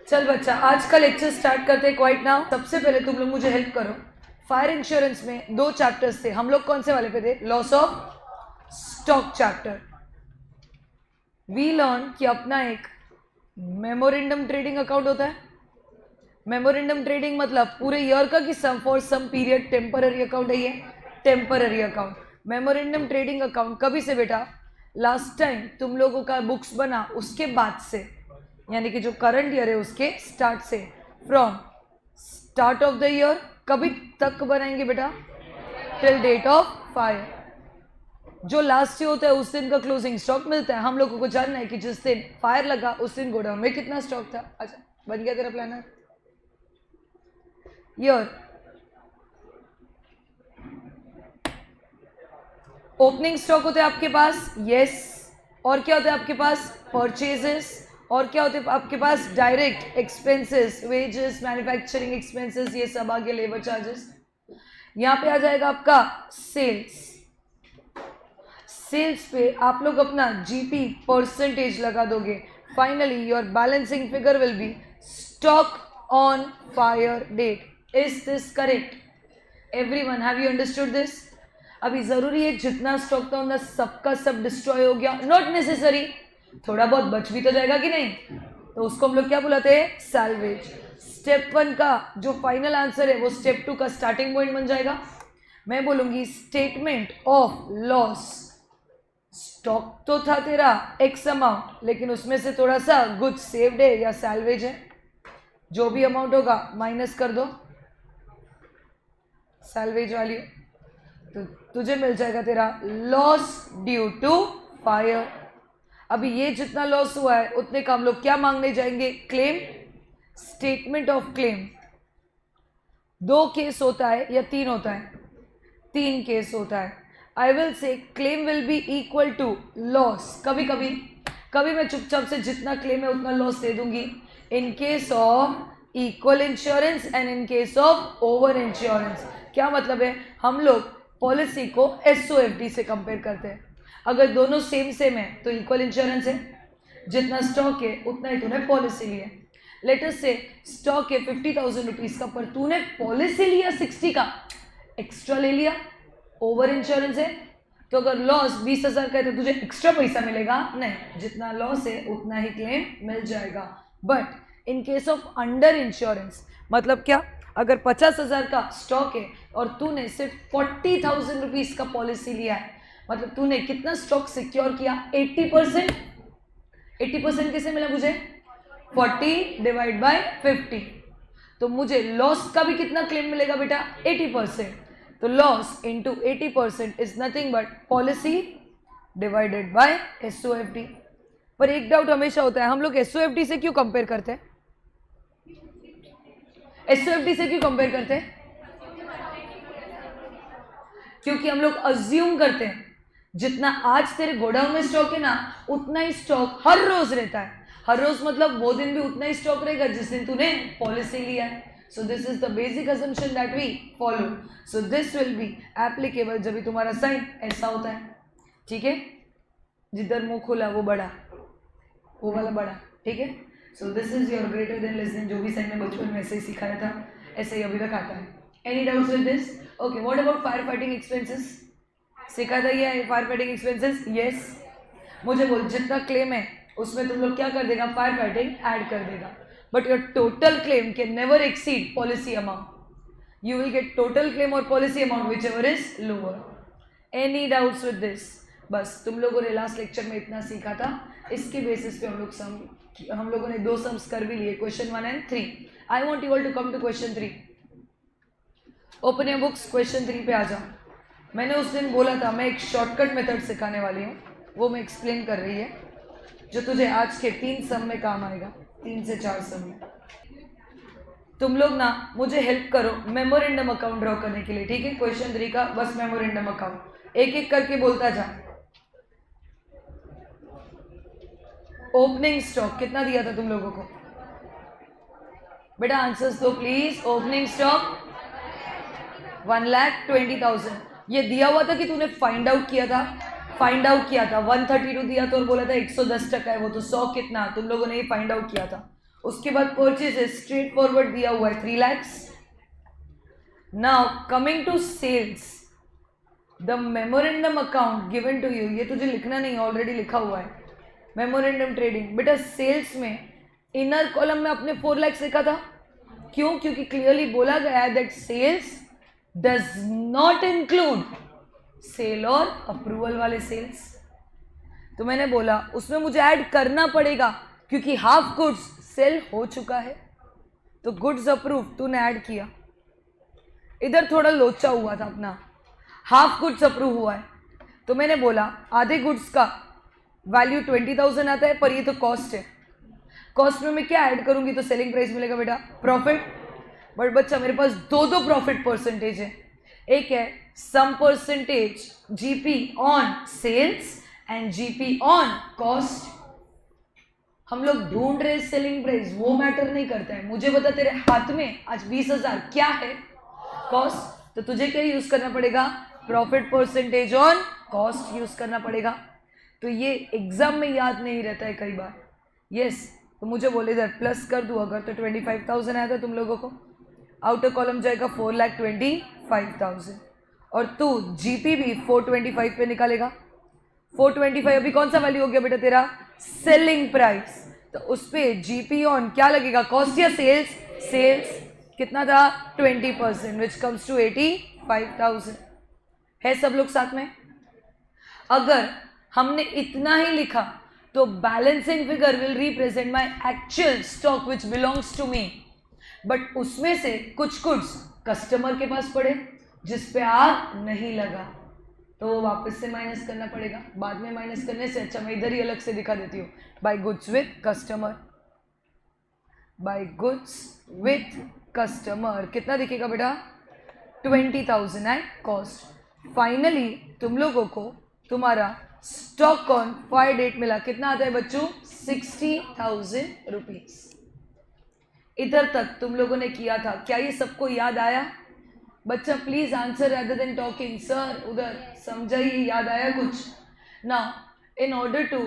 चल बच्चा, आज का लेक्चर स्टार्ट करते हैं क्वाइट नाउ। सबसे पहले तुम लोग मुझे हेल्प करो। फायर इंश्योरेंस में 2 चैप्टर्स थे, हम लोग कौन से वाले पे थे? Loss of stock chapter. We learn कि अपना एक मेमोरेंडम ट्रेडिंग अकाउंट होता है। मेमोरेंडम ट्रेडिंग मतलब पूरे ईयर का कि some for some period temporary account है। ये temporary account. Memorandum trading account कभी से बेटा? लास्ट टाइम तुम लोगों का बुक्स बना उसके बाद से, यानी कि जो करंट ईयर है उसके स्टार्ट से, from start of the year कभी तक बनाएंगे बेटा? Till date of fire. जो लास्ट ईयर होता है उस दिन का क्लोजिंग स्टॉक मिलता है। हम लोगों को जानना है कि जिस दिन फायर लगा उस दिन गोडाउन में कितना स्टॉक था। अच्छा, बन गया तेरा प्लानर? ईयर ओपनिंग स्टॉक होते हैं आपके पास, यस। और क्या होता है आपके पास? परचेजेस। और क्या होते हैं आपके पास? Direct expenses, wages, manufacturing expenses, ये सब आगे लेबर चार्जेस। यहां पे आ जाएगा आपका सेल्स। सेल्स पे आप लोग अपना जीपी परसेंटेज लगा दोगे। Finally your balancing figure will be stock on fire date. Is this correct? Everyone, have you understood this? अभी जरूरी है जितना स्टॉक था उतना सबका सब डिस्ट्रॉय हो गया? नॉट नेसेसरी, थोड़ा बहुत बच भी तो जाएगा कि नहीं। तो उसको हम लोग क्या बुलाते हैं? सैल्वेज। स्टेप 1 का जो फाइनल आंसर है वो स्टेप 2 का स्टार्टिंग पॉइंट बन जाएगा। मैं बोलूंगी स्टेटमेंट ऑफ लॉस। स्टॉक तो था तेरा एक्स अमाउंट, लेकिन उसमें से थोड़ा सा गुड्स सेव्ड है या सैल्वेज है, जो भी अमाउंट होगा माइनस कर दो सैल्वेज वैल्यू, तो तुझे मिल जाएगा तेरा लॉस ड्यू टू फायर। अभी ये जितना लॉस हुआ है उतने का हम लोग क्या मांगने जाएंगे? Claim. Statement of claim. 2 case होता है या 3 होता है? 3 केस होता है। I will say claim will be equal to loss. कभी कभी मैं चुपचाप से जितना क्लेम है उतना लॉस दे दूंगी, इन case of equal insurance and in case of over insurance. क्या मतलब है? हम लोग पॉलिसी को एसओएफडी से कंपेयर करते हैं। अगर दोनों सेम है तो इक्वल इंश्योरेंस है, जितना स्टॉक है उतना ही तूने पॉलिसी लिया। लेट अस से स्टॉक है 50,000 रुपीज का, पर तूने पॉलिसी लिया 60 का, एक्स्ट्रा ले लिया, ओवर इंश्योरेंस है। तो अगर लॉस 20,000 का है तो तुझे एक्स्ट्रा पैसा मिलेगा? नहीं, जितना लॉस है उतना ही क्लेम मिल जाएगा। But in case of under insurance मतलब क्या? अगर 50,000 का स्टॉक है और तूने सिर्फ 40,000 रुपीज का पॉलिसी लिया है, मतलब तूने कितना स्टॉक सिक्योर किया? 80%। 80% कैसे मिला मुझे? 40 डिवाइड बाय 50। तो मुझे लॉस का भी कितना क्लेम मिलेगा बेटा? 80%। तो loss into 80% is nothing but policy divided by SOFD. पर एक डाउट हमेशा होता है, हम लोग एसओएफडी से क्यों कंपेयर करते हैं? एसओएफडी से क्यों कंपेयर करते हैं? क्योंकि हम लोग अज्यूम करते हैं जितना आज तेरे गोडाउन में स्टॉक है ना, उतना ही स्टॉक हर रोज रहता है। हर रोज मतलब वो दिन भी उतना ही स्टॉक रहेगा जिस दिन तूने पॉलिसी लिया है। So this is the basic assumption that we follow. So this will be applicable जब भी तुम्हारा साइन ऐसा होता है, ठीक है? जिधर मुंह खुला वो बड़ा, वो वाला बड़ा, ठीक है? So this is your greater than less than, जो भी साइन में बचपन में ऐसे ही सिखाया था ऐसे ही अभी तक आता है। Any doubts with this? Okay, what about fire fighting expenses? सिखा था ये फायर फाइटिंग एक्सपेंसेस? यस। मुझे बोल, जितना क्लेम है उसमें तुम लोग क्या कर देगा? फायर फाइटिंग ऐड कर देगा। But your total claim can never exceed policy amount. You will get total claim और policy amount whichever is lower. Any doubts with this? बस तुम लोगों ने लास्ट लेक्चर में इतना सीखा था, इसके बेसिस पे हम लोगों ने 2 सम्स कर भी लिए, question 1 and 3। I want you all to come to question 3। Open your books, question 3 पे आ जाओ। मैंने उस दिन बोला था मैं एक शॉर्टकट मेथड सिखाने वाली हूँ, वो मैं एक्सप्लेन कर रही है, जो तुझे आज के 3 सम में काम आएगा, 3 से 4 सम में। तुम लोग ना मुझे हेल्प करो मेमोरेंडम अकाउंट ड्रॉ करने के लिए, ठीक है? क्वेश्चन 3 का बस मेमोरेंडम अकाउंट एक एक करके बोलता जा। ओपनिंग स्टॉक कितना दिया था तुम लोगों को बेटा? आंसर्स दो प्लीज। ओपनिंग स्टॉक 1,20,000 ये दिया हुआ था कि तूने फाइंड आउट किया था? फाइंड आउट किया था। 132 दिया तो और बोला था 110 टका है वो, तो 100 कितना तुम लोगों ने ये फाइंड आउट किया था। उसके बाद परचेजेस स्ट्रेट फॉरवर्ड दिया हुआ है 3 lakhs. Now coming to sales, the memorandum account given to you, ये तुझे लिखना नहीं, ऑलरेडी लिखा हुआ है. मेमोरेंडम ट्रेडिंग, बेटा सेल्स में इनर कॉलम में अपने 4 lakhs लिखा था. क्यों? क्योंकि क्लियरली बोला गया है that sales does not include sale और अप्रूवल वाले सेल्स. तो मैंने बोला उसमें मुझे ऐड करना पड़ेगा क्योंकि हाफ गुड्स सेल हो चुका है. तो गुड्स अप्रूव तूने ऐड किया. इधर थोड़ा लोचा हुआ था अपना, हाफ गुड्स अप्रूव हुआ है. तो मैंने बोला आधे गुड्स का वैल्यू 20,000 आता है, पर ये तो कॉस्ट है. कॉस्ट में मैं क्या ऐड करूंगी तो सेलिंग प्राइस मिलेगा बेटा प्रॉफिट. बट बच्चा मेरे पास दो प्रॉफिट परसेंटेज है. एक है some percentage GP on sales and GP on cost. हम लोग ढूंढ रहे सेलिंग प्राइस, वो मैटर नहीं करता है. मुझे बता तेरे हाथ में आज 20,000 क्या है? कॉस्ट. तो तुझे क्या यूज करना पड़ेगा? Profit percentage on cost use करना पड़ेगा. तो ये एग्जाम में याद नहीं रहता है कई बार. यस, तो मुझे बोले इधर प्लस कर दूँ अगर, तो 25,000 आया था तुम लोगों को. आउटर कॉलम जाएगा 4,25,000 और तू जीपी भी 425 पे निकालेगा. 425 अभी कौन सा वैल्यू हो गया बेटा तेरा? Selling price. तो उस पे जीपी ऑन क्या लगेगा? कॉस्ट या सेल्स? सेल्स. कितना था? 20%, विच कम्स टू 85,000. है सब लोग साथ में? अगर हमने इतना ही लिखा तो balancing figure will represent my actual stock which belongs to me. But उसमें से कुछ गुड्स कस्टमर के पास पड़े जिस पे आग नहीं लगा, तो वो वापस से माइनस करना पड़ेगा. बाद में माइनस करने से अच्छा मैं इधर ही अलग से दिखा देती हूँ. By goods with customer, by goods with customer कितना दिखेगा बेटा? 20,000 है कॉस्ट. फाइनली तुम लोगों को तुम्हारा स्टॉक ऑन फायर डेट मिला. कितना आता है बच्चों? 60,000 रुपीज. इधर तक तुम लोगों ने किया था. क्या ये सबको याद आया? बच्चा please answer rather than talking. Sir उधर समझाइए, याद आया कुछ? Now in order to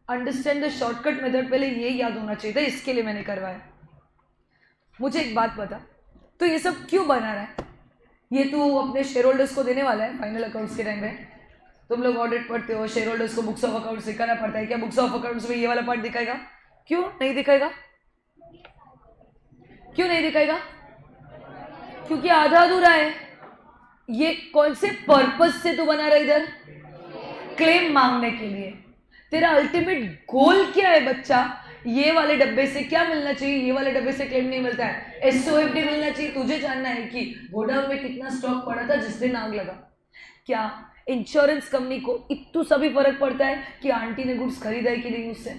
understand the shortcut method, पहले ये याद होना चाहिए था, इसके लिए मैंने करवाया. मुझे एक बात बता, तो ये सब क्यों बना रहा है? ये तू अपने शेयर होल्डर्स को देने वाला है फाइनल अकाउंट्स के टाइम पे. तुम लोग ऑडिट पढ़ते हो, शेयर होल्डर्स को बुक्स ऑफ अकाउंट्स दिखाना पड़ता है. क्या बुक्स ऑफ अकाउंट्स में ये वाला पार्ट दिखाएगा? क्यों नहीं दिखाएगा? क्यों नहीं दिखाएगा? क्योंकि आधा अधूरा है. ये कौन से पर्पस से तू बना रहा है इधर? क्लेम मांगने के लिए. तेरा अल्टीमेट गोल क्या है बच्चा? ये वाले डब्बे से क्या मिलना चाहिए? ये वाले डब्बे से क्लेम नहीं मिलता है, एसओएफडी मिलना चाहिए. तुझे जानना है कि गोडाउन में कितना स्टॉक पड़ा था जिस दिन आग लगा. क्या इंश्योरेंस कंपनी को इतना सभी फर्क पड़ता है कि आंटी ने गुड्स खरीदा है कि नहीं उससे?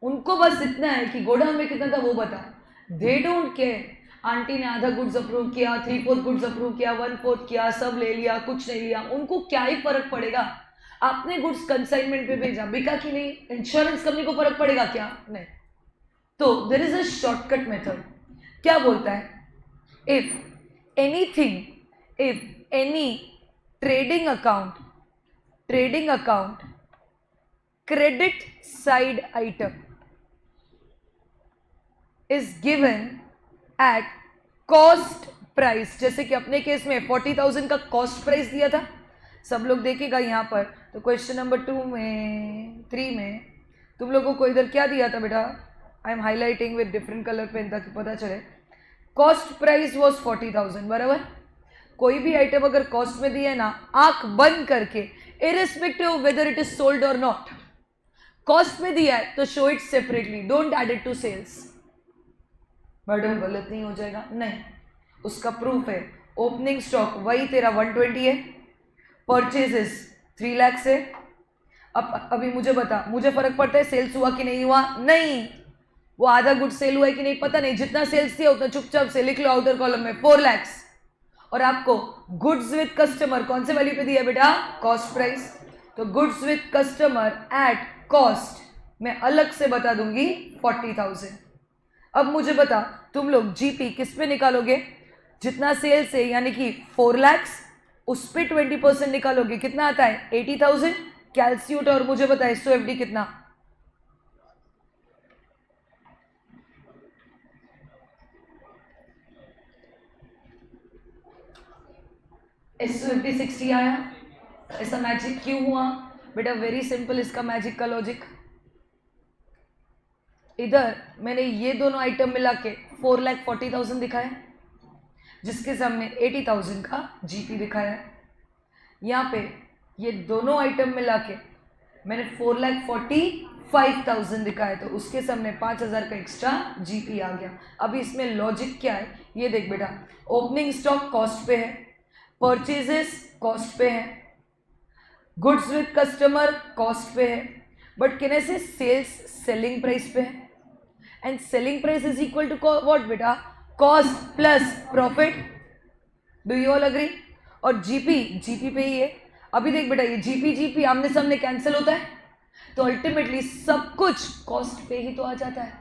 उनको बस इतना है कि गोडाउन में कितना था वो बता. They don't care. आंटी ने आधा गुड्स अप्रूव किया, 3/4 गुड्स अप्रूव किया, 1/4 किया, सब ले लिया, कुछ नहीं लिया, उनको क्या ही फर्क पड़ेगा? आपने गुड्स कंसाइनमेंट पे भेजा, बिका कि नहीं, इंश्योरेंस कंपनी को फर्क पड़ेगा क्या? नहीं. तो there is a shortcut method. क्या बोलता है? If anything, if any trading account credit side item is given at cost price. जैसे कि अपने केस में 40,000 का कॉस्ट प्राइस दिया था. सब लोग देखेगा यहाँ पर. तो क्वेश्चन नंबर 3 में तुम लोगों को इधर क्या दिया था बेटा? I am highlighting with different colour pen ताकि पता चले. कॉस्ट प्राइस वॉज 40,000, बराबर. कोई भी आइटम अगर कॉस्ट में दिया है ना, आंख बंद करके, irrespective of whether it is sold और नॉट, कॉस्ट में दिया है तो show it separately, don't add it to sales. Madam गलत नहीं हो जाएगा? नहीं. उसका प्रूफ है ओपनिंग स्टॉक वही तेरा 120 है, परचेजेस 3 lakhs है. अब अभी मुझे बता, मुझे फर्क पड़ता है सेल्स हुआ कि नहीं हुआ? नहीं. वो आधा गुड सेल हुआ है कि नहीं पता नहीं. जितना सेल्स दिया उतना चुपचाप से लिख लो आउटर कॉलम में 4 lakhs. और आपको गुड्स विथ कस्टमर कौन से वैल्यू पे दिया बेटा? Cost price. तो goods with customer at cost मैं अलग से बता दूंगी 40,000. अब मुझे बता, तुम लोग जीपी किस पे निकालोगे? जितना सेल्स है यानी कि 4 lakhs, उस पे 20% निकालोगे. कितना आता है? 80,000. कैलक्यूट और मुझे बता एसओएफडी कितना? SOFD 60 आया। ऐसा मैजिक क्यों हुआ बेटा? वेरी सिंपल इसका मैजिक का लॉजिक। इधर मैंने ये दोनों आइटम मिला के 4,40,000 दिखाया, जिसके सामने 80,000 का जीपी दिखाया है। यहाँ पे ये दोनों आइटम मिला के मैंने 4,45,000 दिखाया, तो उसके सामने 5,000 का एक्स्ट्रा जीपी आ गया। अभी इसमें लॉजिक क्या है ये देख बेटा। ओपनिंग स्टॉक कॉस्ट पे है, परचेजेस कॉस्ट पे है, गुड्स विद कस्टमर कॉस्ट पे है, बट कैन आई से सेल्स सेलिंग प्राइस पे है, and selling price is equal to what बेटा? Cost plus profit. Do you all agree? और जीपी जीपी पे ही है। अभी देख बेटा, ये जीपी जीपी आमने सामने कैंसिल होता है, तो अल्टीमेटली सब कुछ कॉस्ट पे ही तो आ जाता है।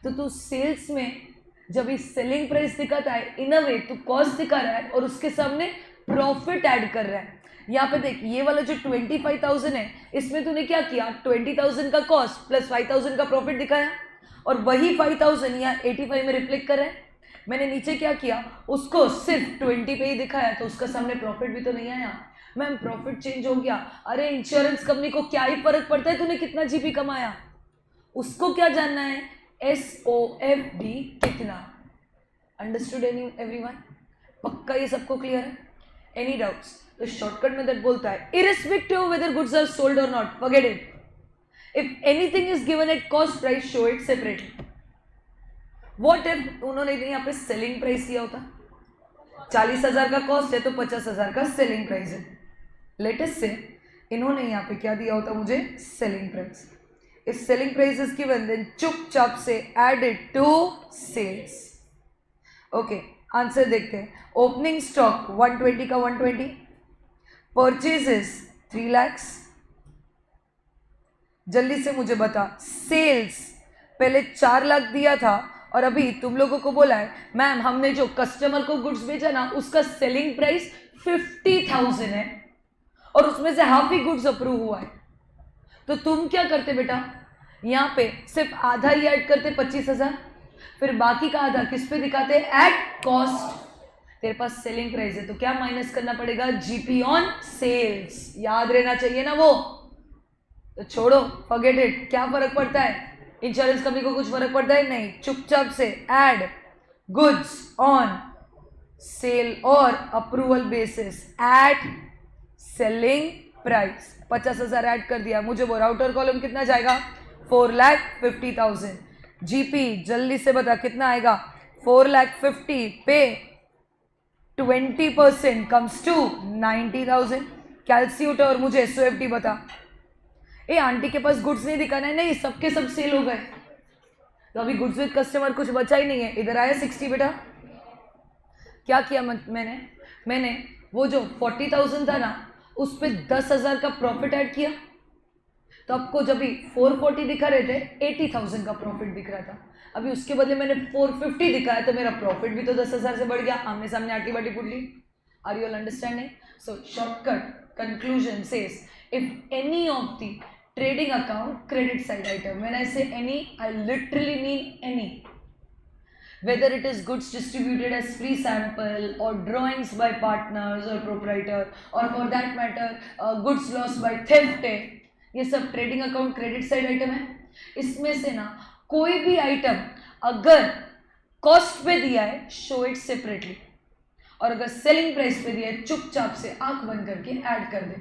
तो तू सेल्स में जब इस सेलिंग प्राइस दिखाता है, इन अ वे तू कॉस्ट दिखा रहा है और उसके सामने प्रॉफिट ऐड कर रहा है। यहाँ पे देख, ये वाला जो 25,000 है, इसमें तूने क्या किया? 20,000 का कॉस्ट प्लस 5,000 का प्रॉफिट दिखाया, और वही 5,000 यहाँ 85 में रिफ्लेक्ट कर रहा है। मैंने नीचे क्या किया? उसको सिर्फ 20 पे ही दिखाया, तो उसका सामने प्रॉफिट भी तो नहीं आया। मैम प्रॉफिट चेंज हो गया। अरे इंश्योरेंस कंपनी को क्या ही फर्क पड़ता है तूने कितना जीपी कमाया? उसको क्या जानना है? SOFD कितना। Understood everyone? पक्का ये सबको क्लियर है? Any doubts? तो शॉर्टकट मेथड बोलता है irrespective whether goods are sold और not, forget it. If anything is given at cost price, show it separately. What if उन्होंने यहाँ पे सेलिंग प्राइस दिया होता? 40,000 का कॉस्ट है तो 50,000 का सेलिंग प्राइस है। लेटेस्ट से इन्होंने यहाँ पे क्या दिया होता मुझे? Selling price. If selling price is given, then चुपचाप से add it to sales. Okay, answer देखते हैं। ओपनिंग स्टॉक 120 का 120, परचेजेस 3 lakhs। जल्दी से मुझे बता, सेल्स पहले 4 लाख दिया था और अभी तुम लोगों को बोला है मैम हमने जो कस्टमर को गुड्स बेचा ना उसका सेलिंग प्राइस 50,000 है और उसमें से हाफ ही गुड्स अप्रूव हुआ है। तो तुम क्या करते बेटा? यहाँ पे सिर्फ आधा ही ऐड करते 25,000, फिर बाकी का आधा किस पे दिखाते? At cost. तेरे पास सेलिंग प्राइस है तो क्या माइनस करना पड़ेगा? GP on sales. याद रहना चाहिए ना वो। तो छोड़ो, फॉरगेट इट। क्या फर्क पड़ता है? इंश्योरेंस कंपनी को कुछ फर्क पड़ता है? नहीं। चुपचाप से ऐड गुड्स ऑन सेल और approval basis at selling price. 50,000 add कर दिया। मुझे वो राउटर कॉलम कितना जाएगा? 4,50,000। जीपी जल्दी से बता कितना आएगा? 4,50,000 पे 20% कम्स टू 90,000। कैलकुलेट और मुझे SOFD बता। ए आंटी के पास गुड्स नहीं दिखाना है। नहीं, सबके सब सेल हो गए, तो अभी गुड्स विद कस्टमर कुछ बचा ही नहीं है। इधर आया 60 बेटा। क्या किया मैंने वो जो 40,000 था ना उस पर 10,000 का प्रॉफिट ऐड किया, तो आपको जब भी 440 दिखा रहे थे 80,000 का प्रॉफिट दिख रहा था। अभी उसके बदले मैंने 450 दिखाया तो मेरा प्रॉफिट भी तो 10,000 से बढ़ गया। आमने सामने आटी बाटी पुटली। Are you all understanding? So shortcut conclusion says if any of the trading account credit side item, when I say any I literally mean any, whether it is goods distributed as free sample or drawings by partners or proprietor or for that matter goods lost by theft है, ये सब trading account credit side item है। इसमें से ना कोई भी item अगर कॉस्ट पे दिया है शो इट सेपरेटली, और अगर सेलिंग प्राइस पे दिया है चुपचाप से आंख बंद करके ऐड कर दे।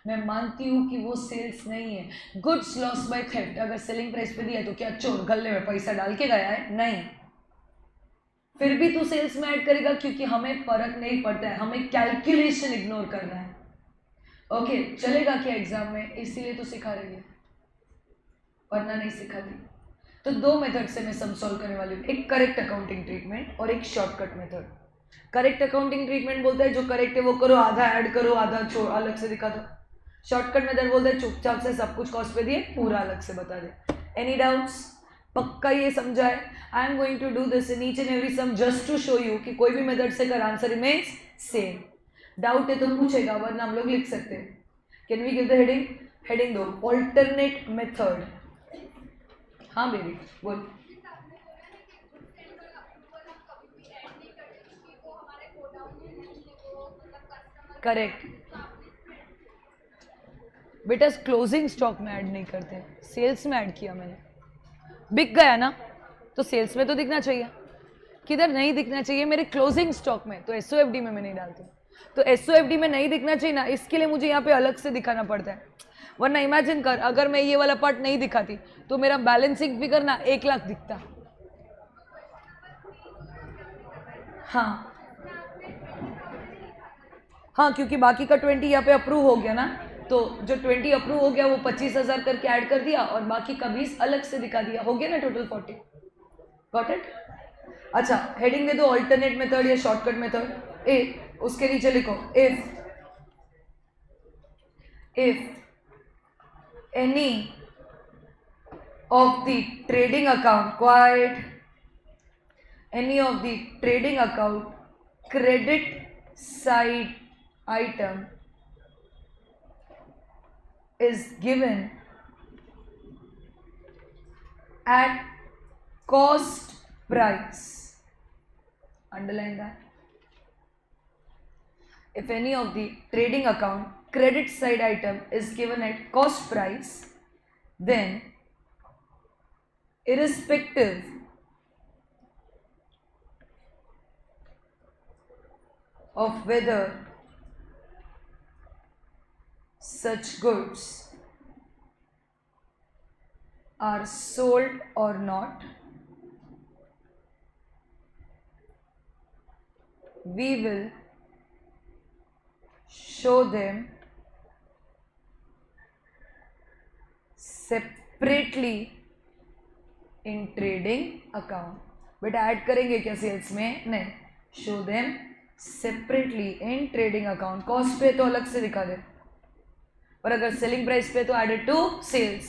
मैं मानती हूँ कि वो सेल्स नहीं है। गुड्स लॉस बाय थेफ्ट अगर सेलिंग प्राइस पे दिया है तो क्या चोर गले में पैसा डाल के गया है? नहीं। फिर भी तू सेल्स में ऐड करेगा क्योंकि हमें फर्क नहीं पड़ता है, हमें कैलकुलेशन इग्नोर करना है। ओके, चलेगा क्या एग्जाम में? इसीलिए तो सिखा रही है, वरना नहीं सिखाती। तो दो मेथड से मैं सम सॉल्व करने वाली हूँ, एक करेक्ट अकाउंटिंग ट्रीटमेंट और एक shortcut method. Correct accounting treatment बोलता है जो करेक्ट है वो करो, आधा ऐड करो, आधा छोड़ अलग से दिखा दो। शॉर्टकट मेथड बोलता है चुपचाप से सब कुछ कॉस्ट पे दिए पूरा अलग से बता दे। Any doubts? पक्का ये समझा है? I am going to do this in each and every sum just to show you कि कोई भी मेथड से कर आंसर रिमेन्स सेम। डाउट है तो पूछेगा, वरना हम लोग लिख सकते हैं। Can we give the heading? Heading दो, ऑल्टरनेट मेथड। हाँ बेबी बोल। करेक्ट। बेटा क्लोजिंग स्टॉक में ऐड नहीं करते, सेल्स में ऐड किया मैंने। बिक गया ना तो सेल्स में तो दिखना चाहिए, किधर नहीं दिखना चाहिए? मेरे क्लोजिंग स्टॉक में। तो एसओएफडी में मैं नहीं डालती। तो एसओएफडी में नहीं दिखना चाहिए ना, इसके लिए मुझे यहाँ पे अलग से दिखाना पड़ता है। वरना इमेजिन कर, अगर मैं ये वाला पार्ट नहीं दिखाती तो मेरा बैलेंसिंग फिगर ना 1 लाख दिखता। हाँ हाँ, क्योंकि बाकी का 20 यहाँ पे अप्रूव हो गया ना, तो जो 20 अप्रूव हो गया वो 25,000 करके ऐड कर दिया और बाकी का 20 अलग से दिखा दिया, हो गया ना टोटल 40। Got it? अच्छा, हेडिंग दे दो ऑल्टरनेट मेथड या शॉर्टकट मेथड। ए, उसके नीचे लिखो if any of the trading account quite, any of the trading account credit side item is given at cost price. Underline that. If any of the trading account credit side item is given at cost price, then irrespective of whether such goods are sold or not, we will show them separately in trading account. बेटा add करेंगे क्या sales में? नहीं, show them separately in trading account. Cost पे तो अलग से दिखा दे, और अगर सेलिंग प्राइस पे तो एडेड टू सेल्स।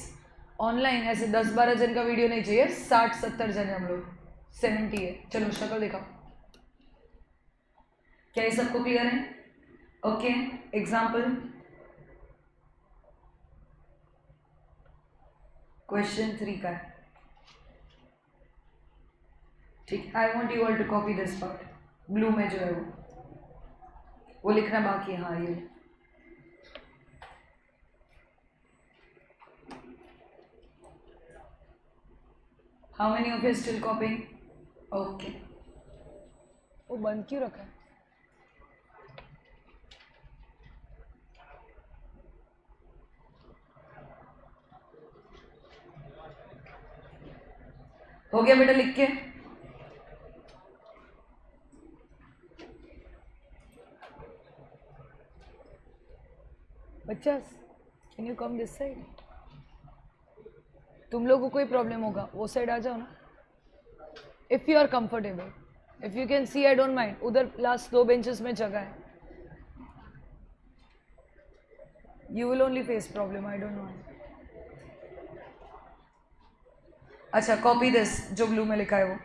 ऑनलाइन ऐसे 10-12 जन का वीडियो नहीं चाहिए, 60-70 जन है हम लोग, 70 है। चलो शक्ल दिखाओ। क्या ये सबको क्लियर है? ओके, एग्जाम्पल क्वेश्चन 3 का है, ठीक। I want you all to copy this part, blue में जो है वो लिखना बाकी है। हाँ, ये how many of you still copying? Okay, वो बंद क्यों रखा है? हो गया बेटा लिख के? बच्चास, can you come this side? तुम लोगों को कोई प्रॉब्लम होगा वो साइड आ जाओ ना, if you are comfortable. If you can see, I don't mind. उधर लास्ट 2 बेंचेस में जगह है। You will only face problem, I don't know. अच्छा, कॉपी दिस जो ब्लू में लिखा है वो।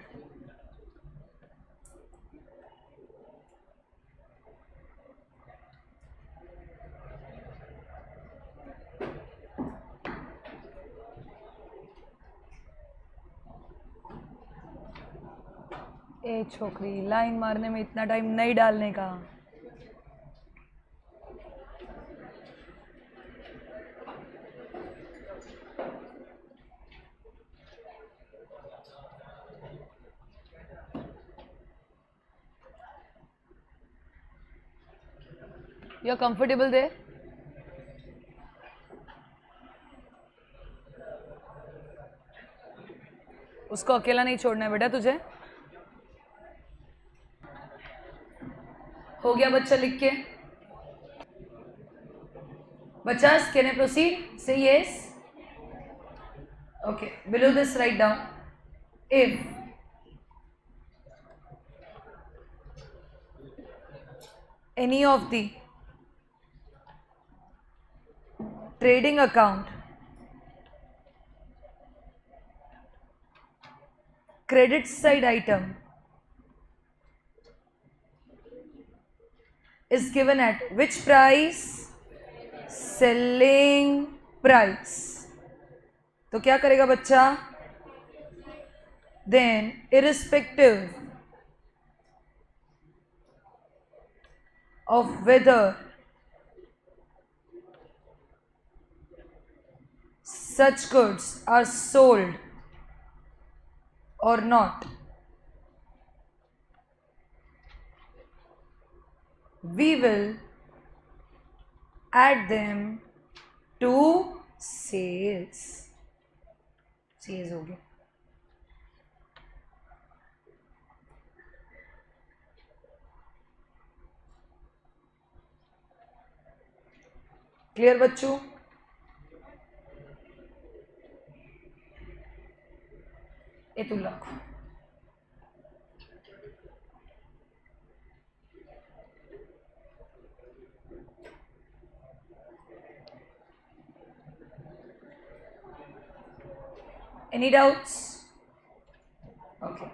ए छोकरी, लाइन मारने में इतना टाइम नहीं डालने का। यू आर कंफर्टेबल दे? उसको अकेला नहीं छोड़ना है बेटा तुझे। हो गया बच्चा लिख के? बच्चा, कैन आई प्रोसीड? से yes. Okay, below this write down if any of the trading account credit side item is given at which price? Selling price। तो क्या करेगा बच्चा? Then irrespective of whether such goods are sold or not, we will add them to sales. Sales हो गया. Clear बच्चों? ये तुम रखो. Any doubts? Okay.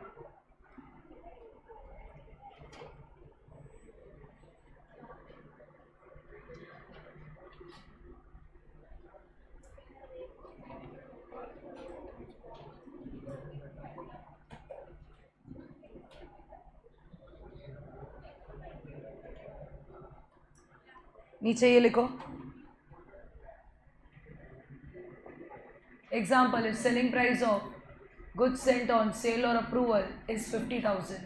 नीचे ये लिखो. Example, if selling price of goods sent on sale or approval is 50,000.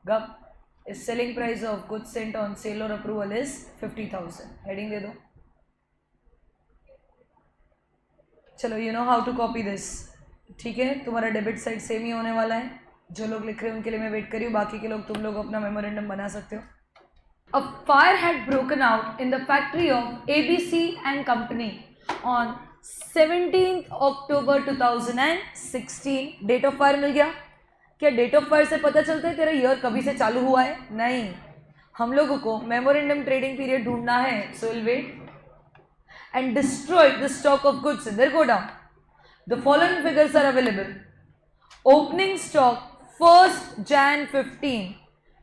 Gap, if selling price of goods sent on sale or approval is 50,000. Heading दे दो. चलो, you know how to copy this. ठीक है, तुम्हारा debit side same ही होने वाला है. जो लोग लिख रहे हैं उनके लिए मैं वेट करी हूँ, बाकी के लोग तुम लोग अपना मेमोरेंडम बना सकते हो. A fire had broken out in the factory of ABC and Company on 17th October 2016. Date of fire मिल गया. क्या डेट ऑफ फायर से पता चलता है तेरा ईयर कभी से चालू हुआ है? नहीं, हम लोगों को मेमोरेंडम ट्रेडिंग पीरियड ढूंढना है. So will wait and destroy the stock of goods in their godown. The following figures are available. Opening stock 1st Jan 15.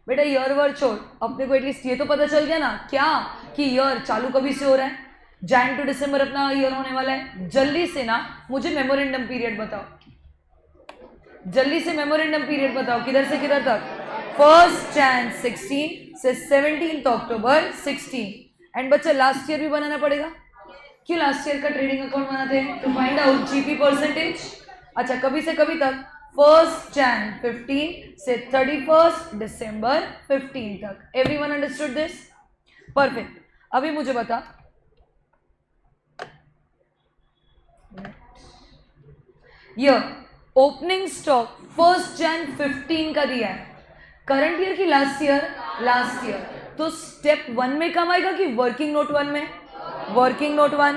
बेटा ईयर वर छोड़, अपने को एटलीस्ट ये तो पता चल गया ना क्या कि ईयर चालू कभी से हो रहा है. जैन टू दिसंबर अपना ईयर होने वाला है. जल्दी से ना मुझे मेमोरेंडम पीरियड बताओ. जल्दी से मेमोरेंडम पीरियड बताओ. किधर से किधर तक? 1st Jan 16 से 17th October 16. एंड बच्चा लास्ट ईयर भी बनाना पड़ेगा. क्यों लास्ट ईयर का ट्रेडिंग अकाउंट बनाते हैं? To find out GP percentage. अच्छा, कभी से कभी तक 1st Jan 15 से 31st December 15 तक. Everyone understood this? परफेक्ट. अभी मुझे बता, year opening stock 1st Jan 15 का दिया है. करंट ईयर की लास्ट ईयर? Last year. तो स्टेप 1 में कम आएगा कि वर्किंग नोट 1 में? Working note 1.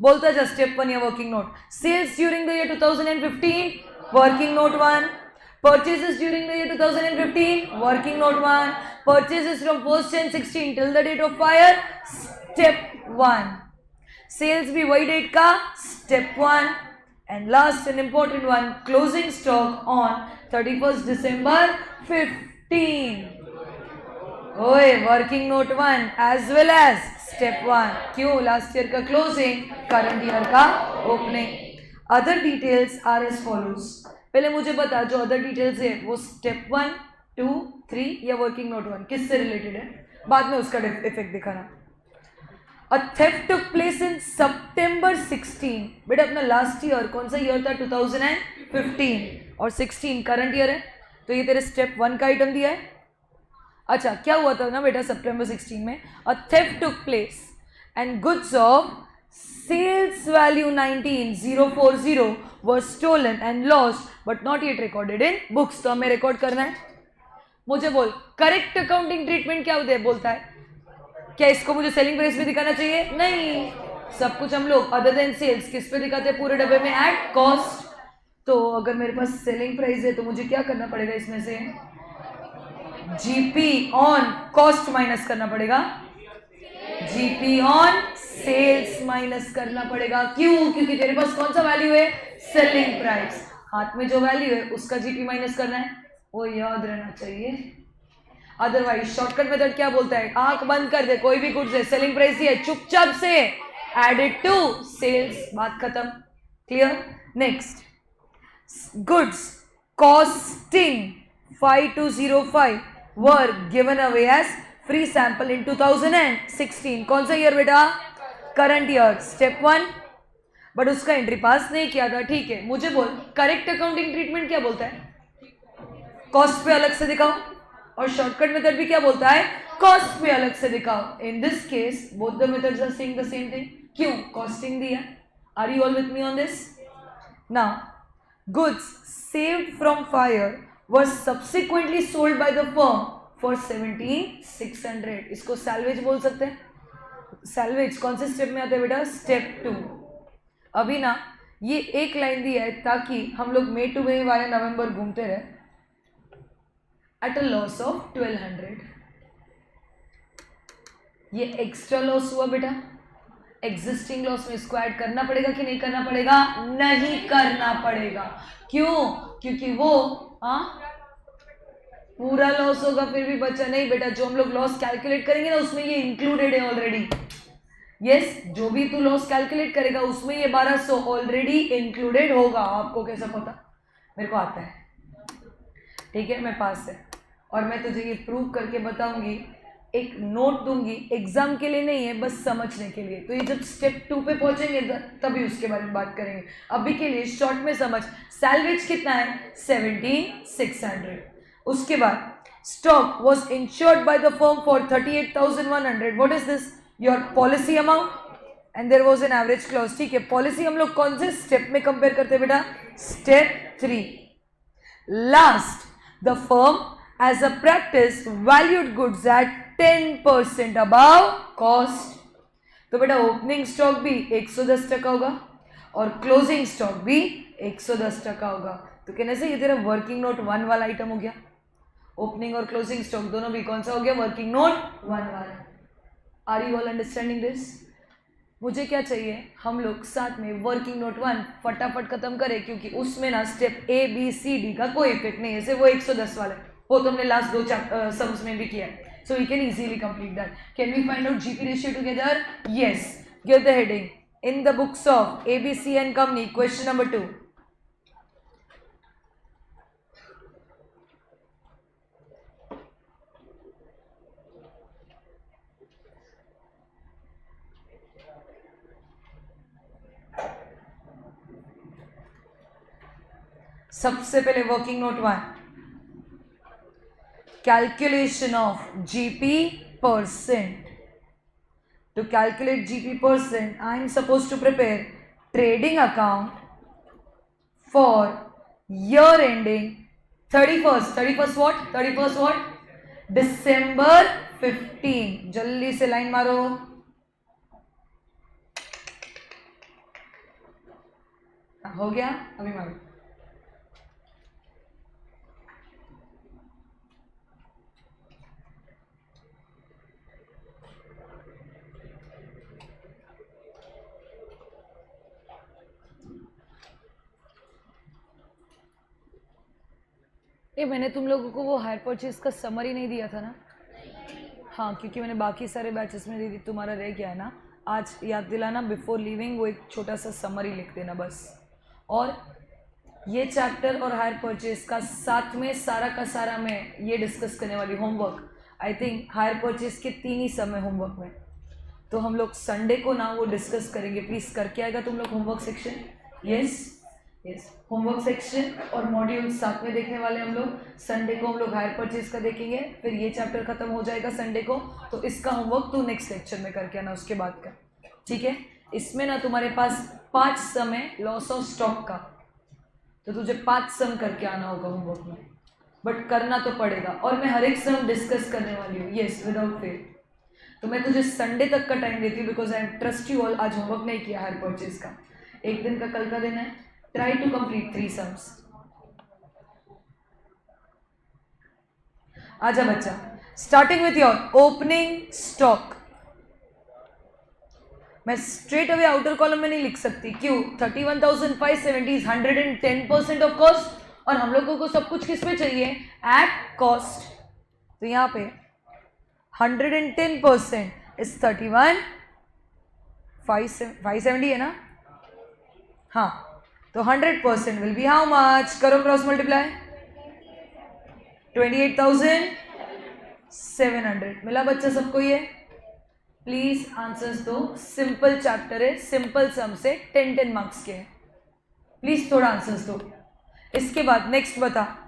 बोलता जा स्टेप 1 या working note. Sales during the year 2015, working note 1. Purchases during the year 2015, working note 1. Purchases from 1st Jan 16 till the date of fire, step 1. Sales भी वही date का, step 1. And last and important one, closing stock on 31st December 15. ओए, working note 1 as well as step 1. क्यों? Last year का closing, current year का opening. Other details are as follows. पहले मुझे बता, जो अदर डिटेल्स है वो स्टेप 1, 2, 3 या वर्किंग नोट 1 किससे रिलेटेड है? बाद में उसका इफेक्ट दिखाना. अ थेफ्ट टुक प्लेस इन सितंबर 16. बेटा अपना लास्ट ईयर कौन सा ईयर था? 2015 और 16 करंट ईयर है. तो ये तेरे स्टेप 1 का आइटम दिया है. अच्छा, क्या हुआ था ना बेटा सितंबर 16 में? A theft took place and goods of sales value 19040 were stolen and lost but not yet recorded in books. तो हमें रिकॉर्ड करना है. मुझे बोल, करेक्ट अकाउंटिंग ट्रीटमेंट क्या होता है? बोलता है क्या इसको मुझे सेलिंग प्राइस में दिखाना चाहिए? नहीं, सब कुछ हम लोग अदर देन सेल्स किस पे दिखाते हैं? पूरे डब्बे में एट कॉस्ट. तो अगर मेरे पास सेलिंग प्राइस है तो मुझे क्या करना पड़ेगा? इसमें से जीपी ऑन कॉस्ट माइनस करना पड़ेगा. जीपी ऑन सेल्स माइनस करना पड़ेगा. क्यों? क्योंकि तेरे पास कौन सा वैल्यू है? Selling price. हाथ में जो वैल्यू है उसका जीपी माइनस करना है. वो याद रहना चाहिए. अदरवाइज शॉर्टकट मेथड क्या बोलता है? आंख बंद कर दे, कोई भी गुड्स है, सेलिंग प्राइस ही है, चुपचाप से एड इट टू सेल्स. बात खत्म. Clear? Next, goods costing 5205 were given away as free sample in 2016. कौन सा ईयर बेटा? Current year. स्टेप 1, बट उसका एंट्री पास नहीं किया था, ठीक है। मुझे बोल करेक्ट अकाउंटिंग ट्रीटमेंट क्या बोलता है? कॉस्ट पे अलग से दिखाओ, और शॉर्टकट मेथड भी क्या बोलता है? कॉस्ट पे अलग से दिखाओ। In this case both the methods are saying the same thing. क्यों? कॉस्टिंग दिया। Are you all with me on this? Now goods saved from fire was subsequently sold by the firm for 17,600। इसको salvage बोल सकते हैं। Salvage कौन से step में आता है बेटा? स्टेप 2। अभी ना ये एक लाइन दिया है ताकि हम लोग मे टू मे वाले नवंबर घूमते रहे। At a loss of 1200। ये एक्स्ट्रा लॉस हुआ बेटा। एग्जिस्टिंग लॉस में इसको ऐड करना पड़ेगा कि नहीं करना पड़ेगा? नहीं करना पड़ेगा। क्यों? क्योंकि वो पूरा लॉस होगा फिर भी बचा नहीं बेटा। जो हम लोग लॉस कैलकुलेट करेंगे ना उसमें ये इंक्लूडेड है ऑलरेडी। यस, जो भी तू लॉस कैलकुलेट करेगा उसमें ये 1200 ऑलरेडी इंक्लूडेड होगा। आपको कैसा पता? मेरे को आता है, ठीक है, मैं पास है। और मैं तुझे ये प्रूव करके बताऊंगी, एक नोट दूंगी, एग्जाम के लिए नहीं है, बस समझने के लिए। तो ये जब स्टेप 2 पे पहुंचेंगे तभी उसके बारे में बात करेंगे। अभी के लिए शॉर्ट में समझ, सैल्वेज कितना है? 17,600। उसके बाद stock was insured by the firm for 38,100। What is this? Your policy amount and there was an average clause. ठीक है, पॉलिसी हम लोग कौन से स्टेप में कंपेयर करते हैं बेटा? Step 3। Last, the firm as a practice valued goods at 10% above cost। तो बेटा ओपनिंग स्टॉक भी 110% होगा और क्लोजिंग स्टॉक भी 110% होगा। तो कहने से ये तेरा वर्किंग नोट 1 वाला आइटम हो गया। ओपनिंग और क्लोजिंग स्टॉक दोनों भी कौन सा हो गया? वर्किंग नोट 1 वाला। Are you all understanding this? मुझे क्या चाहिए? हम लोग साथ में वर्किंग नोट 1 फटाफट खत्म करें, क्योंकि उसमें ना step A B C D का कोई इफेक्ट नहीं है। जैसे वो 110 वाला वो तो हमने लास्ट 2 सम्स में भी किया है। So we can easily complete that. Can we find out GP ratio together? Yes, give the heading in the books of ABC and company. Question number 2। सबसे पहले वर्किंग note 1, calculation of GP percent. To calculate GP percent, I am supposed to prepare trading account for year ending 31st. 31st what? 31st what? December 15। जल्दी से line मारो। हो गया? अभी मारो। ये मैंने तुम लोगों को वो हायर परचेज का समरी नहीं दिया था ना? हाँ, क्योंकि मैंने बाकी सारे बैचेस में दे दी, तुम्हारा रह गया है ना। आज याद दिलाना, बिफोर लीविंग वो एक छोटा सा समरी लिख देना बस। और ये चैप्टर और हायर परचेज का साथ में सारा का सारा मैं ये डिस्कस करने वाली homework. I think hire purchase के 3 ही समय होमवर्क में, तो हम लोग संडे को ना वो डिस्कस करेंगे। प्लीज़ करके आएगा तुम लोग homework section? Yes yes, homework section और मॉड्यूल साथ में देखने वाले हम लोग। संडे को हम लोग हायर परचेज का देखेंगे, फिर ये चैप्टर खत्म हो जाएगा संडे को, तो इसका होमवर्क तू नेक्स्ट लेक्चर में करके आना उसके बाद का, ठीक है। इसमें ना तुम्हारे पास 5 सम है लॉस ऑफ स्टॉक का, तो तुझे 5 सम करके आना होगा होमवर्क में, बट करना तो पड़ेगा। और मैं हर एक सम डिस्कस करने वाली हूँ, यस, विदाउट फेल। तो मैं तुझे संडे तक का टाइम देती हूँ, because I trust you all. आज होमवर्क नहीं किया हायर परचेज का, एक दिन का कल का दिन है। Try to complete 3 sums. आजा बच्चा, starting with your opening stock. मैं स्ट्रेट अवे आउटर कॉलम में नहीं लिख सकती, क्यों? 31,570 इज 110% ऑफ कॉस्ट, और हम लोगों को सब कुछ किस पे चाहिए? At cost. तो यहाँ पे 110% इज 31,570 है ना? हाँ, तो 100% विल बी हाउ मच? करो क्रॉस मल्टीप्लाई। 28,700 मिला बच्चा सबको ये? प्लीज आंसर्स दो, सिंपल चैप्टर है, सिंपल सम से 10 मार्क्स के हैं, प्लीज थोड़ा आंसर्स दो। इसके बाद नेक्स्ट बता,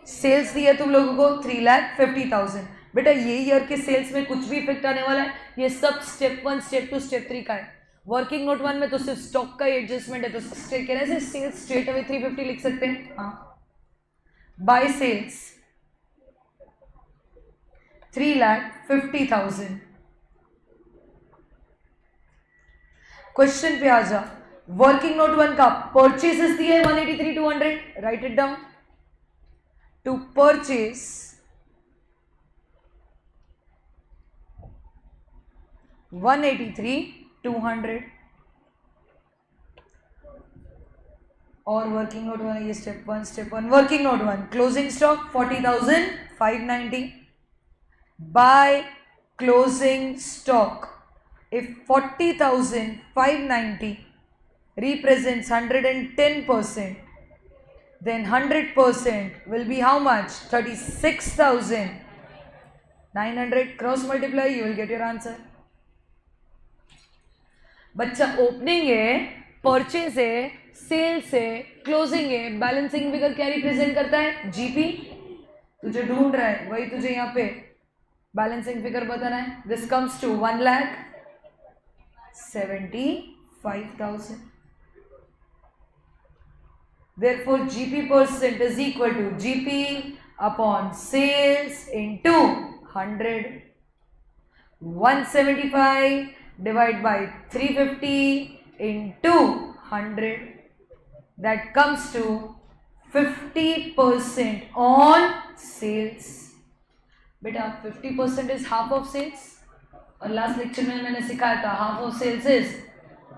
सेल्स दिया तुम लोगों को 3,50,000। बेटा ये ईयर के सेल्स में कुछ भी इफेक्ट आने वाला है? ये सब स्टेप 1 स्टेप 2 स्टेप 3 का है। वर्किंग नोट 1 में तो सिर्फ स्टॉक का एडजस्टमेंट है, तो कहने से सेल्स स्ट्रेट अवे 350 लिख सकते हैं। हाँ, बाय सेल्स 3,50,000। क्वेश्चन पे आ जा, वर्किंग नोट 1 का परचेसेस दिया है 183,200, write it down. To purchase 183,200 और वर्किंग नोट 1, ये step 1 working note 1, closing stock 40,590। By closing stock, if 40,590 represents 110%, then 100% will be how much? 36,900. Cross multiply, you will get your answer. बच्चा opening है, purchase है, sales है, closing है, balancing figure क्या represent करता है? GP. तुझे ढूंढ रहा है वही तुझे यहाँ पे बैलेंसिंग फिगर बताना है। This comes to 1,75,000। Therefore, GP percent is equal to GP upon sales into 100. 175 divided by 350 into 100. That comes to 50% on sales. बेटा 50% is half of sales, और लास्ट लेक्चर में मैंने सिखाया था half of sales is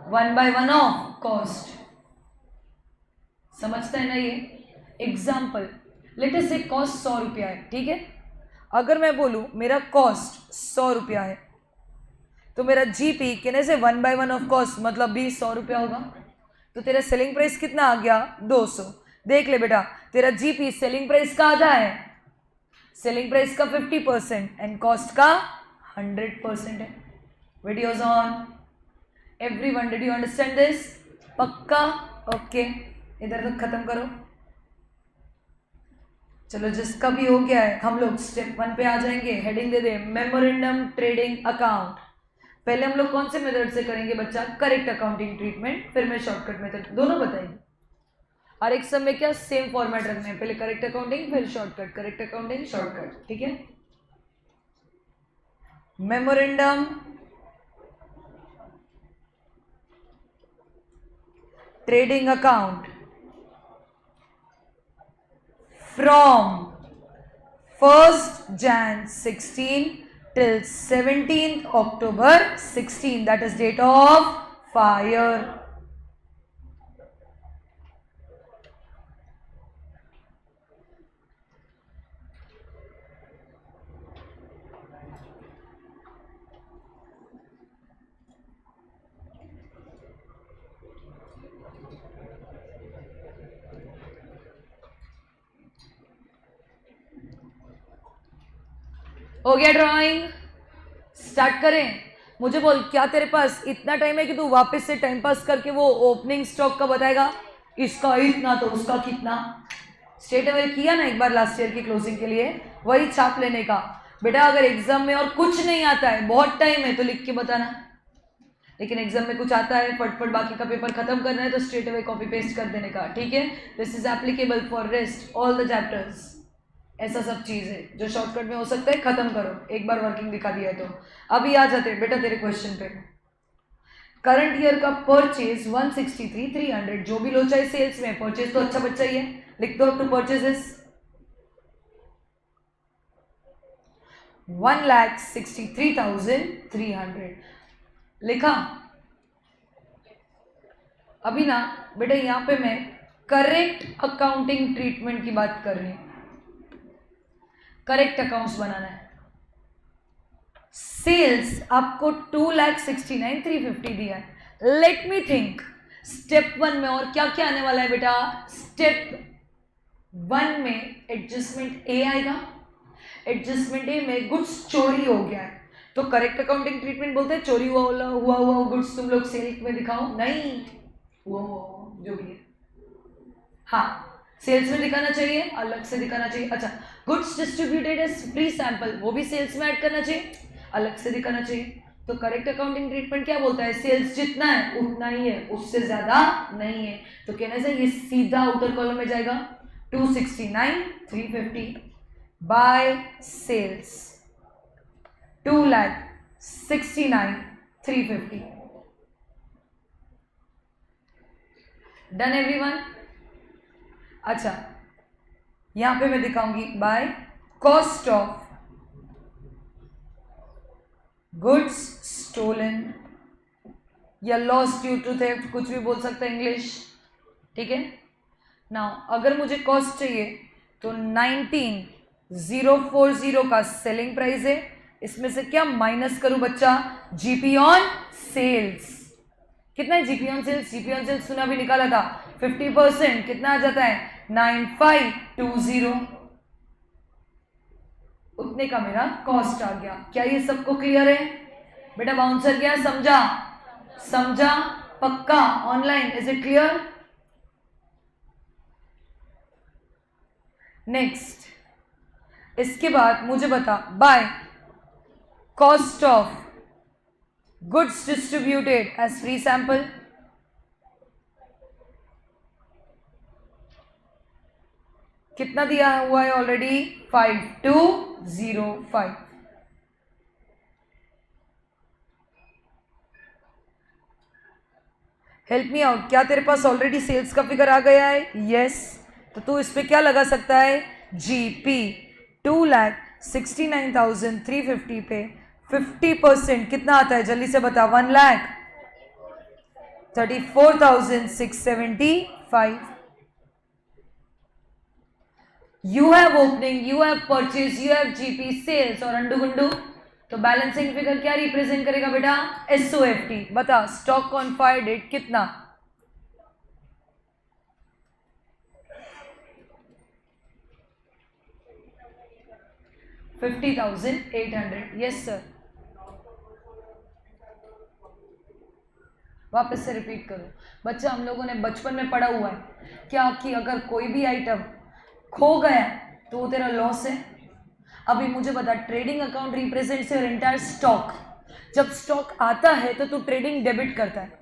1/1 of cost. समझता है ना ये? एग्जाम्पल, लेट अस से कॉस्ट 100 रुपया है, ठीक है। अगर मैं बोलूं मेरा कॉस्ट 100 रुपया है, तो मेरा जीपी कहने से 1/1 ऑफ कॉस्ट मतलब भी 100 रुपया होगा। तो तेरा सेलिंग प्राइस कितना आ गया? 200। देख ले बेटा, तेरा जीपी सेलिंग प्राइस का आधा है, सेलिंग प्राइस का 50% एंड कॉस्ट का 100% है। Videos on everyone, did you understand this? पक्का? ओके, इधर तक खत्म करो। चलो जिसका भी हो गया है, हम लोग स्टेप 1 पे आ जाएंगे। हेडिंग दे दे मेमोरेंडम ट्रेडिंग अकाउंट। पहले हम लोग कौन से मेथड से करेंगे बच्चा? करेक्ट अकाउंटिंग ट्रीटमेंट, फिर मैं शॉर्टकट मेथड, दोनों बताएंगे। हर एक सब में क्या सेम फॉर्मेट रखना है, पहले करेक्ट अकाउंटिंग फिर शॉर्टकट, करेक्ट अकाउंटिंग शॉर्टकट, ठीक है। Memorandum trading account from 1st Jan 16 till 17th October 16, that is date of fire. हो गया ड्राइंग? स्टार्ट करें। मुझे बोल, क्या तेरे पास इतना टाइम है कि तू वापस से टाइम पास करके वो ओपनिंग स्टॉक का बताएगा? इसका इतना तो उसका कितना, स्टेट अवे किया ना एक बार लास्ट ईयर की क्लोजिंग के लिए, वही छाप लेने का। बेटा अगर एग्जाम में और कुछ नहीं आता है, बहुत टाइम है, तो लिख के बताना। लेकिन एग्जाम में कुछ आता है, फटफट बाकी का पेपर खत्म करना है, तो स्ट्रेट अवे कॉपी पेस्ट कर देने का, ठीक है। This is applicable for rest all the chapters. ऐसा सब चीज़ है जो शॉर्टकट में हो सकता है, खत्म करो। एक बार वर्किंग दिखा दिया तो अभी आ जाते बेटा तेरे क्वेश्चन पे। करंट ईयर का परचेज 163,300, जो भी लोचा है सेल्स में, परचेज तो अच्छा बच्चा ही है, लिख दो। टू परचेजेस 1,63,300 लिखा। अभी ना बेटा यहाँ पे मैं करेक्ट अकाउंटिंग ट्रीटमेंट की बात कर रही हूँ। करेक्ट अकाउंट्स बनाना है। सेल्स आपको 2,69,350 दिया है। लेट मी थिंक स्टेप 1 में और क्या क्या आने वाला है बेटा? स्टेप 1 में एडजस्टमेंट ए आएगा। एडजस्टमेंट ए में गुड्स चोरी हो गया है, तो करेक्ट अकाउंटिंग ट्रीटमेंट बोलते हैं चोरी हुआ गुड्स तुम लोग सेल में दिखाओ, नहीं वो जो भी है, हाँ सेल्स में दिखाना चाहिए, अलग से दिखाना चाहिए। अच्छा, goods distributed as free sample, वो भी सेल्स में ऐड करना चाहिए, अलग से दिखाना चाहिए। तो करेक्ट अकाउंटिंग ट्रीटमेंट क्या बोलता है, सेल्स जितना है उतना ही है, उससे ज्यादा नहीं है। तो कहने से ये सीधा आउटर कॉलम में जाएगा, 269,350 बाय सेल्स 2,69,350। Done everyone. अच्छा, यहां पे मैं दिखाऊंगी by cost of goods stolen या लॉस ड्यू टू थेफ्ट, कुछ भी बोल सकते हैं इंग्लिश, ठीक है। नाउ अगर मुझे कॉस्ट चाहिए तो 19,040 का सेलिंग प्राइस है, इसमें से क्या माइनस करूं बच्चा, जीपी ऑन सेल्स। कितना है GP on sales, GP on sales सुना भी निकाला था 50%, कितना आ जाता है 9520, उतने का मेरा कॉस्ट आ गया। क्या ये सबको क्लियर है बेटा, बाउंसर क्या समझा, समझा पक्का, online is it clear. Next, इसके बाद मुझे बता by cost of goods distributed as free sample, कितना दिया हुआ है ऑलरेडी, 5205। हेल्प मी आउट, क्या तेरे पास ऑलरेडी सेल्स का फिगर आ गया है, यस। तो तू इस पे क्या लगा सकता है, जीपी 2,69,350 पे 50% कितना आता है, जल्दी से बता, 1,34,675। You have opening, you have purchase, you have GP, sales और अंडू गुंडू। तो बैलेंसिंग फिगर क्या रिप्रेजेंट करेगा बेटा, एसओएफटी। बता स्टॉक ऑन फायर डेट कितना, 50,800, यस सर। वापस से रिपीट करो बच्चा, हम लोगों ने बचपन में पढ़ा हुआ है क्या कि अगर कोई भी आइटम खो गया तो वो तेरा लॉस है। अभी मुझे बता, trading account represents your entire stock. जब स्टॉक आता है तो तू ट्रेडिंग डेबिट करता है,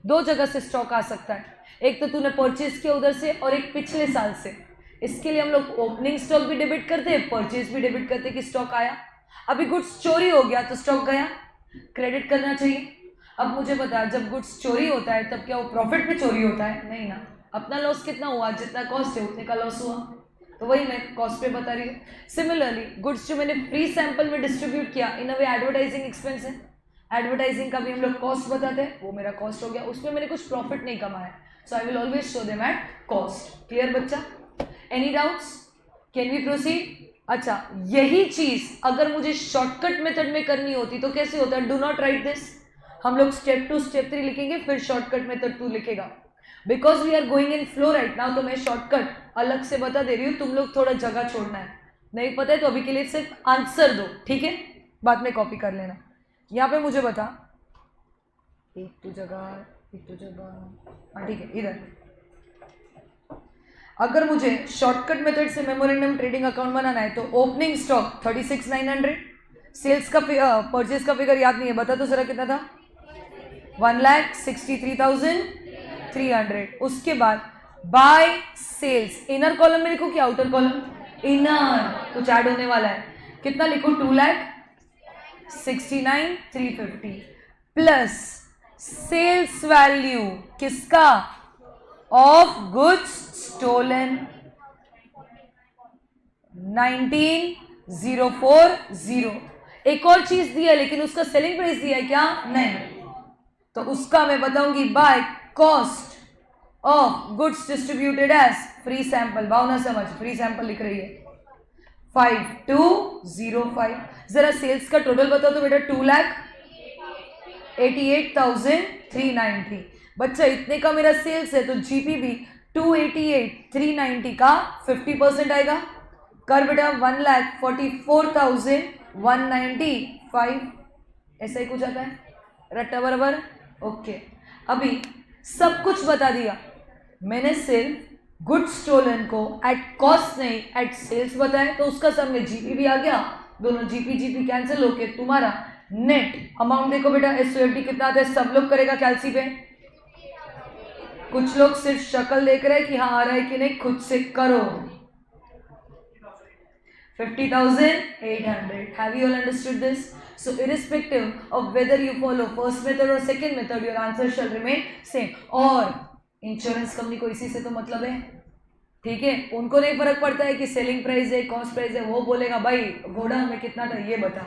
दो जगह से स्टॉक आ सकता है, एक तो तूने परचेज किया उधर से और एक पिछले साल से। इसके लिए हम लोग ओपनिंग स्टॉक भी डेबिट करते हैं, परचेज भी डेबिट करते हैं कि स्टॉक आया। अभी गुड्स चोरी हो गया तो स्टॉक गया, क्रेडिट करना चाहिए। अब मुझे बता, जब गुड्स चोरी होता है तब क्या वो प्रॉफिट पे चोरी होता है, नहीं ना। अपना लॉस कितना हुआ, जितना कॉस्ट है उतने का लॉस हुआ, तो वही मैं कॉस्ट पे बता रही हूँ। सिमिलरली गुड्स जो मैंने फ्री सैंपल में डिस्ट्रीब्यूट किया, इन अ वे एडवर्टाइजिंग एक्सपेंस है, एडवर्टाइजिंग का भी हम लोग कॉस्ट बताते हैं, वो मेरा कॉस्ट हो गया, उसमें मैंने कुछ प्रॉफिट नहीं कमाया, so I will always show them at cost. Clear बच्चा, any doubts, can we proceed. अच्छा, यही चीज अगर मुझे शॉर्टकट मेथड में करनी होती तो कैसे होता है, डू नॉट राइट दिस, हम लोग स्टेप 2 स्टेप 3 लिखेंगे, फिर शॉर्टकट मेथड 2 लिखेगा। Because we are going in flow right now, तो मैं शॉर्टकट अलग से बता दे रही हूँ, तुम लोग थोड़ा जगह छोड़ना है, नहीं पता है तो अभी के लिए सिर्फ आंसर दो, ठीक है, बाद में कॉपी कर लेना। यहाँ पे मुझे बता, एक तो जगह, हाँ ठीक है, इधर अगर मुझे शॉर्टकट मेथड से मेमोरेंडम ट्रेडिंग अकाउंट बनाना है तो ओपनिंग स्टॉक 36,900, सेल्स का परचेज का फिगर याद नहीं है, बता तो जरा कितना था, 1,63,300। उसके बाद बाय सेल्स, इनर कॉलम में लिखो कि आउटर कॉलम, इनर कुछ ऐड होने वाला है, कितना लिखो, 2,69,350 प्लस सेल्स वैल्यू किसका, ऑफ गुड्स स्टोलन 19,040। एक और चीज दी है लेकिन उसका सेलिंग प्राइस दिया है क्या, नहीं, तो उसका मैं बताऊंगी by cost of goods distributed as free sample. Bhavana समझ, फ्री सैंपल लिख रही है 5205। जरा सेल्स का टोटल बताओ तो बेटा, 2,88,390। बच्चा इतने का मेरा सेल्स है तो जीपी भी 288,390 का 50% आएगा, कर बेटा 1,44,195। ऐसा ही कुछ आता है, रट्टा बराबर। ओके, अभी सब कुछ बता दिया मैंने, सिर्फ गुड स्टोलन को एट कॉस्ट नहीं एट सेल्स बताया, तो उसका सब में जीपी भी आ गया, दोनों जीपी जीपी कैंसिल होके तुम्हारा नेट अमाउंट देखो बेटा, एसओएफडी कितना आता है, सब लोग करेगा कैलसी पे। कुछ लोग सिर्फ शक्ल देख रहे हैं कि हाँ आ रहा है कि नहीं, खुद से करो। 50,800. Have you all understood this? So irrespective of whether you follow first method or second method, your answer shall remain same. और इंश्योरेंस कंपनी को इसी से तो मतलब है, ठीक है, उनको नहीं फर्क पड़ता है कि सेलिंग प्राइस है कॉस्ट प्राइस है, वो बोलेगा भाई गोडाउन में कितना था ये बता,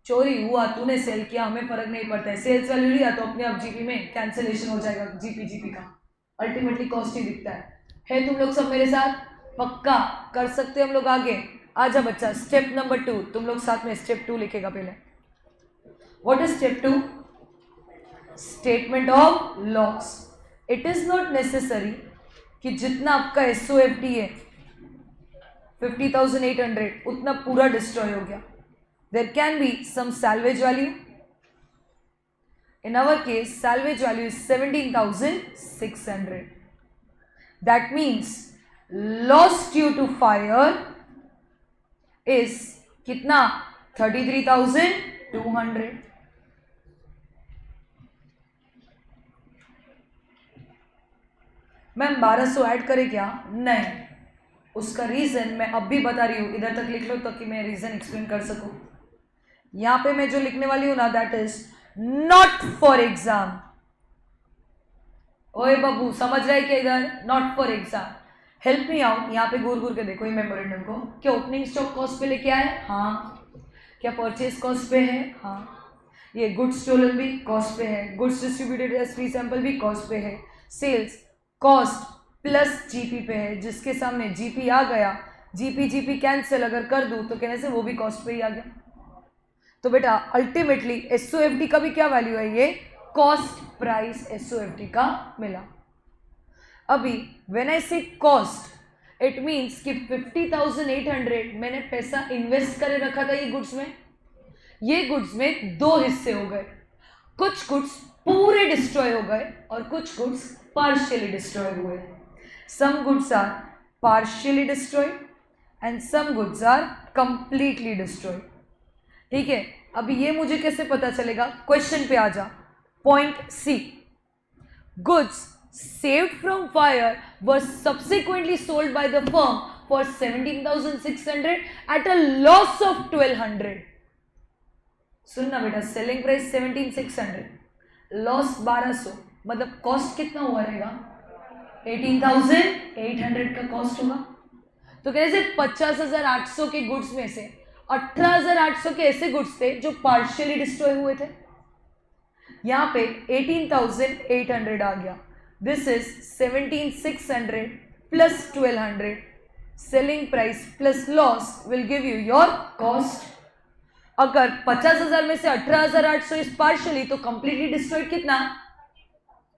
चोरी हुआ तूने सेल किया, हमें फर्क नहीं पड़ता है, सेल्स वैल्यू लिया तो अपने आप जीपी में कैंसिलेशन हो जाएगा, जीपी जीपी का अल्टीमेटली कॉस्ट ही दिखता है तुम लोग सब मेरे साथ पक्का कर सकते हो हम लोग आगे। आजा बच्चा, स्टेप नंबर 2, तुम लोग साथ में स्टेप 2 लिखेगा पहले। What is step 2? Statement of loss. It is not necessary कि जितना आपका एसओएफडी है 50,800 उतना पूरा डिस्ट्रॉय हो गया, there can be some salvage value. In our case, salvage value is 17,600. That means loss due to fire is कितना? 33,200. मैम 1200 ऐड करे क्या? नहीं, उसका रीजन मैं अब भी बता रही हूँ, इधर तक लिख लो ताकि मैं रीजन एक्सप्लेन कर सकूँ। यहाँ पे मैं जो लिखने वाली हूँ ना, that is not for exam. ओए बाबू समझ रहा है क्या? इधर not for exam, help me out. यहाँ पे घूर घूर के देखो ये मेमोरेंडम को, क्या ओपनिंग स्टॉक कॉस्ट पे लेके आए? हाँ। क्या परचेज कॉस्ट पे है? हाँ। ये गुड्स स्टोलन भी कॉस्ट पे है, goods distributed as free sample भी कॉस्ट पे है, सेल्स कॉस्ट प्लस जीपी पे है, जिसके सामने जीपी आ गया, जीपी जीपी कैंसिल अगर कर दूं तो कहने से वो भी कॉस्ट पे ही आ गया। तो बेटा अल्टीमेटली एसओएफडी का भी क्या वैल्यू है? ये कॉस्ट प्राइस एसओएफडी का मिला। अभी व्हेन आई से कॉस्ट, इट मीन्स कि 50,800 मैंने पैसा इन्वेस्ट करे रखा था ये गुड्स में। ये गुड्स में दो हिस्से हो गए, कुछ गुड्स पूरे डिस्ट्रॉय हो गए और कुछ गुड्स पार्शियली डिस्ट्रॉय हुए। Some goods are partially destroyed and some goods are completely destroyed. ठीक है, अभी ये मुझे कैसे पता चलेगा? क्वेश्चन पे आ जा। Point C, goods saved from fire were subsequently sold by the firm for 17,600 at a loss of 1,200. सुनना बेटा, सेलिंग प्राइस 17,600, लॉस 1200, मतलब कॉस्ट कितना हुआ रहेगा? 18,800 का कॉस्ट होगा। तो कैसे 50,800 के गुड्स में से 18,800 के ऐसे गुड्स थे जो पार्शियली डिस्ट्रॉय हुए थे। यहाँ पे 18,800 आ गया। This is 17,600 plus 1,200, selling price plus loss will give you your cost. अगर 50,000 में से 18,800 इज पार्शियली, तो कंप्लीटली डिस्ट्रॉयड कितना?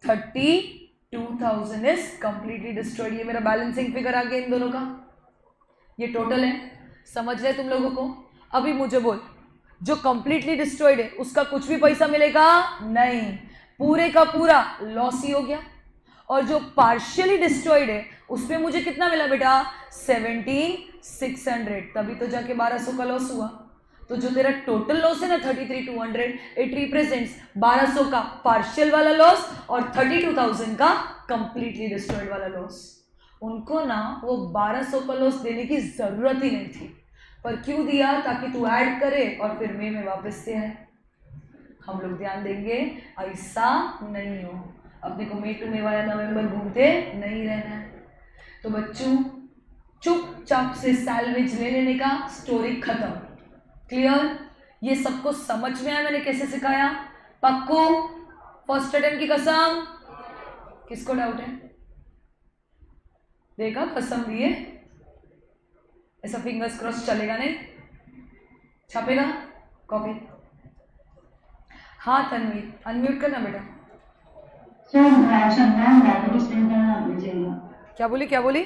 32,000 इज कंप्लीटली डिस्ट्रॉयड। ये मेरा बैलेंसिंग फिगर आ गया इन दोनों का, ये टोटल है। समझ रहे तुम लोगों को? अभी मुझे बोल, जो कंप्लीटली डिस्ट्रॉयड है उसका कुछ भी पैसा मिलेगा नहीं, पूरे का पूरा लॉस ही हो गया। और जो पार्शियली डिस्ट्रॉयड है उस पे मुझे कितना मिला बेटा? 17,600, तभी तो जाके 1200 का लॉस हुआ। तो जो तेरा टोटल लॉस है ना 33,200, इट रिप्रेजेंट्स 1200 का पार्शियल वाला लॉस और 32,000 का कंप्लीटली डिस्ट्रॉयड वाला लॉस। उनको ना वो 1200 का लॉस देने की जरूरत ही नहीं थी, पर क्यों दिया? ताकि तू ऐड करे और फिर मई में वापस से आए। हम लोग ध्यान देंगे ऐसा नहीं हो, अपने को मई टू मई वाला नवंबर घूमते नहीं रहना है। तो बच्चों चुपचाप से सैलवेज ले लेने का, स्टोरी खत्म। क्लियर? ये सबको समझ में आया मैंने कैसे सिखाया? पक्को? फर्स्ट अटेम्प्ट की कसम? किसको डाउट है? देखा, कसम दिए, ऐसा फिंगर्स क्रॉस चलेगा नहीं, छापेगा कॉपी। हाँ तन्वी, अनम्यूट करना बेटा। क्या बोली क्या बोली?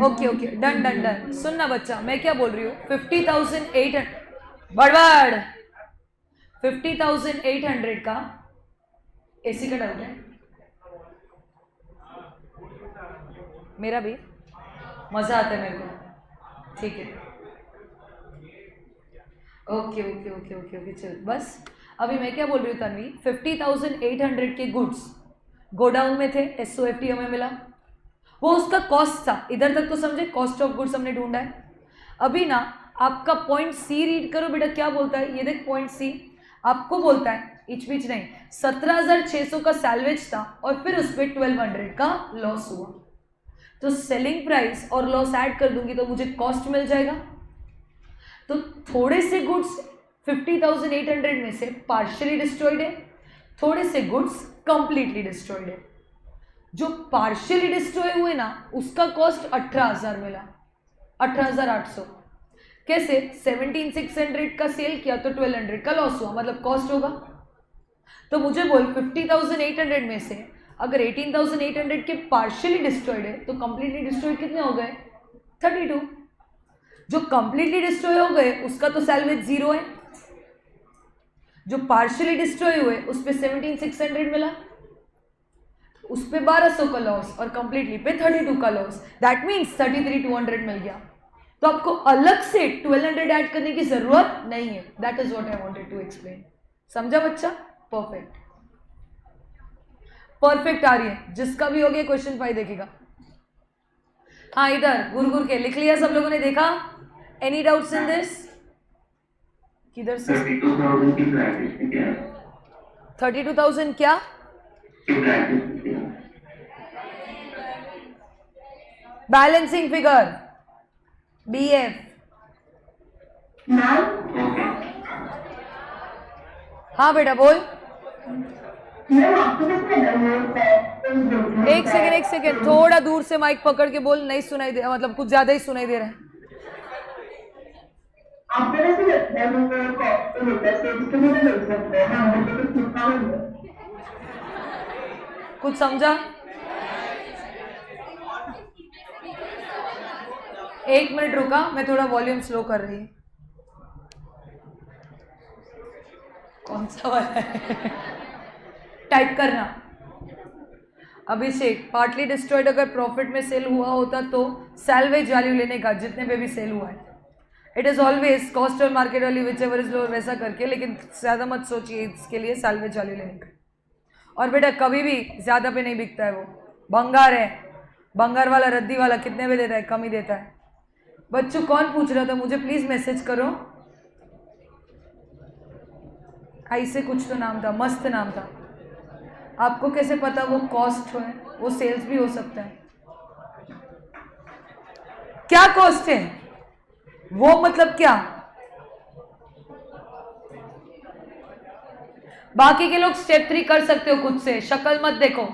Okay okay, done done done. सुनना बच्चा, मैं क्या बोल रही हूँ, 50,800 बड़बड़ 50,800 का एसी का डाउट है मेरा भी, मजा आता है मेरे को, ठीक है। Okay okay okay okay okay चल बस। अभी मैं क्या बोल रही हूँ तन्वी, 50,800 के गुड्स गोडाउन में थे, SOFT हमें मिला, वो उसका कॉस्ट था। इधर तक तो समझे, कॉस्ट ऑफ गुड्स हमने ढूंढा है। अभी ना आपका पॉइंट सी रीड करो बेटा, क्या बोलता है ये देख। पॉइंट सी आपको बोलता है, इच बीच नहीं, 17,600 का सैल्वेज था और फिर उस पर 1,200 का लॉस हुआ। तो सेलिंग प्राइस और लॉस ऐड कर दूंगी तो मुझे कॉस्ट मिल जाएगा। तो थोड़े से गुड्स 50,800 में से पार्शियली डिस्ट्रॉयड है, थोड़े से गुड्स कंप्लीटली डिस्ट्रॉयड है। जो पार्शियली डिस्ट्रॉय हुए ना उसका कॉस्ट 18,000 मिला, 18,800। कैसे? 17,600 का सेल किया तो 1,200 का लॉस हुआ, मतलब कॉस्ट होगा। तो मुझे बोल 50,800 में से अगर 18,800 के पार्शियली डिस्ट्रॉयड है तो कंप्लीटली डिस्ट्रॉयड कितने हो गए? 32। जो कंप्लीटली डिस्ट्रॉय हो गए उसका तो सैल्वेज 0 है, जो पार्शियली डिस्ट्रॉय हुए उस पे 17,600 मिला, उस पे 1,200 का लॉस और कंप्लीटली पे 32 का लॉस। दैट मीन्स 33,200 मिल गया। तो आपको अलग से 1,200 ऐड करने की जरूरत नहीं है। That is what I wanted to explain. समझा बच्चा? परफेक्ट, परफेक्ट आ रही है। जिसका भी हो गया क्वेश्चन 5 देखेगा। हाँ इधर गुरगुर के लिख लिया सब लोगों ने, देखा? Any doubts in this? किधर से? 32,000 क्या? Balancing figure BF। हाँ बेटा बोल। एक सेकेंड थोड़ा दूर से माइक पकड़ के बोल, नहीं सुनाई दे, मतलब कुछ ज्यादा ही सुनाई दे रहा है। कुछ समझा? एक मिनट रुका, मैं थोड़ा वॉल्यूम स्लो कर रही हूँ। कौन सा वाला है? टाइप करना। अभिषेक, पार्टली डिस्ट्रॉयड अगर प्रॉफिट में सेल हुआ होता तो सैल्वेज वैल्यू लेने का, जितने पे भी सेल हुआ है। इट इज ऑलवेज कॉस्ट और market value whichever is lower, वैसा करके, लेकिन ज़्यादा मत सोचिए इसके लिए, सैल्वेज वैल्यू लेने का। और बेटा कभी भी ज़्यादा पे नहीं बिकता है वो। भंगार है, भंगार वाला रद्दी वाला कितने पे देता है? कम ही देता है। बच्चों कौन पूछ रहा था मुझे, प्लीज़ मैसेज करो। ऐसे कुछ तो नाम था, मस्त नाम था। आपको कैसे पता वो कॉस्ट है? वो सेल्स भी हो सकता है। क्या कॉस्ट है वो? मतलब क्या? बाकी के लोग स्टेप 3 कर सकते हो खुद से, शक्ल मत देखो।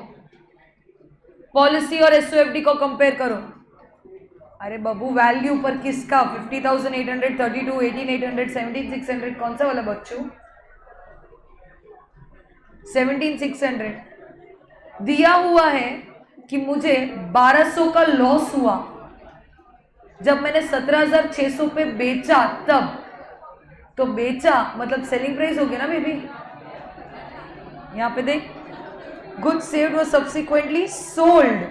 पॉलिसी और SOFD को कंपेयर करो। अरे बाबू वैल्यू पर किसका? 50,800, 32, 18,800, 17,600, कौन सा वाला बच्चों? 17,600 दिया हुआ है कि मुझे 1,200 का लॉस हुआ जब मैंने 17,600 पे बेचा, तब तो बेचा मतलब सेलिंग प्राइस हो गया ना बेबी। यहां पे देख, good saved was subsequently sold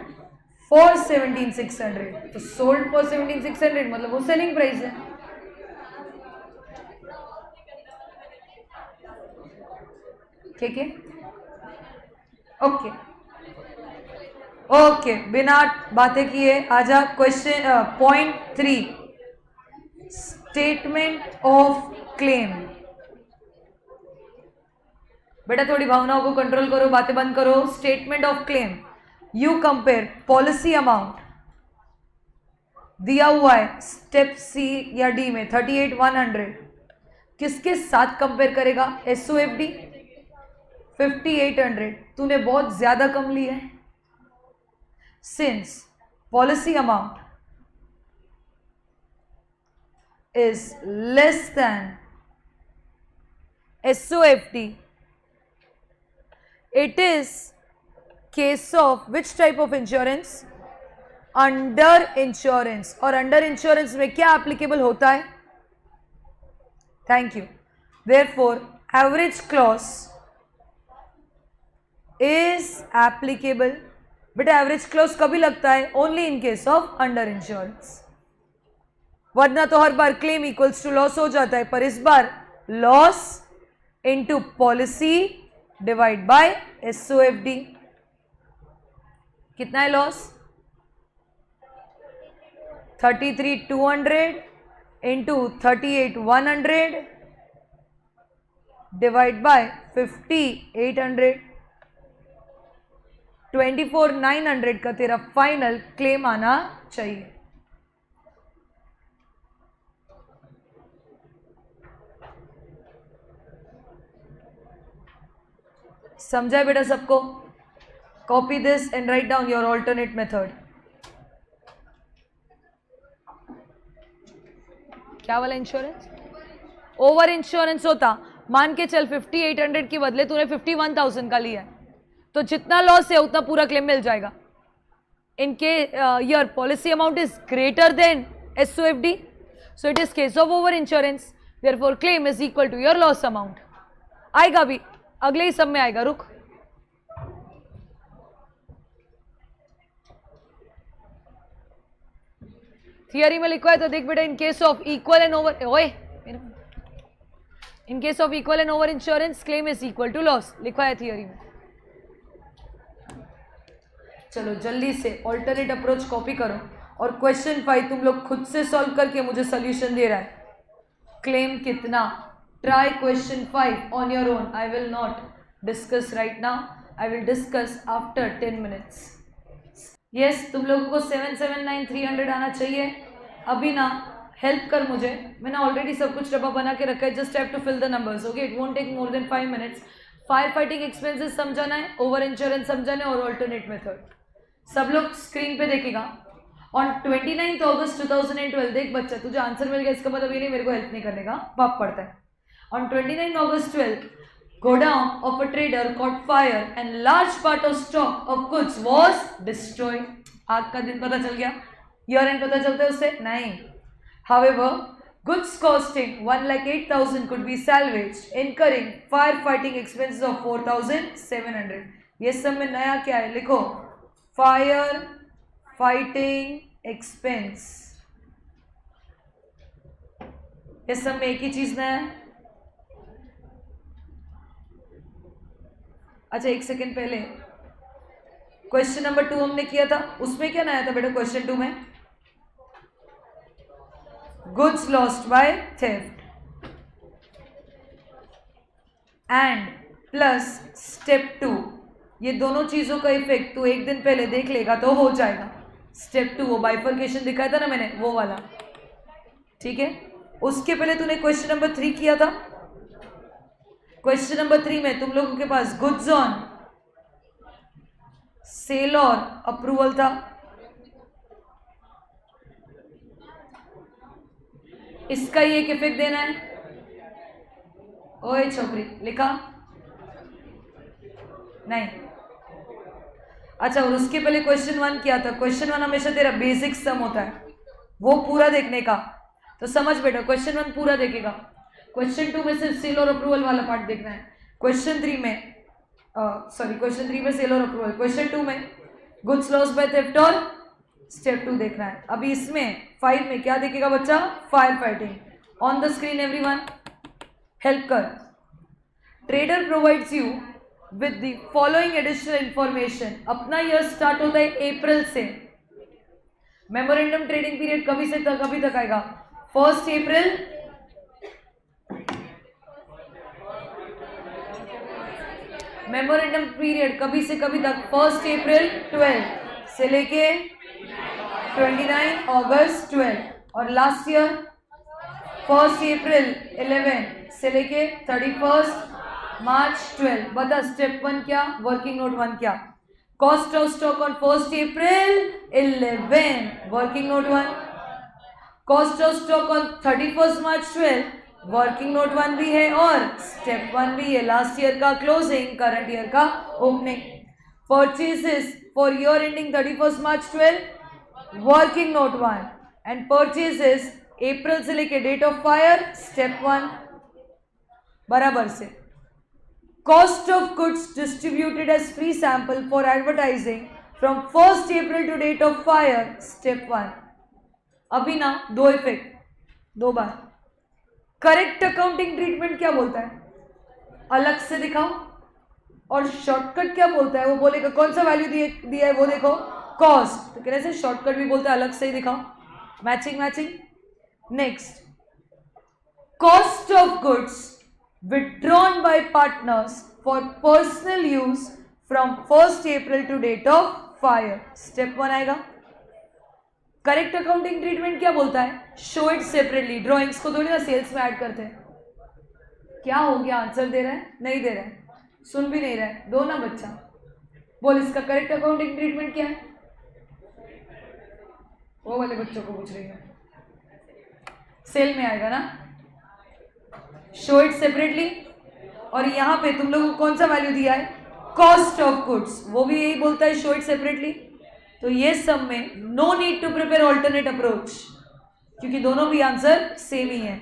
for 17,600। तो सोल्ड फॉर 17,600 मतलब वो सेलिंग प्राइस है। ठीक है, ओके ओके, बिना बातें किए आजा question point 3, statement of claim. बेटा थोड़ी भावनाओं को कंट्रोल करो, बातें बंद करो। Statement of claim, you compare policy amount दिया हुआ है स्टेप सी या डी में 38,100, किसके साथ कंपेयर करेगा? SOFD 58,100। तूने बहुत ज्यादा कम लिया है। Since policy amount is less than SOFD, it is case of which type of insurance? Under insurance। और under insurance में क्या applicable होता है? Thank you. Therefore, average clause is applicable, but average clause कभी लगता है? Only in case of under insurance. वरना तो हर बार क्लेम इक्वल्स टू लॉस हो जाता है, पर इस बार loss into policy divide by SOFD. कितना है लॉस? 33,200 into 38,100 divide by 50,800. 24,900 का तेरा फाइनल क्लेम आना चाहिए. समझा बेटा सबको? Copy this and write down your alternate method. क्या वाला इंश्योरेंस? ओवर इंश्योरेंस होता, मान के चल 5800 के बदले तूने 51,000 का लिया है, तो जितना लॉस है उतना पूरा क्लेम मिल जाएगा. इनके your policy amount is greater than SOFD, so it is case of over insurance. Therefore claim is equal to your loss amount. आएगा भी, अगले ही सब में आएगा. रुक, थियरी में लिखा है तो देख बेटा. In case of equal and over, ओए in case of equal and over insurance claim is equal to loss लिखा है थियरी में. चलो जल्दी से ऑल्टरनेट अप्रोच कॉपी करो और क्वेश्चन 5 तुम लोग खुद से सॉल्व करके मुझे सोल्यूशन दे रहा है. क्लेम कितना? Try question 5 on your own. I will not discuss right now, I will discuss after 10 minutes. Yes, तुम लोगों को 779,300 आना चाहिए. अभी ना हेल्प कर मुझे, मैंने ऑलरेडी सब कुछ डब्बा बना के रखा है. Just have to fill the numbers. Okay, it won't take more than 5 minutes. Fire fighting expenses समझाना है, ओवर इंश्योरेंस समझाना है और ऑल्टरनेट मेथड. सब लोग स्क्रीन पे देखेगा. ऑन 29 अगस्त 2012, देख बच्चा तुझे आंसर मिल गया, इसका मतलब ये नहीं मेरे को हेल्प नहीं करने का, पाप पड़ता है. On 29 August 12, godown of a trader caught fire and large part of stock of goods was destroyed. आग का दिन पता चल गया? ईयर एंड पता चलता है उससे? नहीं. However, goods costing 1,08,000 could be salvaged, incurring firefighting expenses of 4,700. ये सब में नया क्या है? लिखो, फायर फाइटिंग एक्सपेंस. ये सब में एक ही चीज नया है. अच्छा, एक सेकेंड पहले क्वेश्चन नंबर 2 हमने किया था, उसमें क्या नया था बेटा? क्वेश्चन 2 में goods lost by theft and plus step 2. ये दोनों चीजों का इफेक्ट तू एक दिन पहले देख लेगा तो हो जाएगा. स्टेप 2 वो बाइफर्केशन दिखाया था ना मैंने, वो वाला. ठीक है, उसके पहले तूने क्वेश्चन नंबर 3 किया था. क्वेश्चन नंबर 3 में तुम लोगों के पास गुड्स ऑन सेल और अप्रूवल था. इसका ही एक इफेक्ट देना है. ओए छोकरी, लिखा नहीं? अच्छा, और उसके पहले क्वेश्चन 1 किया था. क्वेश्चन 1 हमेशा तेरा बेसिक सम होता है, वो पूरा देखने का. तो समझ बेटा, क्वेश्चन 1 पूरा देखेगा. क्वेश्चन 2 में सिर्फ सेल और अप्रूवल वाला पार्ट देखना है. क्वेश्चन 3 में क्वेश्चन 3 में सेल और अप्रूवल, क्वेश्चन 2 में गुड्स लॉस बाय थेफ्ट और स्टेप 2 देखना है. अभी इसमें 5 में क्या देखेगा बच्चा? Fire fighting. On the screen everyone, help कर. Trader provides you with the following additional information. अपना ईयर स्टार्ट होता है अप्रैल से. मेमोरेंडम ट्रेडिंग पीरियड कभी से तक कभी तक आएगा? 1 अप्रैल मेमोरेंडम पीरियड कभी से कभी तक 1 अप्रैल 12 से लेके 29 अगस्त 12. और लास्ट ईयर 1 अप्रैल 11 से लेके 31 मार्च 12. बता स्टेप 1 क्या, वर्किंग नोट 1 क्या? Cost of stock on 1 April 11, working note 1. Cost of stock on 31 March 12, working note 1 भी है और स्टेप 1 भी है. लास्ट ईयर का क्लोजिंग, करंट ईयर का opening. Purchases for year ending 31 March 12, working note 1. And purchases April से लेके date of fire, step 1. बराबर से cost of goods distributed as free sample for advertising from 1st April to date of fire step 1। अभी ना दो effect, दो बार। Correct accounting treatment क्या बोलता है? अलग से दिखाओ। और शॉर्टकट क्या बोलता है? वो बोलेगा कौन सा वैल्यू दिया है वो देखो, कॉस्ट। तो कहने से शॉर्टकट भी बोलता है अलग से ही दिखाओ। Matching matching. Next, cost of goods withdrawn by partners for personal use from 1st April to date of fire step 1 आएगा। करेक्ट अकाउंटिंग ट्रीटमेंट क्या बोलता है? Show it separately. ड्रॉइंग्स को थोड़ी ना सेल्स में ऐड करते हैं। क्या हो गया? आंसर दे रहा है? नहीं दे रहा है, सुन भी नहीं रहा है। दो ना बच्चा, बोल इसका करेक्ट अकाउंटिंग ट्रीटमेंट क्या है? वो वाले बच्चों को पूछ रही हूँ। सेल में आएगा ना, शो इट सेपरेटली। और यहाँ पे तुम लोगों को कौन सा वैल्यू दिया है? Cost of goods. वो भी यही बोलता है शो इट सेपरेटली। तो ये सब में no need to prepare alternate approach, क्योंकि दोनों भी आंसर सेम ही है।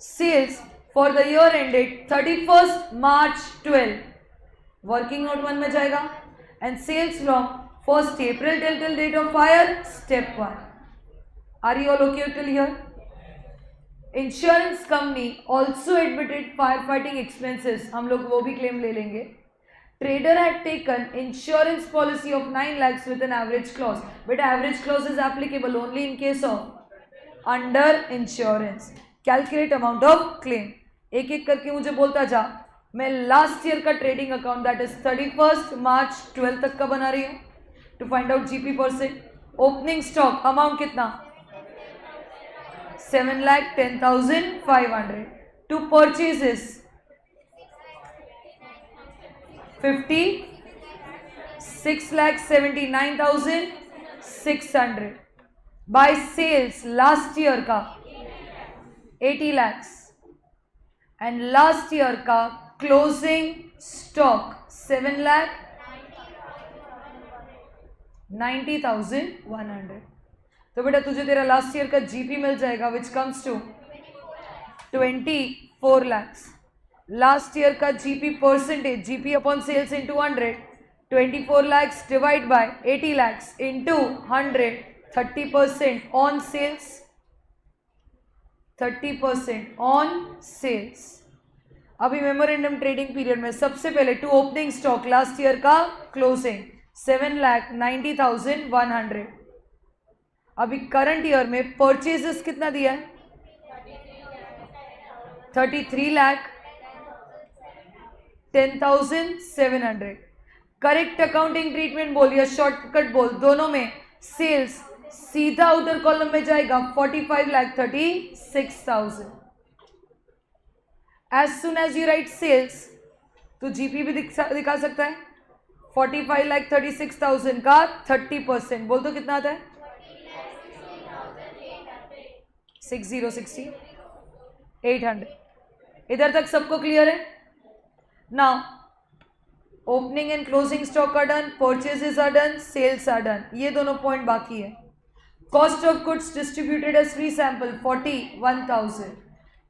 Sales for the year ended 31st March 12 working note 1 में जाएगा। And sales from 1st April till date of fire step 1। Are you all okay till here? Insurance company also admitted fire fighting expenses, हम लोग वो भी claim ले लेंगे। Trader had taken insurance policy of 9 lakhs with N average clause. बेटा average clause is applicable only in case of under insurance. Calculate amount of claim. एक एक करके मुझे बोलता जा। मैं लास्ट ईयर का trading account that is 31st March 12 तक का बना रही हूँ to find out GP percent. Opening stock amount कितना? 7,10,500। To purchases 6,79,600। By sales last year का 80 lakhs। एंड लास्ट ईयर का क्लोजिंग स्टॉक 7,90,100। तो बेटा तुझे तेरा लास्ट ईयर का जीपी मिल जाएगा which comes to 24 lakhs। Last year का GP percentage, GP upon sales into 100, 24 lakhs divide by 80 lakhs into 100, 30% on sales, 30% on sales. अभी मेमोरेंडम ट्रेडिंग पीरियड में सबसे पहले to opening stock last year का closing 7,90,100। अभी current year में purchases कितना दिया है? 33,10,700। करेक्ट अकाउंटिंग ट्रीटमेंट बोल या शॉर्टकट बोल, दोनों में सेल्स सीधा उधर कॉलम में जाएगा 45,36,000। As soon as you write sales तो जीपी भी दिखा सकता है। 45,36,000 का 30% बोल तो कितना आता है? 6060 800। इधर तक सबको क्लियर है? Now opening and closing stock are done, purchases are done, sales are done. ये दोनों पॉइंट बाकी है। Cost of goods distributed as free sample 41,000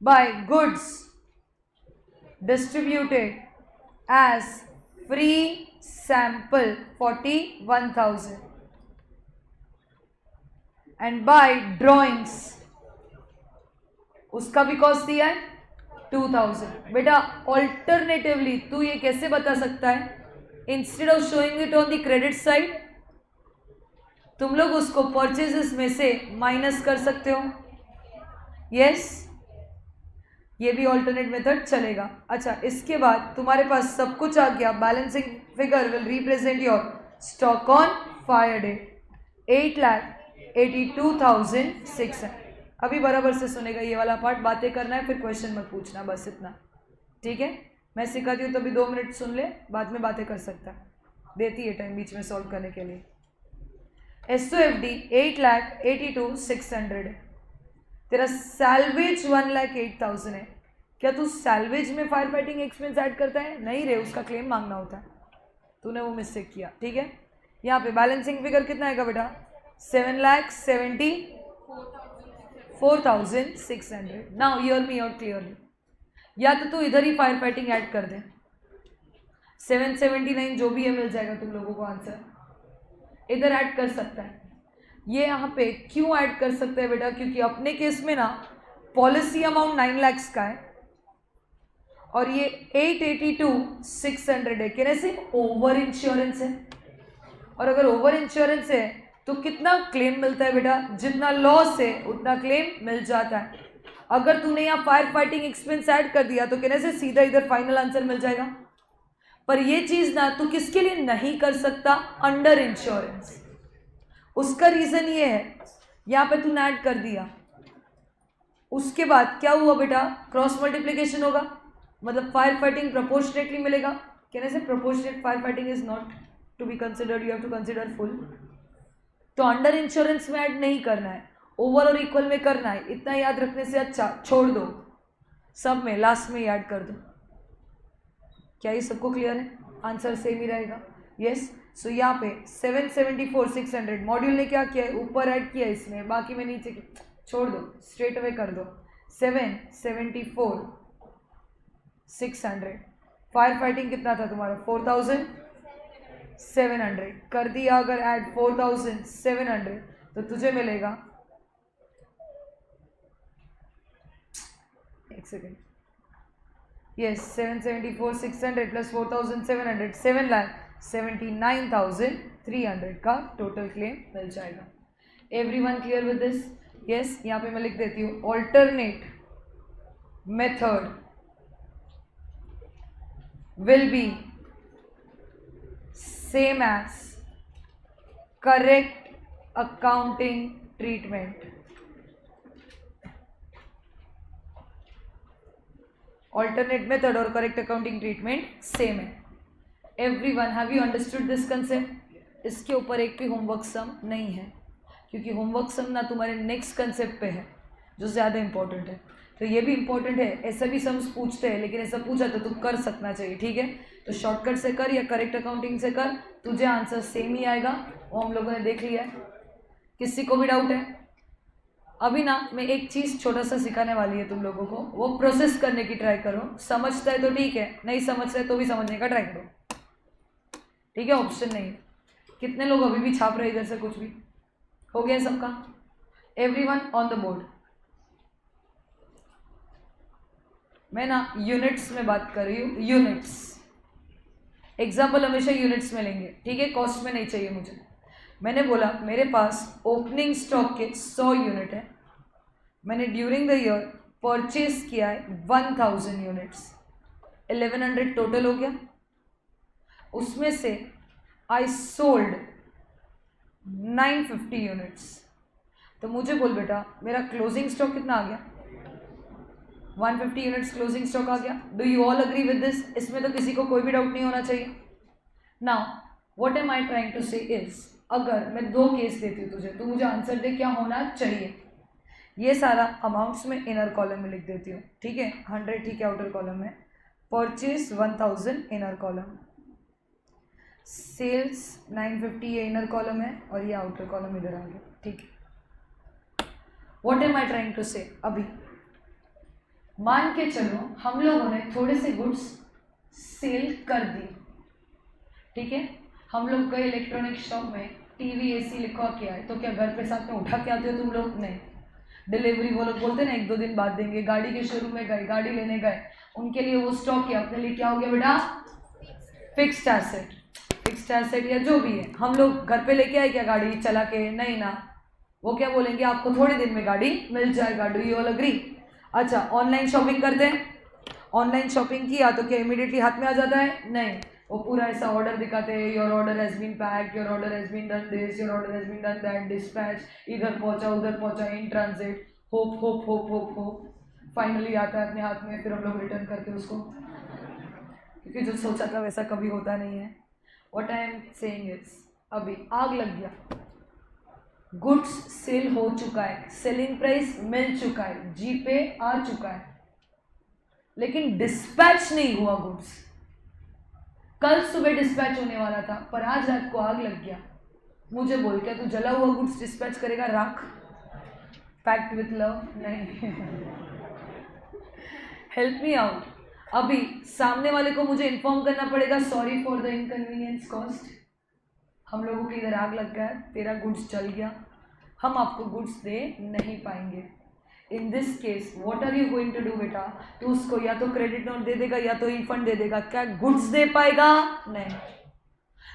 by goods distributed as free sample 41,000 and by drawings उसका भी cost दिया है 2,000। बेटा alternatively तू ये कैसे बता सकता है? Instead of showing it on the credit side तुम लोग उसको परचेजेस में से माइनस कर सकते हो। यस, ये भी ऑल्टरनेट मेथड चलेगा। अच्छा, इसके बाद तुम्हारे पास सब कुछ आ गया। Balancing figure will represent your stock on fire day 8,82,600। अभी बराबर से सुनेगा ये वाला पार्ट, बातें करना है फिर क्वेश्चन मत पूछना, बस इतना। ठीक है, मैं सिखाती हूँ तभी 2 मिनट सुन ले, बाद में बातें कर सकता है, देती है टाइम बीच में सॉल्व करने के लिए। SOFD 8,82,600 है। तेरा सैल्वेज 1,08,000 है। क्या तू सैल्वेज में फायर फाइटिंग एक्सपेंस ऐड करता है? नहीं रे, उसका क्लेम मांगना होता है, तूने वो मिस्टेक किया। ठीक है, यहाँ पे बैलेंसिंग फिगर कितना आएगा बेटा? 7,74,600। Now hear me out clearly. या तो तू इधर ही फायर फाइटिंग ऐड कर दे, 779 जो भी है मिल जाएगा तुम लोगों को आंसर, इधर ऐड कर सकता है। ये यहाँ पे क्यों ऐड कर सकते हैं बेटा, क्योंकि अपने केस में ना पॉलिसी अमाउंट 9 लाख का है और ये 882,600 है, कहने से ओवर इंश्योरेंस है। और अगर ओवर इंश्योरेंस है तो कितना क्लेम मिलता है बेटा, जितना लॉस है उतना क्लेम मिल जाता है। अगर तूने यहाँ फायर फाइटिंग एक्सपेंस ऐड कर दिया तो कहने से सीधा इधर फाइनल आंसर मिल जाएगा। पर ये चीज ना तू किसके लिए नहीं कर सकता, अंडर इंश्योरेंस। उसका रीजन ये है, यहाँ पे तूने ऐड कर दिया, उसके बाद क्या हुआ बेटा, क्रॉस मल्टीप्लीकेशन होगा, मतलब फायर फाइटिंग प्रोपोर्शनेटली मिलेगा। कहने से proportionate fire fighting is not to be considered, you have to consider full. तो अंडर इंश्योरेंस में ऐड नहीं करना है, ओवर और इक्वल में करना है। इतना याद रखने से अच्छा छोड़ दो, सब में लास्ट में ऐड कर दो। क्या ये सबको क्लियर है, आंसर सेम ही रहेगा। यस, सो यहाँ पे 774,600 मॉड्यूल ने क्या किया है, ऊपर ऐड किया इसमें, बाकी में नीचे छोड़ दो, स्ट्रेट अवे कर दो। 774,600 फायर फाइटिंग कितना था तुम्हारा, 4,700 कर दिया। अगर ऐड 4,700 तो तुझे मिलेगा, एक सेकेंड, यस 774,600 प्लस 4,700 7,79,300 का टोटल क्लेम मिल जाएगा। Everyone clear with this? Yes, यहाँ पे मैं लिख देती हूँ, alternate method will be same as correct accounting treatment. Alternate method और करेक्ट अकाउंटिंग ट्रीटमेंट सेम है। Everyone have you understood this concept? इसके ऊपर एक भी होमवर्क सम नहीं है, क्योंकि होमवर्क सम ना तुम्हारे नेक्स्ट कंसेप्ट पे है जो ज़्यादा इंपॉर्टेंट है। तो ये भी इंपॉर्टेंट है, ऐसा भी सम्स पूछते हैं, लेकिन ऐसा पूछा तो तुम कर सकना चाहिए, ठीक है। तो शॉर्टकट से कर या करेक्ट अकाउंटिंग से कर, तुझे आंसर सेम ही आएगा। वो हम लोगों ने देख लिया है। किसी को भी डाउट है? अभी ना मैं एक चीज़ छोटा सा सिखाने वाली है तुम लोगों को, वो प्रोसेस करने की ट्राई करो। समझता है तो ठीक है, नहीं समझता है तो भी समझने का ट्राई करो, ठीक है। ऑप्शन नहीं है। कितने लोग अभी भी छाप रहे इधर से, कुछ भी हो गया सबका? Everyone on the board. मैं ना यूनिट्स में बात कर रही हूँ, यूनिट्स। एग्जाम्पल हमेशा यूनिट्स में लेंगे, ठीक है, कॉस्ट में नहीं चाहिए मुझे। मैंने बोला मेरे पास ओपनिंग स्टॉक के 100 यूनिट है, मैंने ड्यूरिंग द ईयर परचेज किया है 1000 यूनिट्स, 1100 टोटल हो गया। उसमें से आई सोल्ड 950 यूनिट्स। तो मुझे बोल बेटा मेरा क्लोजिंग स्टॉक कितना आ गया? 150 यूनिट्स क्लोजिंग स्टॉक आ गया। Do you all agree with this? इसमें तो किसी को कोई भी डाउट नहीं होना चाहिए। Now what am I trying to say is, अगर मैं दो केस देती हूँ तुझे, तो मुझे आंसर दे क्या होना चाहिए। ये सारा अमाउंट्स में इनर कॉलम में लिख देती हूँ, ठीक है। 100 ठीक है आउटर कॉलम में, परचेज 1000 इनर कॉलम, सेल्स 950 ये इनर कॉलम है और ये आउटर कॉलम इधर आ गया, ठीक है। What am I trying to say, अभी मान के चलो हम लोगों ने थोड़े से गुड्स सेल कर दिए, ठीक है। हम लोग गए इलेक्ट्रॉनिक शॉप में, टीवी एसी लिखवा के आए, तो क्या घर पे साथ में उठा के आते हो तुम लोग? नहीं, डिलीवरी वो लोग बोलते ना 1-2 दिन बाद देंगे। गाड़ी के शोरूम में गए, गाड़ी लेने गए, उनके लिए वो स्टॉक किया, अपने लिए क्या हो गया बेटा? Fixed asset. फिक्स्ड एसेट या जो भी है, हम लोग घर पे लेके आए क्या गाड़ी चला के? नहीं ना, वो क्या बोलेंगे आपको थोड़े दिन में गाड़ी मिल जाएगा। Do you all agree? अच्छा, ऑनलाइन शॉपिंग करते हैं, ऑनलाइन शॉपिंग किया तो क्या इमीडिएटली हाथ में आ जाता है? नहीं, वो पूरा ऐसा ऑर्डर दिखाते हैं, your order has been packed, your order has been done this, your order has been done that, dispatch, इधर पहुंचा उधर पहुंचा, in transit, hope hope hope hope hope, finally आता है अपने हाथ में, फिर हम लोग रिटर्न करते हैं उसको, क्योंकि जो सोचा था वैसा कभी होता नहीं है। What I am saying is, अभी आग लग गया, गुड्स सेल हो चुका है, सेलिंग प्राइस मिल चुका है, जी पे आ चुका है, लेकिन डिस्पैच नहीं हुआ गुड्स। कल सुबह डिस्पैच होने वाला था, पर आज रात को आग लग गया। मुझे बोल, क्या तू जला हुआ गुड्स डिस्पैच करेगा? राख पैक्ड विथ लव? नहीं। Help me out. अभी सामने वाले को मुझे इन्फॉर्म करना पड़ेगा, sorry for the inconvenience cost, हम लोगों के इधर आग लग गया, तेरा गुड्स चल गया, हम आपको गुड्स दे नहीं पाएंगे। In this case what are you going to do बेटा, तू उसको या तो क्रेडिट नोट दे देगा या तो रिफंड दे देगा, क्या गुड्स दे पाएगा? नहीं।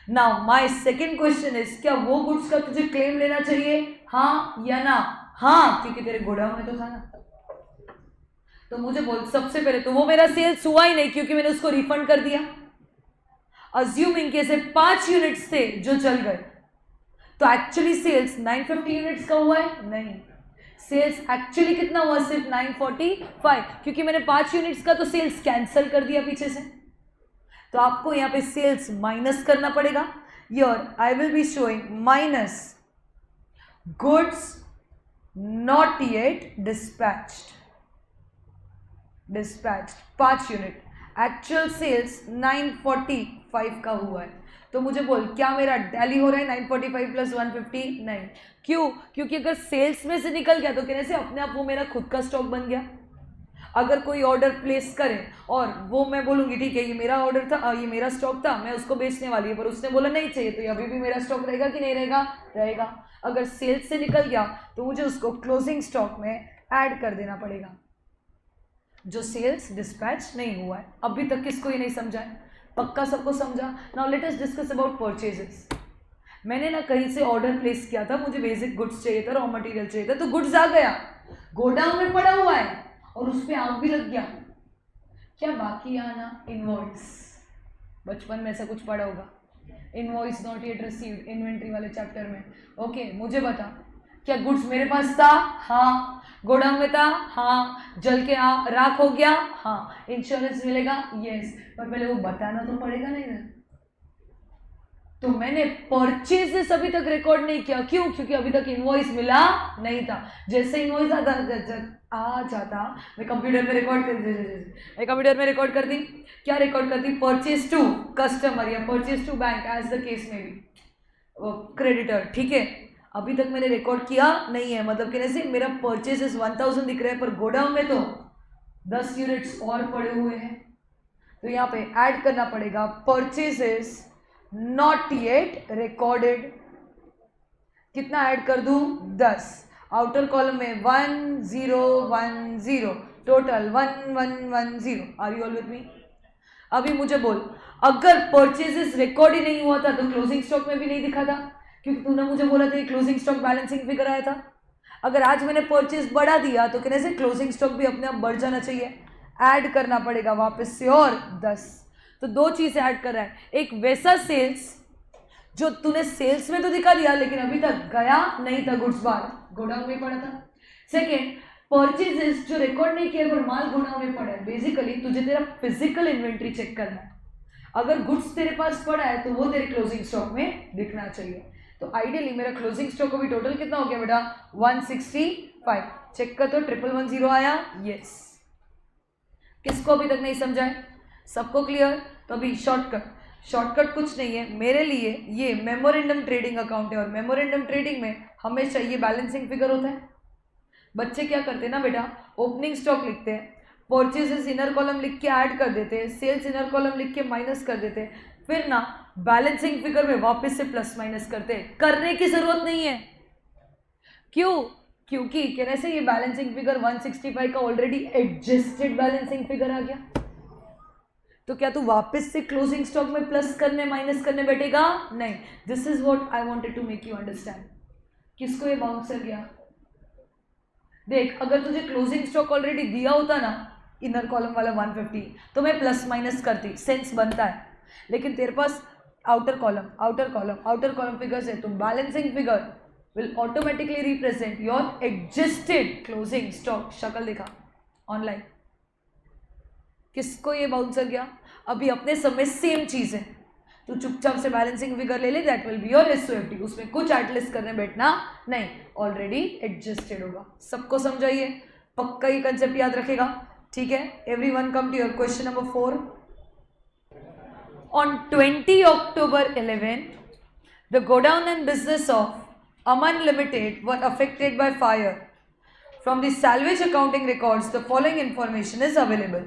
Now my second question is, क्या वो गुड्स का तुझे क्लेम लेना चाहिए, हाँ या ना? हाँ, क्योंकि तेरे गोडाउन में तो था ना। तो मुझे बोल, सबसे पहले तो वो मेरा सेल्स हुआ ही नहीं क्योंकि मैंने उसको रिफंड कर दिया। अज्यूमिंग के से 5 यूनिट्स थे जो चल गए, तो एक्चुअली सेल्स 950 यूनिट्स का हुआ है? नहीं, सेल्स एक्चुअली कितना हुआ? सिर्फ 945, क्योंकि मैंने 5 यूनिट्स का तो सेल्स कैंसिल कर दिया पीछे से। तो आपको यहाँ पे सेल्स माइनस करना पड़ेगा। Your I will be showing minus goods not yet dispatched 5 unit, actual sales 945 का हुआ है। तो मुझे बोल, क्या मेरा टैली हो रहा है 945 प्लस 150? नहीं। क्यों? क्योंकि अगर सेल्स में से निकल गया तो कहने से अपने आप वो मेरा खुद का स्टॉक बन गया। अगर कोई ऑर्डर प्लेस करे और वो मैं बोलूँगी ठीक है ये मेरा ऑर्डर था, ये मेरा स्टॉक था, मैं उसको बेचने वाली है, पर उसने बोला नहीं चाहिए, तो ये अभी भी मेरा स्टॉक रहेगा कि नहीं रहेगा? रहेगा। अगर सेल्स से निकल गया तो मुझे उसको क्लोजिंग स्टॉक में ऐड कर देना पड़ेगा, जो सेल्स डिस्पैच नहीं हुआ है। अभी तक किसको ये नहीं समझा है? पक्का सबको समझा? Now let us discuss about purchases. मैंने ना कहीं से ऑर्डर प्लेस किया था, मुझे बेसिक गुड्स चाहिए था, रॉ मटेरियल चाहिए था, तो गुड्स आ गया, गोडाउन में पड़ा हुआ है और उस पर आग भी लग गया। क्या बाकी आना? इनवॉइस। बचपन में ऐसा कुछ पढ़ा होगा, invoice not yet received, inventory वाले चैप्टर में। ओके, मुझे बता, क्या गुड्स मेरे पास था? हाँ। गोडाउन में था? हाँ। जल के राख हो गया? हाँ। इंश्योरेंस मिलेगा? यस। पर पहले वो बताना तो पड़ेगा नहीं ना। तो मैंने परचेजेस अभी तक रिकॉर्ड नहीं किया, क्यों? क्योंकि अभी तक इनवॉइस मिला नहीं था। जैसे इनवॉइस आ जाता मैं कंप्यूटर में रिकॉर्ड कर दी। क्या रिकॉर्ड कर दी? परचेज टू कस्टमर या purchase to bank, as the case में भी, क्रेडिटर, ठीक है। अभी तक मैंने रिकॉर्ड किया नहीं है, मतलब कहने से मेरा परचेजेस 1000 दिख रहा है, पर गोडाउन में तो 10 यूनिट्स और पड़े हुए हैं। तो यहाँ पे ऐड करना पड़ेगा परचेजेस नॉट येट रिकॉर्डेड। कितना ऐड कर दूं? 10। आउटर कॉलम में 1010, total 1110। Are you all with me? अभी मुझे बोल, अगर परचेजेस रिकॉर्ड ही नहीं हुआ था तो क्लोजिंग स्टॉक में भी नहीं दिखा था, क्योंकि तूने मुझे बोला था क्लोजिंग स्टॉक बैलेंसिंग फिगर आया था। अगर आज मैंने परचेज बढ़ा दिया तो कहने से क्लोजिंग स्टॉक भी अपने आप बढ़ जाना चाहिए। ऐड करना पड़ेगा वापस से और 10। तो 2 चीज़ें ऐड कर रहा है, एक वैसा सेल्स जो तूने सेल्स में तो दिखा दिया लेकिन अभी तक गया नहीं था, गुड्स बाहर गोडाउन में पड़ा था। सेकेंड, परचेजेस जो रिकॉर्ड नहीं किया पर माल गोडाउन में पड़ा है। बेसिकली तुझे तेरा फिजिकल इन्वेंट्री चेक करना है, अगर गुड्स तेरे पास पड़ा है तो वो तेरे क्लोजिंग स्टॉक में दिखना चाहिए। तो आइडियली मेरा क्लोजिंग स्टॉक अभी टोटल कितना हो गया बेटा? 165। चेक कर तो 1110 आया? यस। किसको अभी तक नहीं समझा है? सबको क्लियर? तो अभी शॉर्टकट कुछ नहीं है मेरे लिए, ये मेमोरेंडम ट्रेडिंग अकाउंट है और मेमोरेंडम ट्रेडिंग में हमेशा ये बैलेंसिंग फिगर होता है। बच्चे क्या करते हैं ना बेटा, ओपनिंग स्टॉक लिखते हैं, परचेजेस इनर कॉलम लिख के ऐड कर देते हैं, सेल्स इनर कॉलम लिख के माइनस कर देते हैं, फिर ना बैलेंसिंग फिगर में वापस से प्लस माइनस करते हैं। करने की जरूरत नहीं है। क्यों? क्योंकि कहने से ये बैलेंसिंग फिगर 165 का ऑलरेडी एडजस्टेड बैलेंसिंग फिगर आ गया। तो क्या तू वापस से क्लोजिंग स्टॉक में प्लस करने माइनस करने बैठेगा? नहीं। This is what I wanted to make you understand. किसको ये बाउंसर गया? देख, अगर तुझे क्लोजिंग स्टॉक ऑलरेडी दिया होता ना इनर कॉलम वाला 150, तो मैं प्लस माइनस करती, सेंस बनता है। लेकिन तेरे पास आउटर कॉलम फिगर्स है, तो balancing figure will automatically represent your adjusted closing stock. शक्ल देखा ऑनलाइन? किसको ये बाउंसर गया? अभी अपने समय सेम चीज है, तो चुपचाप से बैलेंसिंग फिगर ले ले, दैट विल बी योर एसओएफटी। उसमें कुछ एटलिस्ट करने बैठना नहीं, ऑलरेडी एडजस्टेड होगा। सबको समझाइए, पक्का ये कंसेप्ट याद रखेगा, ठीक है? Everyone come to your question number 4। On 20 October 11, the godown and business of Aman Limited were affected by fire. From the salvage accounting records, the following information is available.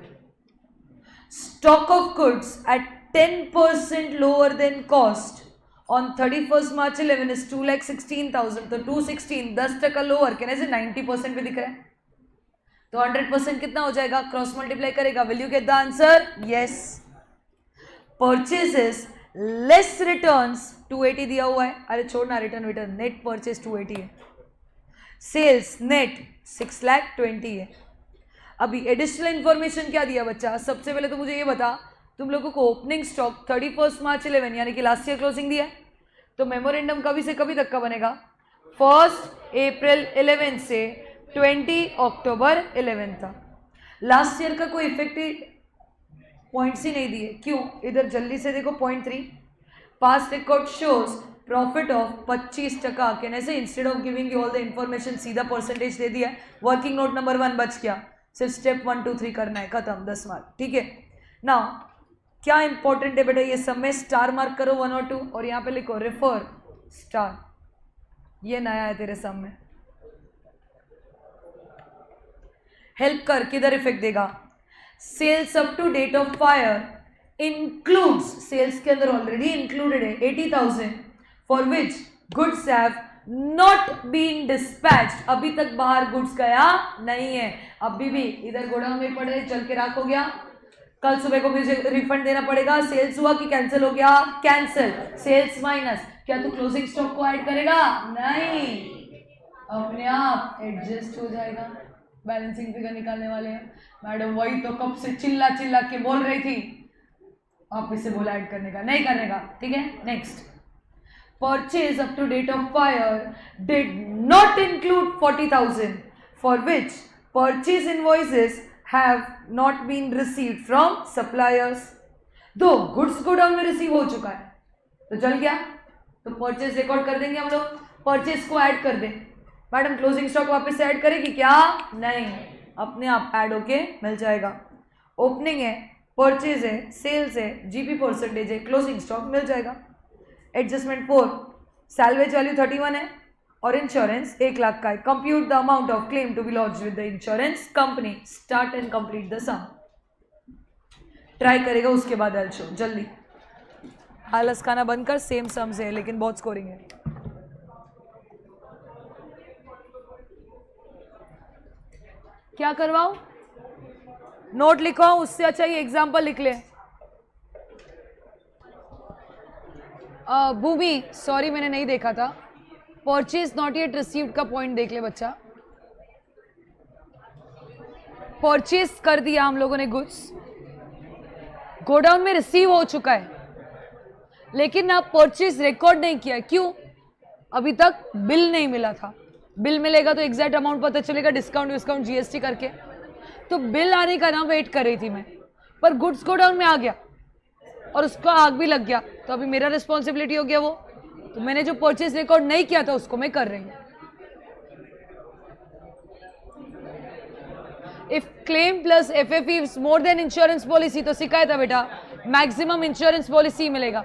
Stock of goods at 10% lower than cost on 31st March 11 is 2,16,000. तो 216 10% lower, कहने से 90% भी दिख रहा है, तो 100% कितना हो जाएगा, क्रॉस मल्टीप्लाई करेगा. Will you get the answer? Yes. Purchases less returns 280 दिया हुआ है, अरे छोड़ना रिटर्न, नेट परचेज 280 है. सेल्स नेट 6,20,000 है. अभी एडिशनल इंफॉर्मेशन क्या दिया बच्चा? सबसे पहले तो मुझे ये बता, तुम लोगों को ओपनिंग स्टॉक 31 मार्च 11 यानी कि लास्ट ईयर क्लोजिंग दिया है, तो मेमोरेंडम कभी से कभी तक का बनेगा? 1 अप्रैल 11 से 20 अक्टूबर 11 तक. लास्ट ईयर का कोई इफेक्टिव पॉइंट्स ही नहीं दिए, क्यों? इधर जल्दी से देखो point 3, past record shows profit of 25%, कहने से instead of giving you all the information सीधा परसेंटेज दे दिया. वर्किंग नोट नंबर 1 बच गया, सिर्फ स्टेप 1 2 3 करना है, खत्म, 10 मार्क. ठीक है ना? क्या इंपॉर्टेंट है बेटा, ये सब में स्टार मार्क करो 1 और 2, और यहाँ पे लिखो रेफर स्टार. ये नया है तेरे सामने. हेल्प कर, किधर इफेक्ट देगा? Sales up to date of fire includes, sales के अंदर ऑलरेडी इंक्लूडेड है 80,000 for which goods have not been dispatched. अभी तक बाहर गुड्स गया नहीं है, अभी भी इधर गोडाउन में पड़े, चल के राख हो गया, कल सुबह को मुझे रिफंड देना पड़ेगा. सेल्स हुआ कि कैंसिल हो गया? कैंसिल. सेल्स माइनस, क्या तू क्लोजिंग स्टॉक को ऐड करेगा? नहीं, अपने आप एडजस्ट हो जाएगा. बैलेंसिंग फिगर निकालने वाले हैं मैडम, वही तो कब से चिल्ला चिल्ला के बोल रही थी, आप इसे बोला ऐड करने का, नहीं करने का. ठीक है, next. Purchase up to date of fire did not include 40,000 for which purchase invoices have not been received from suppliers. दो गुड्स गोडाउन में रिसीव हो चुका है तो चल गया, तो परचेज रिकॉर्ड कर देंगे हम लोग, परचेज को ऐड कर दें. मैडम क्लोजिंग स्टॉक वापस से ऐड करेगी क्या? नहीं, अपने आप ऐड होके मिल जाएगा. ओपनिंग है, परचेज है, सेल्स है, जीपी परसेंटेज है, क्लोजिंग स्टॉक मिल जाएगा. एडजस्टमेंट 4, सैल्वेज वैल्यू 31 है और इंश्योरेंस 1 लाख का है. Compute the amount of claim to be launch with the insurance company. Start and complete the sum. Try करेगा उसके बाद आई शो. जल्दी आलस खाना बंद कर, सेम सम्स है लेकिन बहुत स्कोरिंग है. क्या करवाऊं? नोट लिखवाऊं? उससे अच्छा ये एग्जाम्पल लिख ले. भूमि सॉरी मैंने नहीं देखा था, परचेज नॉट येट रिसीव्ड का पॉइंट देख ले बच्चा. परचेज कर दिया हम लोगों ने गुड्स, गोडाउन में रिसीव हो चुका है, लेकिन ना परचेज रिकॉर्ड नहीं किया. क्यों? अभी तक बिल नहीं मिला था. बिल मिलेगा तो एग्जैक्ट अमाउंट पता चलेगा, डिस्काउंट विस्काउंट जीएसटी करके. तो बिल आने का ना वेट कर रही थी मैं, पर गुड्स गोडाउन में आ गया और उसको आग भी लग गया, तो अभी मेरा रिस्पॉन्सिबिलिटी हो गया वो. तो मैंने जो परचेज रिकॉर्ड नहीं किया था उसको मैं कर रही हूँ. If claim plus FFE is more than insurance policy, तो सिखाया था बेटा मैक्सिमम इंश्योरेंस पॉलिसी मिलेगा.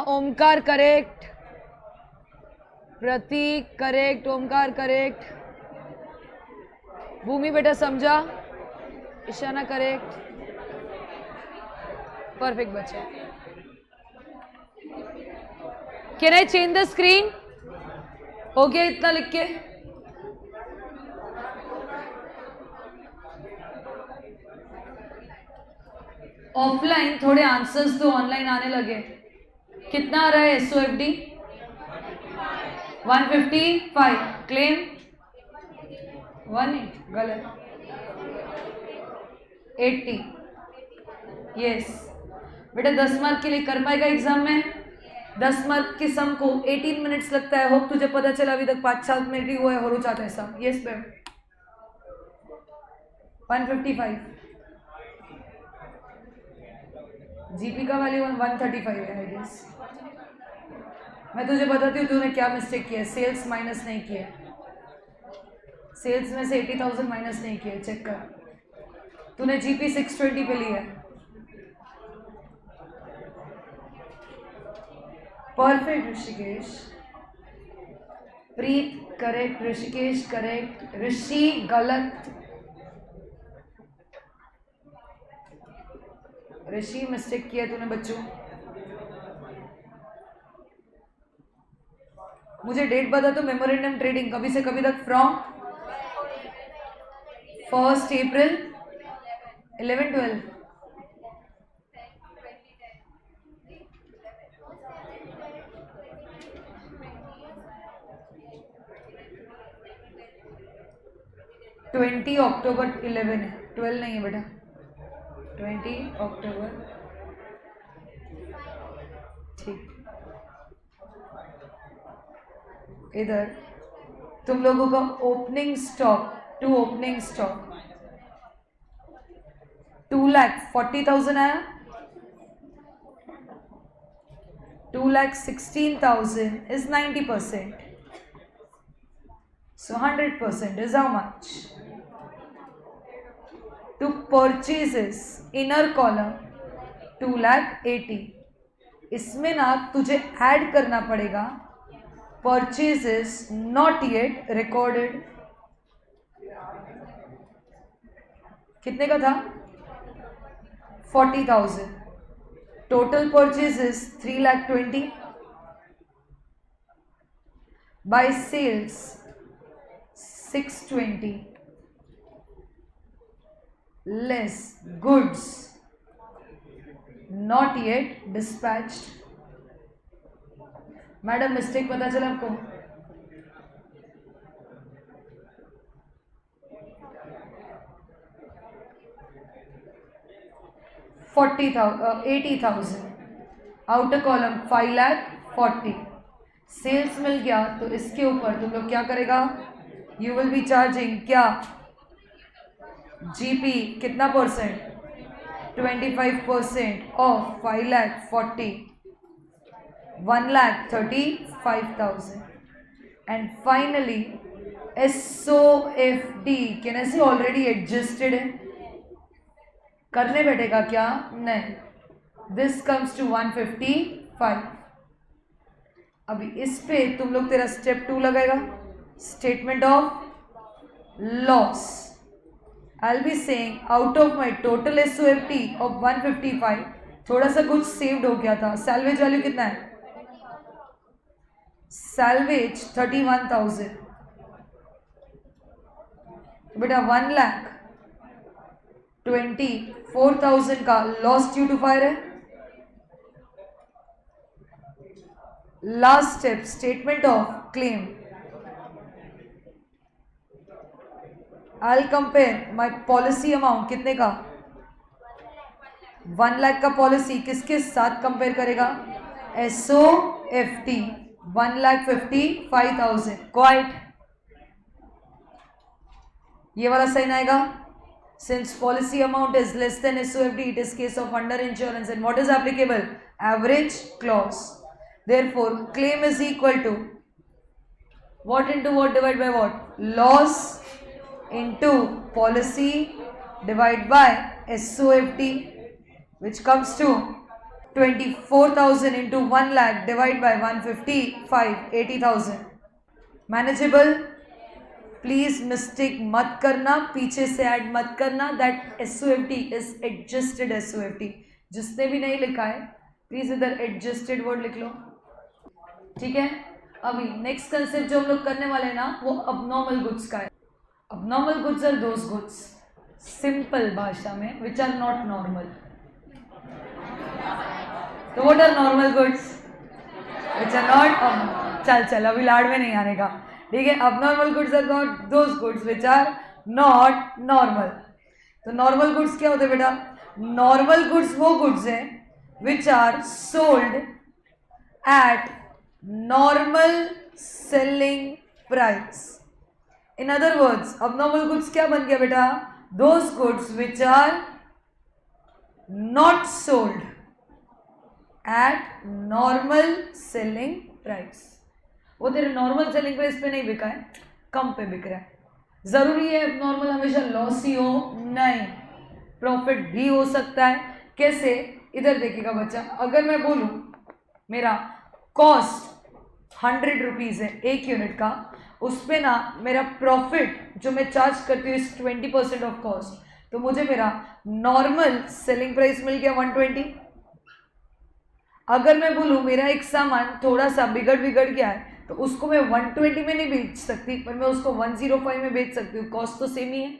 Omkar correct, Prateek correct, Omkar correct, Bhumi बेटा समझा, ईशाना करेक्ट, परफेक्ट बच्चा. Can I change the screen? हो गया इतना लिख के? ऑफलाइन थोड़े आंसर्स तो ऑनलाइन आने लगे. कितना आ रहा है एसओएफडी? 155. क्लेम 1 गलत, 80. यस बेटा 10 मार्क के लिए कर पाएगा एग्जाम में? 10 मार्क के सम को 18 मिनट्स लगता है. होप तुझे पता चला, अभी तक 5-7 मिनट ही हुआ है, हो जाता है सम. Yes ma'am. 155. जीपी का वैल्यू 135 है आई गेस. मैं तुझे बताती हूँ तूने क्या मिस्टेक किया है. सेल्स माइनस नहीं किया, सेल्स में से 80,000 माइनस नहीं किया, चेक कर. तूने जीपी 620 पे लिया है. परफेक्ट ऋषिकेश, प्रीत करेक्ट, ऋषिकेश करेक्ट, ऋषि गलत, ऋषि मिस्टेक किया तूने बच्चों। मुझे डेट बता तो मेमोरेंडम ट्रेडिंग कभी से कभी तक फ्रॉम 1 अप्रैल 11-12 20 अक्टूबर 11 है, 12 नहीं है बेटा, 20 अक्टूबर। ठीक, इधर तुम लोगों का opening stock, to opening stock 2,40,000 आया, 2,16,000 is 90%. So 100% is how much? To purchases inner column 2,80,000, इसमें ना तुझे ऐड करना पड़ेगा purchases not yet recorded। कितने का था? 40,000। Total purchases 3,20,000 by sales 620 less goods not yet dispatched। Madam mistake पता चला आपको? $80,000 आउटर कॉलम 5,40,000 सेल्स मिल गया तो इसके ऊपर तुम लोग क्या करेगा? यू विल बी चार्जिंग क्या? जीपी कितना percent? 25% of 5,40,000 1,35,000 and finally SOFD can ऐसे ऑलरेडी एडजस्टेड है, करने बैठेगा क्या? नहीं, दिस कम्स टू 155। अभी इस पे तुम लोग तेरा स्टेप 2 लगाएगा, statement of loss. I will be saying out of my total SOFD of 155 थोड़ा सा कुछ सेव्ड हो गया था। सैल्वेज वैल्यू कितना है? सैल्वेज 31,000। बेटा 1,24,000 का लॉस ड्यू टू फायर है। Last step statement of claim. I will compare my policy amount कितने का? 1 लाख का पॉलिसी किसके साथ कंपेयर करेगा? SOFD 1,55,000। क्वाइट ये वाला साइन आएगा। Since policy amount is less than SOFD, it is case of under insurance, and what is applicable? Average clause. Therefore, claim is equal to what into what divided by what? Loss into policy divided by SOFD, which comes to 24,000 into 1 lakh divided by 155, 80,000. Manageable? Please mistake मत करना, पीछे से add मत करना। That SOFD is adjusted SOFD। जिसने भी नहीं लिखा है प्लीज इधर एडजस्टेड वर्ड लिख लो, ठीक है। अभी नेक्स्ट कंसेप्ट जो हम लोग करने वाले हैं ना वो अबनॉर्मल गुड्स का है। Abnormal goods are those goods, simple भाषा में, विच आर नॉट नॉर्मल। तो what are normal goods? Which are not. चल अभी लाड़ में नहीं आने का, ठीक है। Abnormal goods are not those goods which are not normal. तो नॉर्मल गुड्स क्या होते हैं बेटा? नॉर्मल गुड्स वो गुड्स हैं which are sold at normal selling price. In other words abnormal goods क्या बन गया बेटा? Those goods which are not sold at normal selling price. वो तेरे नॉर्मल सेलिंग प्राइस पे नहीं बिका है, कम पे बिक रहा है। जरूरी है नॉर्मल हमेशा लॉस ही हो? नहीं, प्रॉफिट भी हो सकता है। कैसे? इधर देखिएगा बच्चा, अगर मैं बोलूं मेरा कॉस्ट 100 रुपीज़ है एक यूनिट का, उस पे ना मेरा प्रॉफिट जो मैं चार्ज करती हूँ इस 20% ऑफ कॉस्ट, तो मुझे मेरा नॉर्मल सेलिंग प्राइस मिल गया 120। अगर मैं बोलूँ मेरा एक सामान थोड़ा सा बिगड़ गया है तो उसको मैं 120 में नहीं बेच सकती, पर मैं उसको 105 में बेच सकती हूँ, कॉस्ट तो सेम ही है,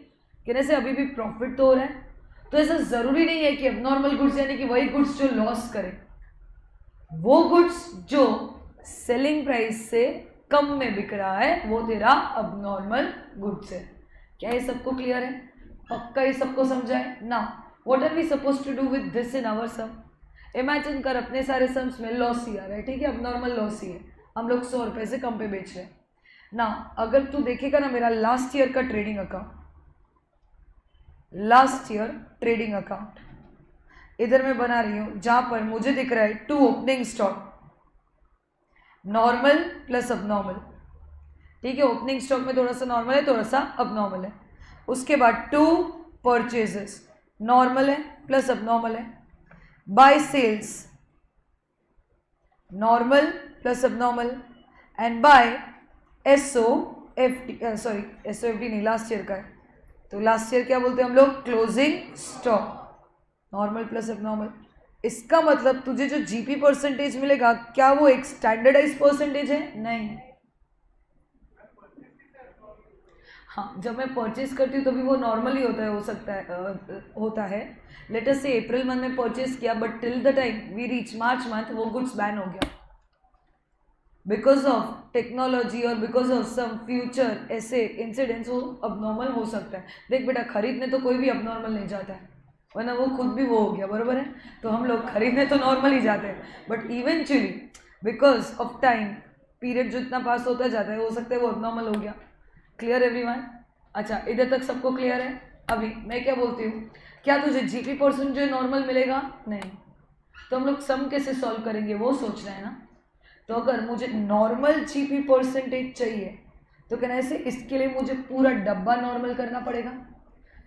कहने से अभी भी प्रॉफिट तो हो रहा है। तो ऐसा ज़रूरी नहीं है कि अबनॉर्मल गुड्स यानी कि वही गुड्स जो लॉस करे, वो गुड्स जो सेलिंग प्राइस से कम में बिक रहा है वो तेरा अबनॉर्मल गुड्स है। क्या ये सबको क्लियर है? पक्का ये सबको समझा है ना? What are we suppose to do with this in our sum? Imagine कर अपने सारे सम्स में लॉस ही आ रहा है, ठीक है, अबनॉर्मल लॉस ही है, हम लोग 100 रुपये से कम पे बेच रहे हैं ना। अगर तू देखेगा ना मेरा लास्ट ईयर का trading account, last year trading account इधर मैं बना रही हूँ, जहां पर मुझे दिख रहा है 2 opening stock, normal plus abnormal, ठीक है, ओपनिंग स्टॉक में थोड़ा सा नॉर्मल है थोड़ा सा अबनॉर्मल है। उसके बाद 2 परचेजेस, नॉर्मल है प्लस अबनॉर्मल है, by sales normal plus abnormal, and by SOFT, sorry SOFT नहीं, लास्ट ईयर का है, तो लास्ट ईयर क्या बोलते हैं हम लोग, closing stock, normal plus abnormal. इसका मतलब तुझे जो जीपी परसेंटेज मिलेगा क्या वो एक स्टैंडर्डाइज परसेंटेज है? नहीं। हाँ, जब मैं परचेज करती हूँ तभी वो नॉर्मली होता है, हो सकता है होता है। Let us say April month में परचेज किया, but till the time we reach March month वो गुड्स बैन हो गया बिकॉज ऑफ टेक्नोलॉजी और बिकॉज ऑफ सम फ्यूचर ऐसे इंसिडेंट्स, वो अबनॉर्मल हो सकता है। देख बेटा, खरीदने तो कोई भी अबनॉर्मल नहीं जाता है, वरना वो खुद भी वो हो गया, बराबर है। तो हम लोग खरीदने तो नॉर्मल ही जाते हैं, but eventually because of time period जितना पास होता जाता है, हो सकता है वो अबनॉर्मल हो गया। Clear everyone? अच्छा, इधर तक सबको क्लियर है? अभी मैं क्या बोलती हूँ, क्या तुझे जीपी परसेंट जो नॉर्मल मिलेगा? नहीं। तो हम लोग सम कैसे सॉल्व करेंगे वो सोच रहे हैं ना। तो अगर मुझे नॉर्मल जीपी परसेंटेज चाहिए तो कहना ऐसे, इसके लिए मुझे पूरा डब्बा नॉर्मल करना पड़ेगा।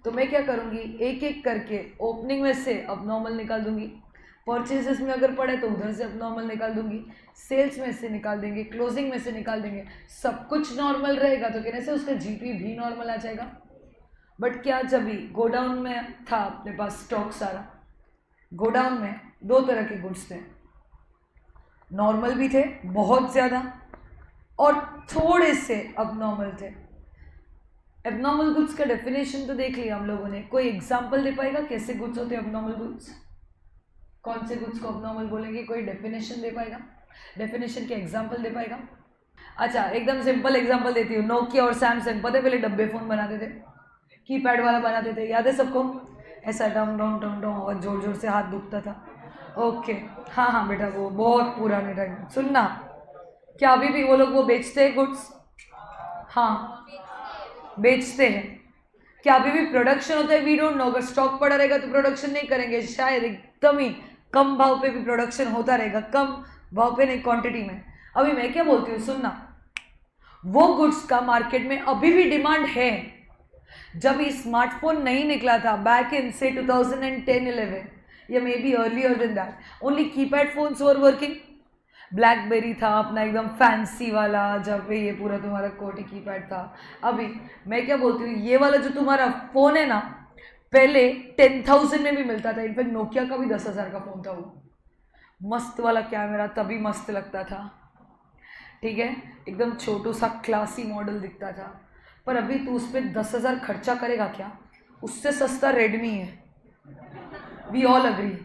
तो मैं क्या करूँगी, एक एक करके ओपनिंग में से अबनॉर्मल निकाल दूंगी, परचेजेस में अगर पड़े तो उधर से अबनॉर्मल निकाल दूंगी, सेल्स में से निकाल देंगे, क्लोजिंग में से निकाल देंगे, सब कुछ नॉर्मल रहेगा तो कहने से उसका जीपी भी नॉर्मल आ जाएगा। बट क्या जब भी गोडाउन में था अपने पास स्टॉक सारा, गोडाउन में 2 तरह के गुड्स थे, नॉर्मल भी थे बहुत ज़्यादा और थोड़े से अबनॉर्मल थे। एबनॉर्मल गुड्स का डेफिनेशन तो देख लिया हम लोगों ने, कोई एग्जांपल दे पाएगा कैसे गुड्स होते हैं एबनॉर्मल गुड्स? कौन से गुड्स को अबनॉर्मल बोलेंगे? कोई डेफिनेशन दे पाएगा? डेफिनेशन के एग्जांपल दे पाएगा? अच्छा, एकदम सिंपल एग्जांपल देती हूँ। नोकिया और सैमसंग, पता है पहले डब्बे फ़ोन बनाते थे, कीपैड वाला बनाते थे, याद है सबको? ऐसा डम डम डम डम और जोर जोर से हाथ दुखता था। ओके, हाँ हाँ बेटा, वो बहुत पुराने टाइम। सुनना, क्या अभी भी वो लोग वो बेचते हैं गुड्स? हाँ, बेचते हैं। क्या अभी भी प्रोडक्शन होता है? We don't know. अगर स्टॉक पड़ा रहेगा तो प्रोडक्शन नहीं करेंगे, शायद एकदम ही कम भाव पे भी प्रोडक्शन होता रहेगा, कम भाव पे नहीं, क्वांटिटी में। अभी मैं क्या बोलती हूँ, सुनना, वो गुड्स का मार्केट में अभी भी डिमांड है। जब ये स्मार्टफोन नहीं निकला था बैक इन से 2010-11 या maybe earlier than that, only keypad phones were working. BlackBerry था अपना एकदम फैंसी वाला, जब पे ये पूरा तुम्हारा कोटी कीपैड था। अभी मैं क्या बोलती हूँ, ये वाला जो तुम्हारा फ़ोन है ना, पहले 10,000 में भी मिलता था। इनफैक्ट नोकिया का भी 10,000 का फ़ोन था वो, मस्त वाला कैमरा, तभी मस्त लगता था, ठीक है, एकदम छोटू सा क्लासी मॉडल दिखता था। पर अभी तू उस पर 10,000 खर्चा करेगा क्या? उससे सस्ता रेडमी है, वी ऑल अग्री,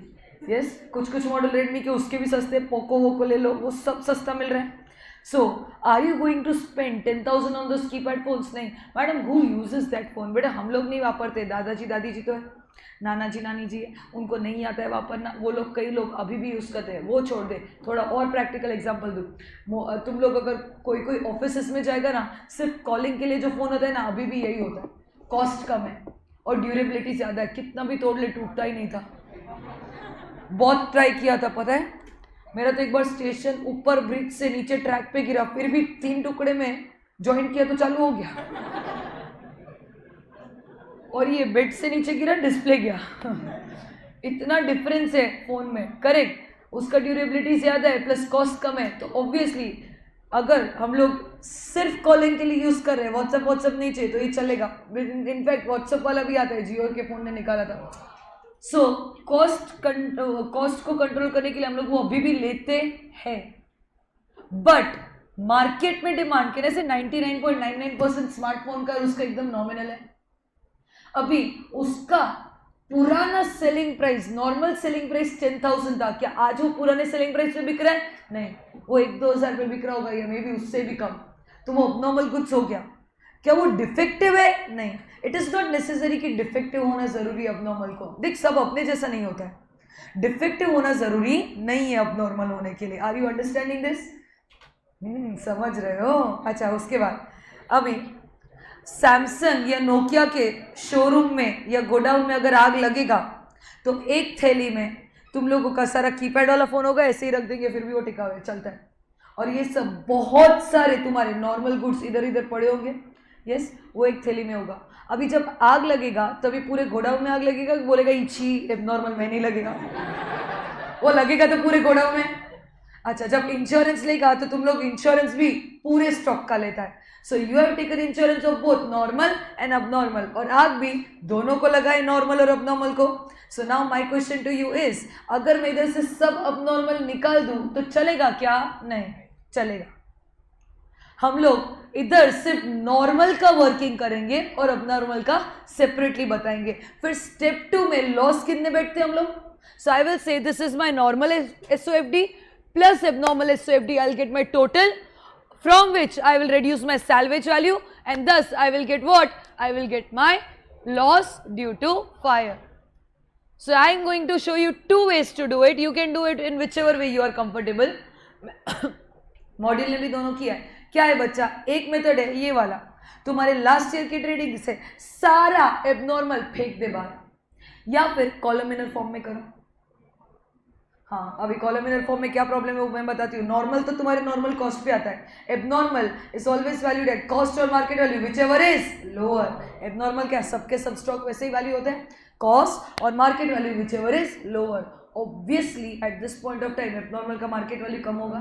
यस। कुछ कुछ मॉडल रेडमी के उसके भी सस्ते, पोको वोको ले लो, वो सब सस्ता मिल रहा है। So are you going to spend 10,000 on those keypad phones? नहीं madam, who uses that phone? बेटा हम लोग नहीं वापरते, दादाजी दादी जी तो है, नाना जी नानी जी है, उनको नहीं आता है वापरना, वो लोग कई लोग अभी भी यूज़ करते हैं। वो छोड़ दे, थोड़ा और प्रैक्टिकल एग्जांपल दूँ, तुम लोग अगर कोई ऑफिस में जाएगा ना, सिर्फ कॉलिंग के लिए जो फ़ोन होता है ना, अभी भी यही होता है, कॉस्ट कम है और ड्यूरेबिलिटी ज़्यादा है, कितना भी तोड़ ले टूटता ही नहीं था। बहुत ट्राई किया था, पता है मेरा तो एक बार स्टेशन ऊपर ब्रिज से नीचे ट्रैक पे गिरा, फिर भी 3 टुकड़े में जॉइंट किया तो चालू हो गया। और ये बेड से नीचे गिरा, डिस्प्ले गया। इतना डिफरेंस है फोन में, करेक्ट। उसका ड्यूरेबिलिटी ज़्यादा है प्लस कॉस्ट कम है, तो ऑब्वियसली अगर हम लोग सिर्फ कॉलिंग के लिए यूज़ कर रहे हैं, व्हाट्सअप नहीं चाहिए तो ये चलेगा। इनफैक्ट व्हाट्सअप वाला भी आता है, जियो के फ़ोन ने निकाला था। सो कॉस्ट को कंट्रोल करने के लिए हम लोग वो अभी भी लेते हैं, बट मार्केट में डिमांड कहने से 99.99% स्मार्टफोन का उसका एकदम नॉमिनल है। अभी उसका पुराना selling price, normal selling price 10,000 था। क्या आज वो पुराने सेलिंग प्राइस पे बिक रहा है? नहीं, वो 1-2 हज़ार पे बिक रहा होगा या मे बी उससे भी कम। तो वो अबनॉर्मल गुड्स हो गया। क्या वो डिफेक्टिव है? नहीं, इट इज नॉट नेसेसरी कि डिफेक्टिव होना जरूरी है अबनॉर्मल को। देख, सब अपने जैसा नहीं होता है। डिफेक्टिव होना जरूरी नहीं है अबनॉर्मल होने के लिए। Are you understanding this? समझ रहे हो? अच्छा, उसके बाद अभी सैमसंग या नोकिया के शोरूम में या गोडाउन में अगर आग लगेगा तो एक थैली में तुम लोगों का सारा कीपैड वाला फोन होगा, ऐसे ही रख देंगे, फिर भी वो टिका हुआ चलता है। और ये सब बहुत सारे तुम्हारे नॉर्मल गुड्स इधर इधर पड़े होंगे, यस, वो एक थैली में होगा। अभी जब आग लगेगा तभी पूरे गोडाउन में आग लगेगा, बोलेगा इची एबनॉर्मल में नहीं लगेगा, वो लगेगा तो पूरे गोडाउन में। अच्छा, जब इंश्योरेंस लेगा तो तुम लोग इंश्योरेंस भी पूरे स्टॉक का लेता है। So you have taken insurance of both normal and abnormal, और आग भी दोनों को लगाए, नॉर्मल और अबनॉर्मल को। So now my question to you is, अगर मैं इधर से सब अबनॉर्मल निकाल दूं तो चलेगा क्या? नहीं चलेगा। हम लोग इधर सिर्फ नॉर्मल का वर्किंग करेंगे और अबनॉर्मल का सेपरेटली बताएंगे। फिर स्टेप 2 में लॉस कितने बैठते हैं हम लोग? So I will say this is my normal SOFD plus abnormal SOFD. I'll get my total, from which I will reduce my salvage value, and thus I will get what? I will get my loss due to fire. So I am going to show you 2 ways to do it. You can do it in whichever way you are comfortable. Module ने भी दोनों किया है। क्या है बच्चा? एक method है ये वाला, तुम्हारे लास्ट ईयर की ट्रेडिंग से सारा एबनॉर्मल फेंक दे बाहर, या फिर कॉलमिनर फॉर्म में करो। हाँ, अभी कॉलमिनर फॉर्म में क्या प्रॉब्लम है वो मैं बताती हूँ। नॉर्मल तो तुम्हारे नॉर्मल कॉस्ट पे आता है, abnormal is always valued at cost और market value whichever is lower. Abnormal क्या, सबके सब स्टॉक वैसे ही वैल्यू होते हैं, कॉस्ट और market value whichever is lower. Obviously at this point of time abnormal का मार्केट वैल्यू कम होगा,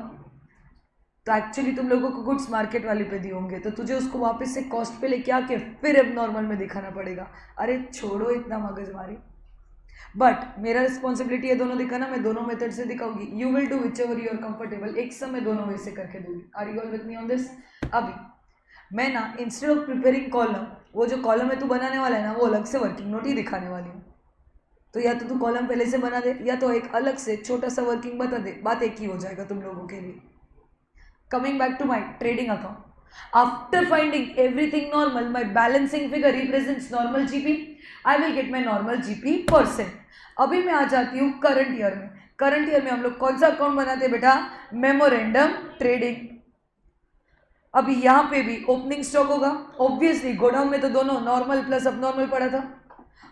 तो एक्चुअली तुम लोगों को गुड्स मार्केट वैल्यू पे दिए होंगे, तो तुझे उसको वापस से कॉस्ट पे लेके आके फिर एबनॉर्मल में दिखाना पड़ेगा। अरे छोड़ो इतना मगजमारी, बट मेरा रिस्पॉन्सिबिलिटी है दोनों दिखाना, मैं दोनों मेथड से दिखाऊंगी। You will do whichever you are comfortable, एक समय दोनों वे से करके दूंगी। Are you all with me on this? अभी मैं ना इंस्टेड ऑफ प्रिपेयरिंग कॉलम, वो जो कॉलम है तू बनाने वाला है ना, वो अलग से वर्किंग नोट ही दिखाने वाली हूँ। तो या तो तू कॉलम पहले से बना दे, या तो एक अलग से छोटा सा वर्किंग बता दे, बात एक ही हो जाएगा तुम लोगों के लिए। Coming back to my trading account, after finding everything normal, my balancing figure represents normal GP. I will get my normal GP %. अभी मैं आ जाती हूँ करंट ईयर में। करंट ईयर में हम लोग कौन सा अकाउंट बनाते हैं बेटा? Memorandum trading. अभी यहाँ पे भी ओपनिंग स्टॉक होगा, ऑब्वियसली गोडाउन में तो दोनों नॉर्मल प्लस अबनॉर्मल पड़ा था।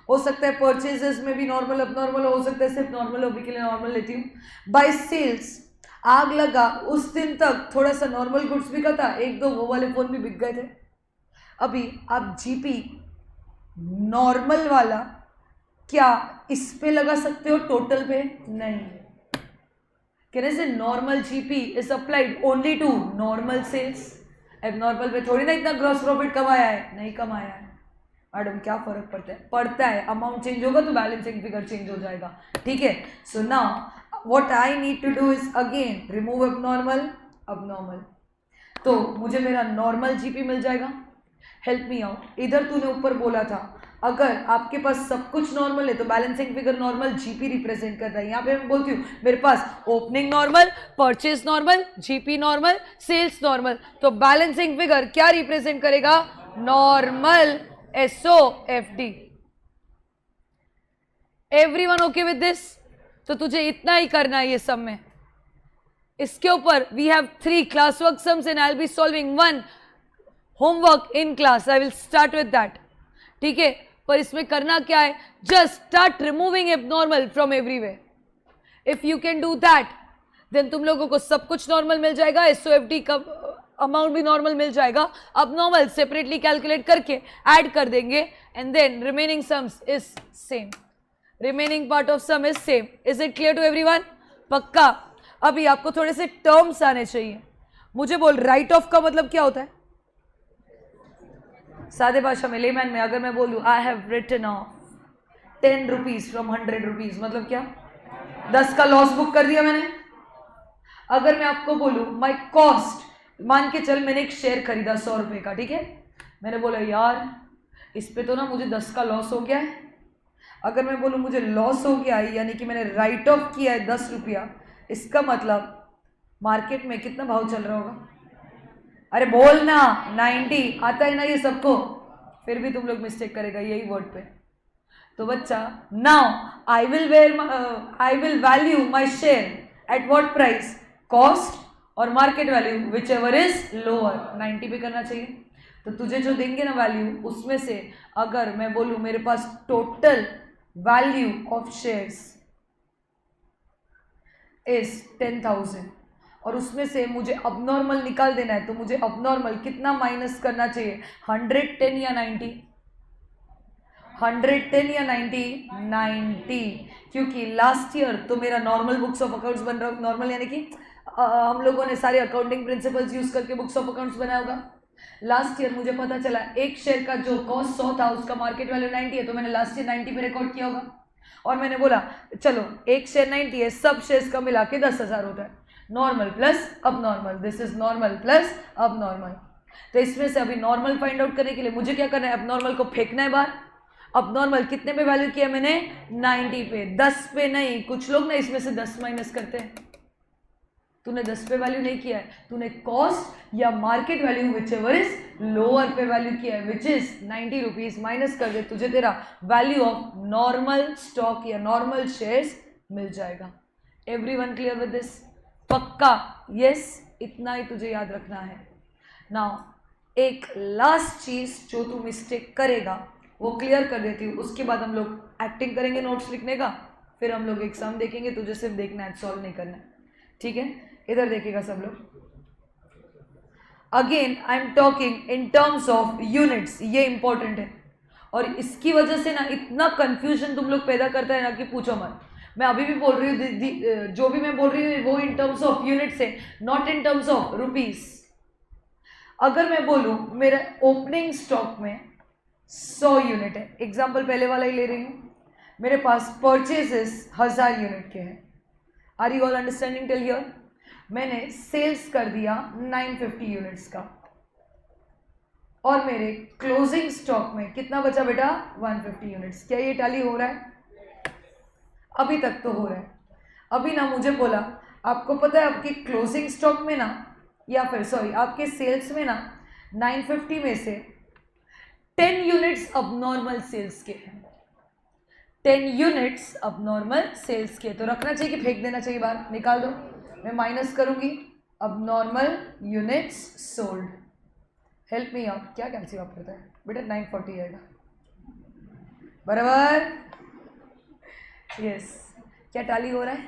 हो सकता है परचेजेस में भी नॉर्मल अबनॉर्मल, हो सकता है सिर्फ नॉर्मल, अभी के लिए नॉर्मल लेती हूँ। बाय सेल्स, आग लगा उस दिन तक थोड़ा सा नॉर्मल गुड्स बिका था, 1-2 वो वाले फोन भी बिक गए थे। अभी आप जीपी नॉर्मल वाला क्या इस पे लगा सकते हो टोटल पे? नहीं, कहने से normal GP is applied only to normal sales. Abnormal पे थोड़ी ना इतना ग्रॉस प्रॉफिट कमाया है, नहीं कमाया है। मैडम क्या फर्क पड़ता है? पड़ता है, अमाउंट चेंज होगा तो बैलेंसिंग फिगर चेंज हो जाएगा, ठीक है। So now what I need to do is again remove abnormal। तो मुझे मेरा नॉर्मल जीपी मिल जाएगा। हेल्प मी आउट, इधर तूने ऊपर बोला था अगर आपके पास सब कुछ नॉर्मल है तो balancing figure normal GP represent करता है। यहाँ पे मैं बोलती हूँ मेरे पास opening normal, purchase normal, GP normal, sales normal, तो बैलेंसिंग फिगर क्या रिप्रेजेंट करेगा? Normal SOFD। Everyone okay with this? तो तुझे इतना ही करना है ये सब में। इसके ऊपर we have 3 class work sums and I will be solving 1 homework in class. I will start with that, ठीक है। पर इसमें करना क्या है? Just start removing abnormal from everywhere. If you can do that then तुम लोगों को सब कुछ नॉर्मल मिल जाएगा, SOFD का अमाउंट भी नॉर्मल मिल जाएगा। अब नॉर्मल सेपरेटली कैलकुलेट करके ऐड कर देंगे and then remaining sums is same. Remaining part of sum is same. Is it clear to everyone? पक्का। अभी आपको थोड़े से टर्म्स आने चाहिए। मुझे बोल राइट ऑफ का मतलब क्या होता है सादे भाषा में, लेमैन में। अगर मैं बोलूं I have written off 10 rupees from 100 rupees, मतलब क्या? 10 का लॉस बुक कर दिया मैंने। अगर मैं आपको बोलूं माई कॉस्ट, मान के चल मैंने एक शेयर खरीदा 100 रुपए का, ठीक है। मैंने बोला यार इस पे तो ना मुझे 10 का लॉस हो गया है। अगर मैं बोलूं मुझे लॉस हो गया है, यानी कि मैंने राइट ऑफ किया है 10 रुपया, इसका मतलब मार्केट में कितना भाव चल रहा होगा? अरे बोल ना, 90 आता है ना ये सबको, फिर भी तुम लोग मिस्टेक करेगा यही वर्ड पे। तो बच्चा, now I will value my share at what price? Cost और market value whichever is lower, 90 पे करना चाहिए। तो तुझे जो देंगे ना वैल्यू, उसमें से अगर मैं बोलूं मेरे पास total value of shares is 10,000 और उसमें से मुझे अबनॉर्मल निकाल देना है, तो मुझे अबनॉर्मल कितना माइनस करना चाहिए? 110 या 90? 110 या 90? 90, क्योंकि लास्ट ईयर तो मेरा नॉर्मल बुक्स ऑफ अकाउंट्स बन रहा, नॉर्मल यानी कि हम लोगों ने सारे अकाउंटिंग प्रिंसिपल्स यूज करके बुक्स ऑफ अकाउंट्स बनाया होगा। लास्ट ईयर मुझे पता चला एक शेयर का जो कॉस्ट 100 था उसका मार्केट वैल्यू 90 है, तो मैंने लास्ट ईयर 90 पे रिकॉर्ड किया होगा। और मैंने बोला चलो एक शेयर 90 है, सब शेयर्स का मिला के 10,000 होता है। नॉर्मल प्लस अब normal, this is normal plus अब नॉर्मल। तो इसमें से अभी नॉर्मल फाइंड आउट करने के लिए मुझे क्या करना है? अब नॉर्मल को फेंकना है बाहर। अब नॉर्मल कितने पे वैल्यू किया मैंने? 90 पे, 10 पे नहीं। कुछ लोग ना इसमें से 10 माइनस करते हैं। तूने 10 पे वैल्यू नहीं किया है, तूने कॉस्ट या market value whichever is lower पे वैल्यू किया है, विच इज 90 रुपीज। माइनस कर दे, तुझे तेरा वैल्यू ऑफ नॉर्मल स्टॉक या नॉर्मल शेयर्स मिल जाएगा। Everyone clear with this? पक्का? यस, इतना ही तुझे याद रखना है। नाउ एक लास्ट चीज जो तू मिस्टेक करेगा वो क्लियर कर देती हूँ, उसके बाद हम लोग एक्टिंग करेंगे नोट्स लिखने का, फिर हम लोग एग्जाम देखेंगे। तुझे सिर्फ देखना है, सॉल्व नहीं करना है, ठीक है? इधर देखिएगा सब लोग। Again I am talking in terms of units, ये इंपॉर्टेंट है और इसकी वजह से ना इतना कंफ्यूजन तुम लोग पैदा करता है ना कि पूछो मत। मैं अभी भी बोल रही हूँ, जो भी मैं बोल रही हूँ वो इन टर्म्स ऑफ यूनिट्स है, not in terms of rupees. अगर मैं बोलूँ मेरा ओपनिंग स्टॉक में 100 यूनिट है, एग्जाम्पल पहले वाला ही ले रही हूँ, मेरे पास परचेजेस 1000 यूनिट के हैं। Are you all understanding till here? मैंने सेल्स कर दिया 950 यूनिट्स का और मेरे क्लोजिंग स्टॉक में कितना बचा बेटा? 150 यूनिट्स। क्या ये टैली हो रहा है? अभी तक तो हो रहा है। अभी ना मुझे बोला, आपको पता है आपकी क्लोजिंग स्टॉक में ना, या फिर सॉरी आपके सेल्स में ना 950 में से 10 यूनिट्स अब नॉर्मल सेल्स के हैं। 10 यूनिट्स अब नॉर्मल सेल्स के, तो रखना चाहिए कि फेंक देना चाहिए बाहर? निकाल दो। मैं माइनस करूंगी अब normal units sold. Help me out, क्या कैंसिल आप करता है बेटा? 940 आएगा बराबर? यस। क्या टाली हो रहा है?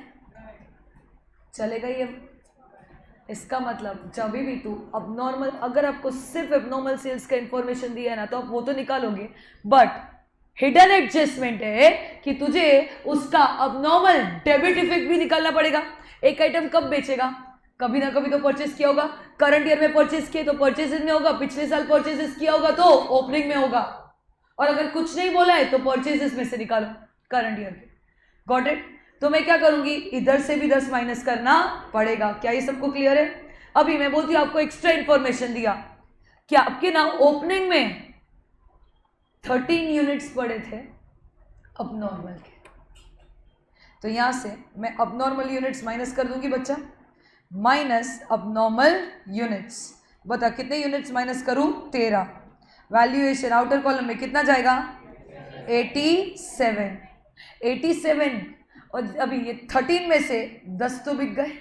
चलेगा ये? इसका मतलब जब भी तू अब नॉर्मल, अगर आपको सिर्फ एबनॉर्मल सेल्स का इंफॉर्मेशन दिया है ना तो आप वो तो निकालोगे, बट हिडन एडजस्टमेंट है कि तुझे उसका अबनॉर्मल डेबिट इफेक्ट भी निकालना पड़ेगा। एक आइटम कब बेचेगा? कभी ना कभी तो परचेस किया होगा। करंट ईयर में परचेस किए तो परचेसेस में होगा, पिछले साल परचेसेस किया होगा तो ओपनिंग में होगा, और अगर कुछ नहीं बोला है तो परचेसेस में से निकालो करंट ईयर के। Got it? तो मैं क्या करूंगी, इधर से भी 10 माइनस करना पड़ेगा। क्या ये सबको क्लियर है? अभी मैं बोलती हूँ आपको एक्स्ट्रा इंफॉर्मेशन दिया, क्या आपके ना ओपनिंग में 13 यूनिट्स पड़े थे अब नॉर्मल के, तो यहां से मैं अब नॉर्मल यूनिट्स माइनस कर दूंगी बच्चा, माइनस अब नॉर्मल यूनिट्स। बता कितने यूनिट्स माइनस करूं? 13। वैल्यूएशन आउटर कॉलम में कितना जाएगा? 87। 87 और अभी ये 13 में से 10 तो बिक गए,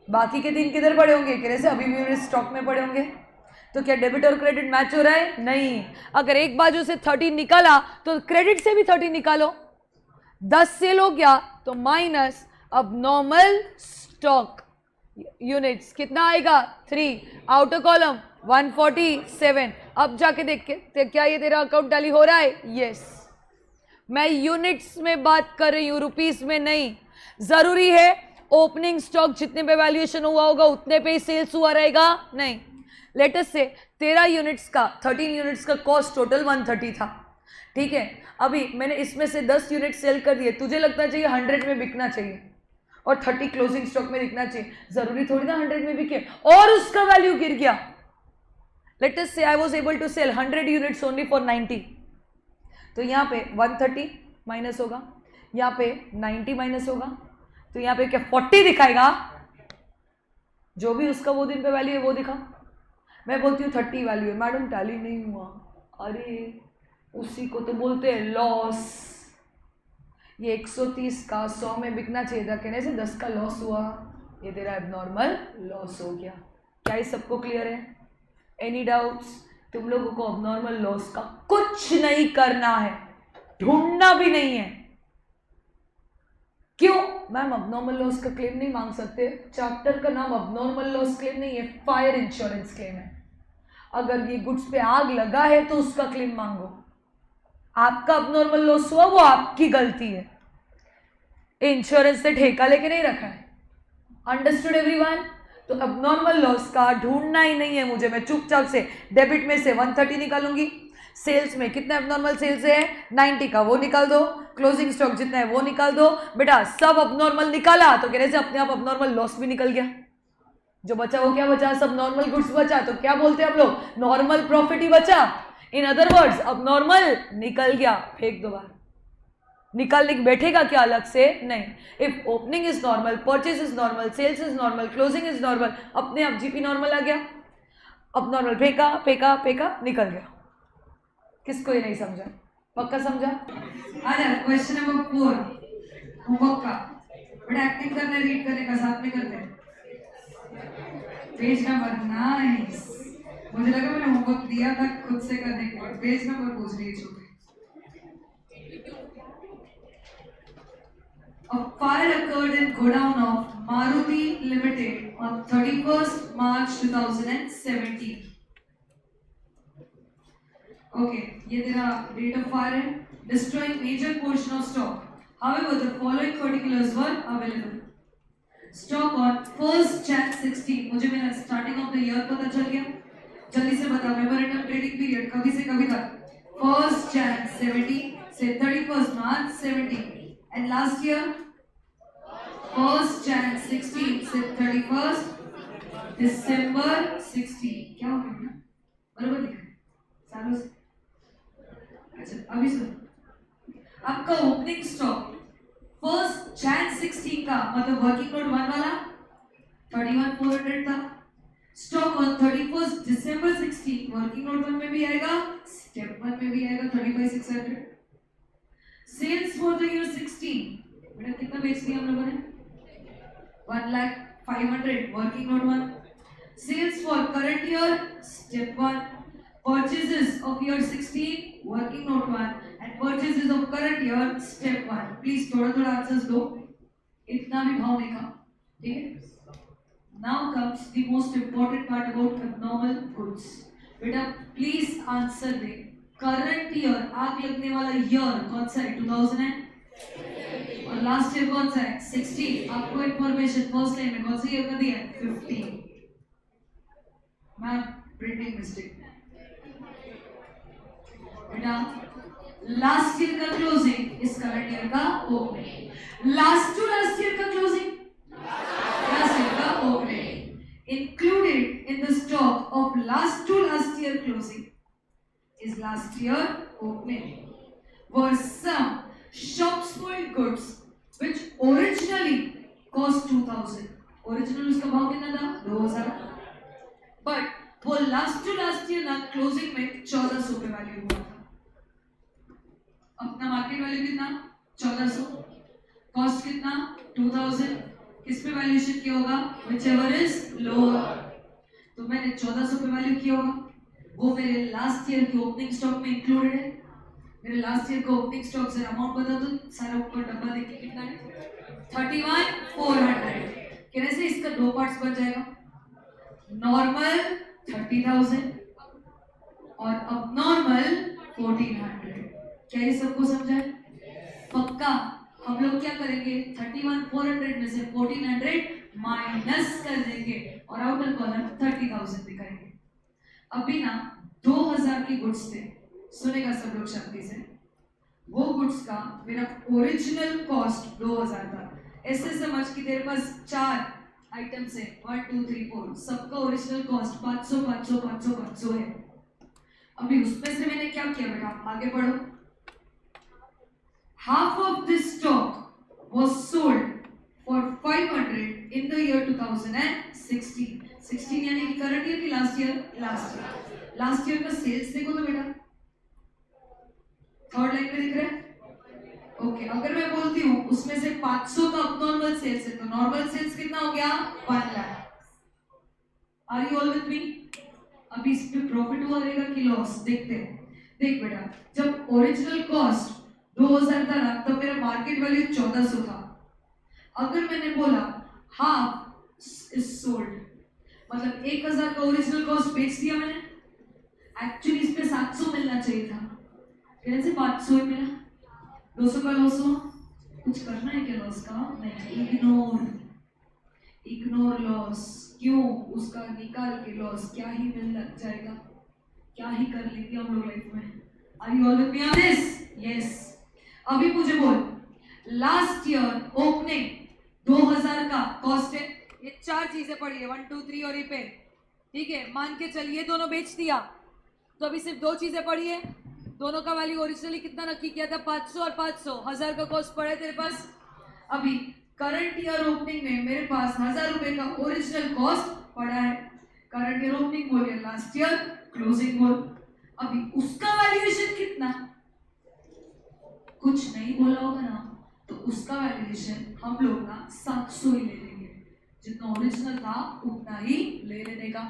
बाकी के 3 किधर पड़े होंगे? किधर से? अभी भी यूनिट स्टॉक में पड़े होंगे। तो क्या डेबिट और क्रेडिट मैच हो रहा है? नहीं। अगर एक बाजू से 13 निकाला तो क्रेडिट से भी 13 निकालो। 10 सेल हो गया तो माइनस अब नॉर्मल स्टॉक यूनिट्स कितना आएगा? 3। Outer column 147। अब जाके देख के क्या ये तेरा अकाउंट टैली हो रहा है? यस। मैं यूनिट्स में बात कर रही हूं, रुपीस में नहीं। जरूरी है ओपनिंग स्टॉक जितने पे वैल्यूएशन हुआ होगा उतने पे ही सेल्स हुआ रहेगा? नहीं। लेट अस से 13 यूनिट्स का 13 यूनिट्स का कॉस्ट टोटल 130 था, ठीक है। अभी मैंने इसमें से 10 यूनिट सेल कर दिए, तुझे लगना चाहिए 100 में बिकना चाहिए और 30 क्लोजिंग स्टॉक में बिकना चाहिए, जरूरी थोड़ी ना 100 में बिके और उसका वैल्यू गिर गया। Let us say I was able to sell 100 units only for 90, तो यहाँ पे 130 माइनस होगा, यहाँ पे 90 माइनस होगा, तो यहाँ पे क्या 40 दिखाएगा? जो भी उसका वो दिन पे वैल्यू है वो दिखा। मैं बोलती हूँ 30 वैल्यू है, मैडम टैली नहीं हुआ। अरे उसी को तो बोलते हैं लॉस। ये 130 का 100 में बिकना चाहिए था, कहने से 10 का लॉस हुआ, ये तेरा एबनॉर्मल लॉस हो गया। क्या ये सबको क्लियर है? Any doubts? तुम लोगों को एबनॉर्मल लॉस का कुछ नहीं करना है, ढूंढना भी नहीं है। क्यों मैम? एबनॉर्मल लॉस का क्लेम नहीं मांग सकते? चैप्टर का नाम एबनॉर्मल लॉस क्लेम नहीं है, फायर इंश्योरेंस क्लेम है। अगर ये गुड्स पे आग लगा है तो उसका क्लेम मांगो। आपका एबनॉर्मल लॉस हुआ वो आपकी गलती है, इंश्योरेंस से ठेका लेके नहीं रखा है। Understood everyone? तो एबनॉर्मल लॉस का ढूंढना ही नहीं है मुझे, मैं चुपचाप से डेबिट में से 130 निकालूंगी, सेल्स में कितना एबनॉर्मल सेल्स है 90 का वो निकाल दो, क्लोजिंग स्टॉक जितना है वो निकाल दो। बेटा सब एबनॉर्मल निकाला तो कहने से अपने आप एबनॉर्मल लॉस भी निकल गया, जो बचा वो क्या बचा? सब नॉर्मल गुड्स बचा, तो क्या बोलते हैं हम लोग? नॉर्मल प्रॉफिट ही बचा। इन अदर वर्ड्स एबनॉर्मल निकल गया, फेंक दो बाहर। निकालने की बैठेगा क्या अलग से? नहीं। If opening is normal, purchase is normal, sales is normal, closing is normal, अपने आप जीपी नॉर्मल आ गया, अब नॉर्मल फेंका फेंका फेंका निकल गया। किसको ये नहीं समझा? पक्का समझा? आ जा क्वेश्चन नंबर 4 होमवर्क का। बड़ा एक्टिंग करना है, रीड करने का साथ में करते हैं। Page number 9। मुझे लगा मैंने होमवर्क दिया था खुद से करने के लिए, पेज नंबर पूछ रही है छोटे। A fire occurred in godown of Maruti Limited on 31st March 2017. Okay, ये तेरा date of fire है, destroying major portion of stock. However, the following particulars were available. Stock on 1st Jan 16. मुझे मेरा starting of the year पता चल गया, जल्दी से बता। मेमोरेंडम ट्रेडिंग पीरियड कभी से कभी तक? 1st Jan 17 से 31st March 17, and last year 1st Jan 16 से 31st December 16। क्या हो गया ना? बराबर लिखा है सालों से। अच्छा अभी सुनो, आपका ओपनिंग स्टॉक 1st Jan 16 का मतलब वर्किंग नोट 1 वाला 31,400 था। Stock on 31st December 16 working note 1 में भी आएगा, स्टेप 1 में भी आएगा 35,600। सेल्स फॉर द ईयर 16, बेटा कितना बेच दिया हम लोगों ने? 1,05,000 working note 1। Sales for current year step 1, purchases of year 16 working note 1 and purchases of current year step 1। Please थोड़ा थोड़ा आंसर्स दो, इतना भी भाव नहीं खा, ठीक है? Now comes the most important part about abnormal goods. बेटा please answer they, current year आग लगने वाला ईयर कौन सा है? 2000 है, और लास्ट ईयर कौन सा है? 16। आपको इंफॉर्मेशन फर्स्ट लाइन में कौन सा ईयर का दिया है? 15। Ma'am printing mistake. बेटा लास्ट ईयर का क्लोजिंग इस करंट ईयर का opening, last to last year का क्लोजिंग last year का opening included in the stock of last to last year closing is last year opening were some shop spoiled goods which originally cost 2,000. Original उसका भाव कितना था? 2,000, but वो last to last year ना closing में 1,400 पे value हुआ था। अपना मार्केट वैल्यू कितना? 1,400, कॉस्ट कितना? 2,000। किस पे वैल्यूएशन किया होगा? whichever is lower। तो मैंने 1,400 पे वैल्यू किया होगा, वो मेरे लास्ट ईयर के ओपनिंग स्टॉक में इंक्लूडेड है। मेरे लास्ट ईयर का ओपनिंग स्टॉक से अमाउंट बता दो, सारा ऊपर डब्बा देखिए कितना है? 31,400। कहने से इसका दो पार्ट्स बन जाएगा, नॉर्मल 30,000 और अब नॉर्मल 1,400। क्या ये सबको समझा है? पक्का हम लोग क्या करेंगे 31,400 में से 1,400 माइनस कर देंगे और आउटर कॉलम 30,000 दिखाएंगे। अभी ना 2,000 के गुड्स थे, सुनेगा सब लोग शांति से। वो गुड्स का मेरा ओरिजिनल कॉस्ट 2,000 था। ऐसे समझ कि तेरे पास 4 आइटम्स है 1 2 3 4, सबका ओरिजिनल कॉस्ट 500 500 500 500 है। अभी उसमें से मैंने क्या किया बेटा, आगे पढ़ो। Half of this stock was sold for 500 in the year 2016. 16 यानी कि करंट ईयर की लास्ट ईयर? लास्ट ईयर का सेल्स देखो तो बेटा, थर्ड लाइन में दिख रहा है। ओके, अगर मैं बोलती हूँ उसमें से 500 का अबनॉर्मल सेल्स है, तो नॉर्मल सेल्स कितना हो गया? 1 lakh. Are you all with me? अभी इस पे प्रॉफिट हुआ रहेगा कि लॉस, देखते हैं। देख बेटा, जब ओरिजिनल कॉस्ट 2,000 था ना, तब मेरा मार्केट वैल्यू 1,400 था। अगर मैंने बोला हाफ इज सोल्ड, मतलब 1,000 का ओरिजिनल कॉस्ट बेच दिया मैंने, एक्चुअली इस पे 700 मिलना चाहिए था, कैसे 500 ही मिला। 200 का लॉस हुआ, कुछ करना है क्या लॉस का? नहीं, इग्नोर लॉस। क्यों? उसका निकाल के लॉस क्या ही मिल लग जाएगा, क्या ही कर लेंगे हम लोग लाइफ में। Are you all with me on this? Yes. अभी मुझे बोल, लास्ट ईयर ओपनिंग 2,000 का कॉस्ट है, ये 4 चीजें पड़ी है 1 2 3 और ये पे, ठीक है। मान के चलिए दोनों बेच दिया, तो अभी सिर्फ 2 चीजें पड़ी है। दोनों का वैल्यू ओरिजिनली कितना नक्की किया था? 500 और 500, 1,000 का कॉस्ट पड़ा है तेरे पास। अभी करंट ईयर ओपनिंग में मेरे पास 1,000 रुपए का ओरिजिनल कॉस्ट पड़ा है। करंट ईयर ओपनिंग बोल या लास्ट ईयर क्लोजिंग बोल, अभी उसका वैल्यूएशन कितना? कुछ नहीं बोला होगा ना, तो उसका वैल्यूएशन हम लोग ना 700 ही ले लेंगे, जितना ओरिजिनल था उतना ही ले लेने का।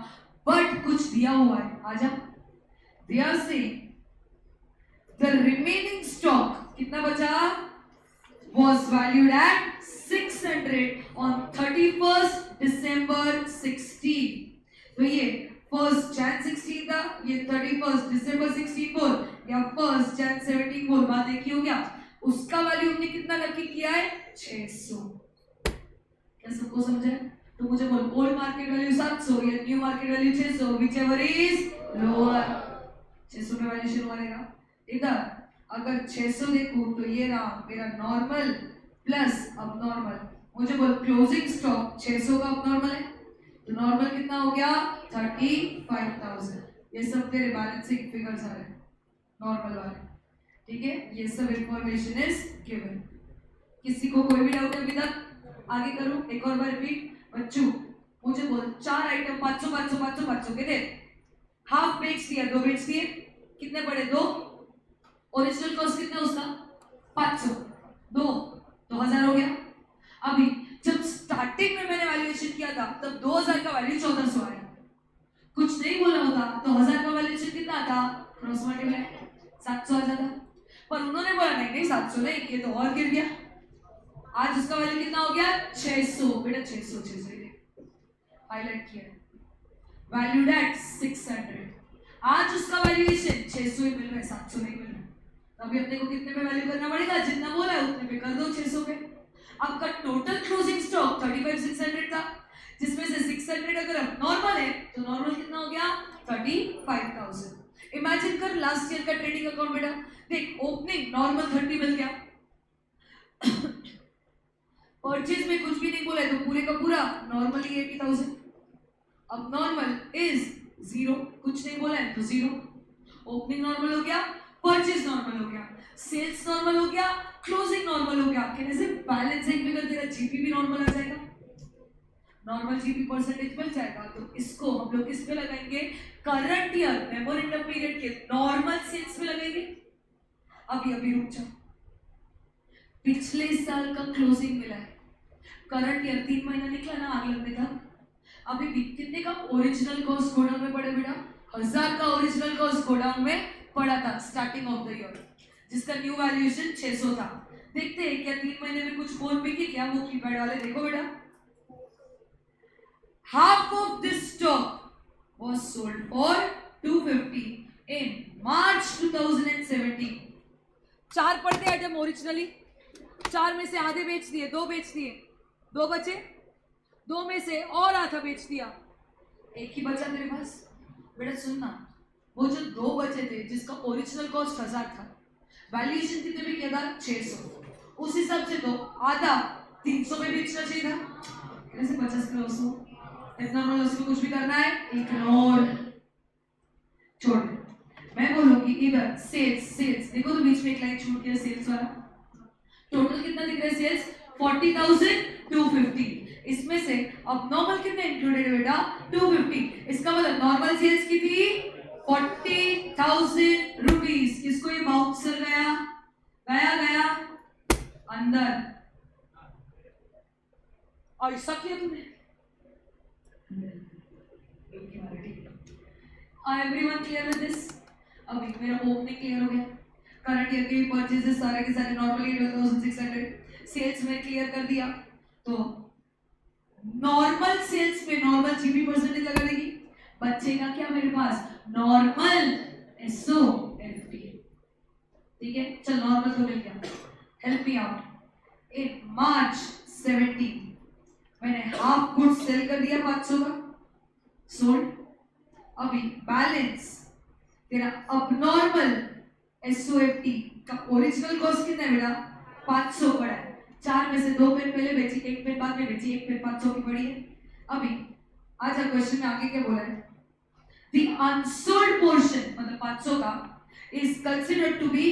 बट कुछ दिया हुआ है, आजा। They are saying the remaining stock कितना बचा? was valued at 600 on 31st December 16। तो ये 1st Jan 16 था, ये 31st December 16 बोल या 1st Jan 17 बोल, बात एक ही हो गया। उसका वैल्यू हमने कितना नक्की किया है? 600। क्या सबको समझ है? तो मुझे बोल, ओल्ड मार्केट वैल्यू 700 या new market value 600, whichever is lower। 600 पे वैल्यूएशन हुआ रहेगा। इधर अगर 600 देखूं तो ये रहा मेरा नॉर्मल प्लस अब नॉर्मल। मुझे बोल, क्लोजिंग स्टॉक 600 का अब नॉर्मल है, तो नॉर्मल कितना हो गया? 35,000। ये सब तेरे बैलेंसिंग फिगर्स आ रहे हैं नॉर्मल वाले, ठीक है। ये सब इंफॉर्मेशन इज गिवन। किसी को कोई भी डाउट है अभी तक? आगे करूं एक और बार रिपीट। बच्चों मुझे बोल, 4 आइटम 500 500 500 500 के दे, हाफ बेच दिया, 2 बेच दिए, कितने पड़े? 2। ओरिजिनल कॉस्ट कितना उसका? 500, 2 तो 1,000 हो गया। अभी जब स्टार्टिंग में मैंने वैल्यूएशन किया था तब 2,000 का वैल्यू 1,400 आया, कुछ नहीं बोला होता तो 1,000 का वैल्यूएशन कितना आता? क्रॉस मल्टीप्लाई 700 आ जाता। पर उन्होंने बोला नहीं नहीं 700 नहीं, ये तो और गिर गया। आज उसका वैल्यू कितना हो गया? 600। बेटा 600 हाईलाइट किया, वैल्यूड एट 600। आज उसका वैल्यूएशन 600 ही मिल रहा है, 700 नहीं मिल रहा। अभी अपने को कितने पे वैल्यू करना पड़ेगा? जितना बोला है उतने पे कर दो, 600 पे। आपका टोटल क्लोजिंग स्टॉक 35,600 था, जिसमें से 600 अगर अब नॉर्मल है तो नॉर्मल कितना हो गया? 35,000। इमेजिन कर लास्ट ईयर का ट्रेडिंग अकाउंट बेटा, देख ओपनिंग नॉर्मल 30 मिल गया, परचेज में कुछ भी नहीं बोला है तो पूरे का पूरा नॉर्मली 80,000। अब नॉर्मल इज 0, कुछ नहीं बोला है तो 0। ओपनिंग नॉर्मल हो गया, परचेज नॉर्मल हो गया, सेल्स नॉर्मल हो गया, क्लोजिंग नॉर्मल हो गया। कहने से बैलेंसिंग फिगर तेरा जीपी भी नॉर्मल आ जाएगा, नॉर्मल जीपी परसेंटेज मिल जाएगा। तो इसको हम लोग किस पे लगाएंगे? करंट ईयर मेमोरेंडम पीरियड के नॉर्मल सेल्स में लगेंगे। अभी रुक जाओ, पिछले साल का क्लोजिंग मिला है, करंट ईयर 3 महीना निकला ना आगे लगने तक। अभी भी कितने का ओरिजिनल कॉस्ट गोडाउन में पड़े बेटा? 1,000 का ओरिजिनल कॉस्ट गोडाउन में पड़ा था स्टार्टिंग ऑफ द ईयर, जिसका न्यू वैल्यूएशन 600 था। देखते हैं क्या 3 महीने में कुछ फोन बिके क्या? वो कीपैड वाले देखो बेटा। Half of this stock was sold for 250 इन मार्च 2017। 4 पड़ते आइटम ओरिजिनली, 4 में से आधे बेच दिए, 2 बेच दिए, 2 बचे, 2 में से और आधा बेच दिया, एक ही बचा तेरे पास। बेटा सुनना, वो जो 2 बचे थे जिसका ओरिजिनल कॉस्ट 1000 था, वैल्यूएशन कितने में किया था? 600। उस हिसाब से तो आधा 300 में बेचना चाहिए था। कैसे 50 का लॉस हो? इतना लॉस में कुछ भी करना है, इग्नोर, छोड़ दे। मैं बोलूंगी इधर सेल्स देखो तो बीच में एक लाइन छूट गया सेल्स वाला। टोटल कितना दिख रहा है सेल्स? 40,250। इसमें से अब नॉर्मल कितने इंक्लूडेड बेटा? 250। इसका मतलब नॉर्मल सेल्स की थी 40,000 रुपीज। किसको ये बाउंसर गया अंदर? और ऐसा किया तुमने? Everyone clear with this? अभी मेरा ओपनिंग क्लियर हो गया, करंट ईयर के परचेजेस सारे के सारे नॉर्मली 12,600, सेल्स में क्लियर कर दिया। तो नॉर्मल सेल्स पे नॉर्मल जीपी परसेंटेज लगा देगी, बचेगा क्या मेरे पास? नॉर्मल एसओएफटी। ठीक है, चल नॉर्मल तो मिल गया। Help me out. इन मार्च 17 मैंने हाफ गुड्स सेल कर दिया 500 का, सोल्ड। अभी बैलेंस तेरा अबनॉर्मल एसओएफटी का ओरिजिनल कॉस्ट कितना है बेटा? 500 पड़ा है। 4 में से 2 पेन पहले बेची, 1 पेन बाद में बेची, 1 पेन 500 की पड़ी है। अभी आज क्वेश्चन में आगे क्या बोला है? The unsold portion मतलब 500 का is considered to be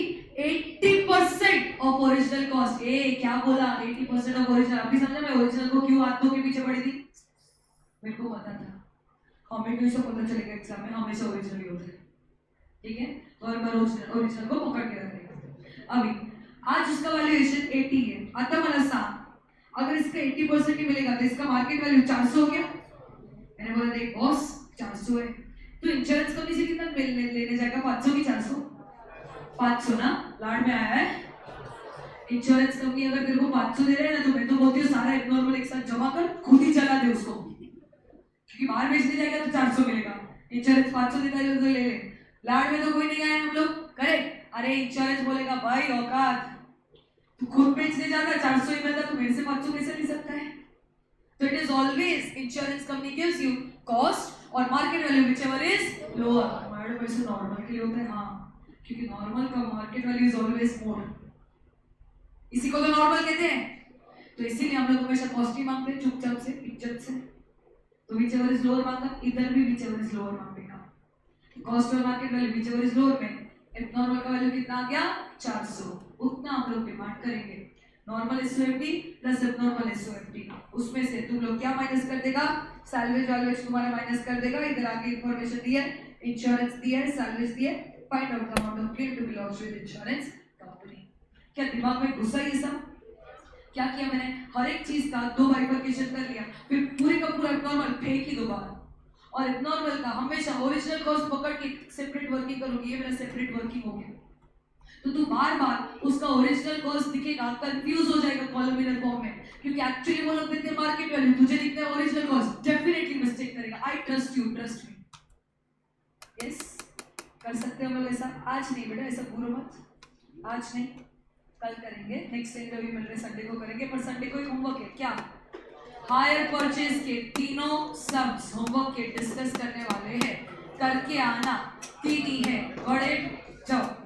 80% of original cost। क्या बोला? 80% of original। अभी समझा मैं ओरिजिनल को क्यों हाथों के पीछे पड़ी थी? मेरे को पता था, हमें क्यों सब पता चलेगा एग्जाम में, हमेशा ओरिजिनल ही होता है। ठीक है, तो हर बार ओरिजिनल को पकड़ के रखेगा। अभी आज उसका वैल्यूएशन 80 है। आता मला सांग, अगर इसका 80% ही मिलेगा तो इसका मार्केट वैल्यू 400 हो गया। मैंने बोला देख बॉस 400 है, तो इंश्योरेंस कंपनी से कितना लेने जाएगा? 500 की 400? 500 ना, लाड में आया है। इंश्योरेंस कंपनी अगर तेरे को 500 दे रहे हैं ना, तो मैं तो बोलती हूँ सारा एबनॉर्मल एक साथ जमा कर, खुद ही चला दे उसको, क्योंकि बाहर बेचने जाएगा तो 400 मिलेगा। इंश्योरेंस 500 देता है तो ले ले। लाड में तो कोई नहीं आया, हम लोग करे। अरे इंश्योरेंस बोलेगा भाई औकात, तू खुद बेचने जाता 400 ही मिलता, तू मेरे से 500 कैसे ले सकता है? तो it is always insurance company gives you cost और market value whichever is lower. हमारे पैसे नॉर्मल के लिए होते हैं, हाँ, क्योंकि नॉर्मल का market value is always more, इसी को तो नॉर्मल कहते हैं। तो इसीलिए हम लोग हमेशा कॉस्ट ही मांगते हैं, चुपचाप से, इज्जत से। तो व्हिचएवर इज लोअर मांगा, इधर भी व्हिचएवर इज लोअर मांगेगा। कॉस्ट और market value whichever is lower में एबनॉर्मल का वैल्यू कितना आ गया? 400। उतना हम लोग डिमांड करेंगे। नॉर्मल एसओएफटी प्लस एबनॉर्मल एसओएफटी, उसमें से तुम लोग क्या माइनस कर देगा? सैल्वेज वैल्यूएशन तुम्हारा माइनस कर देगा। इधर आगे इंफॉर्मेशन दी है, इंश्योरेंस दिया है, सैल्वेज दिया है, find out the amount of claim to be lost with insurance company. क्या दिमाग में घुसा ये सब? क्या किया मैंने? हर एक चीज का 2 बाइफर्केशन कर लिया, फिर पूरे का पूरा एबनॉर्मल फेंक ही दोबारा, और एबनॉर्मल का हमेशा ओरिजिनल कॉस्ट पकड़ के सेपरेट वर्किंग करूंगी। ये मेरा सेपरेट वर्किंग हो गया। तो तू बार बार उसका ओरिजिनल कॉस्ट दिखेगा, कंफ्यूज हो जाएगा कॉलमिनर फॉर्म में, क्योंकि एक्चुअली वो लोग देते हैं मार्केट वैल्यू, तुझे दिखता है ओरिजिनल कॉस्ट, डेफिनेटली मिस्टेक करेगा। I trust you, trust me. Yes, कर सकते हम लोग ऐसा। आज नहीं बेटा, ऐसा पूरा मत, आज नहीं, कल करेंगे। नेक्स्ट टाइम कभी मिल रहे संडे को करेंगे, पर संडे को एक होमवर्क है। क्या? हायर परचेज के तीनों सम्स होमवर्क के डिस्कस करने वाले हैं, करके आना। टीडी है, बड़े जाओ।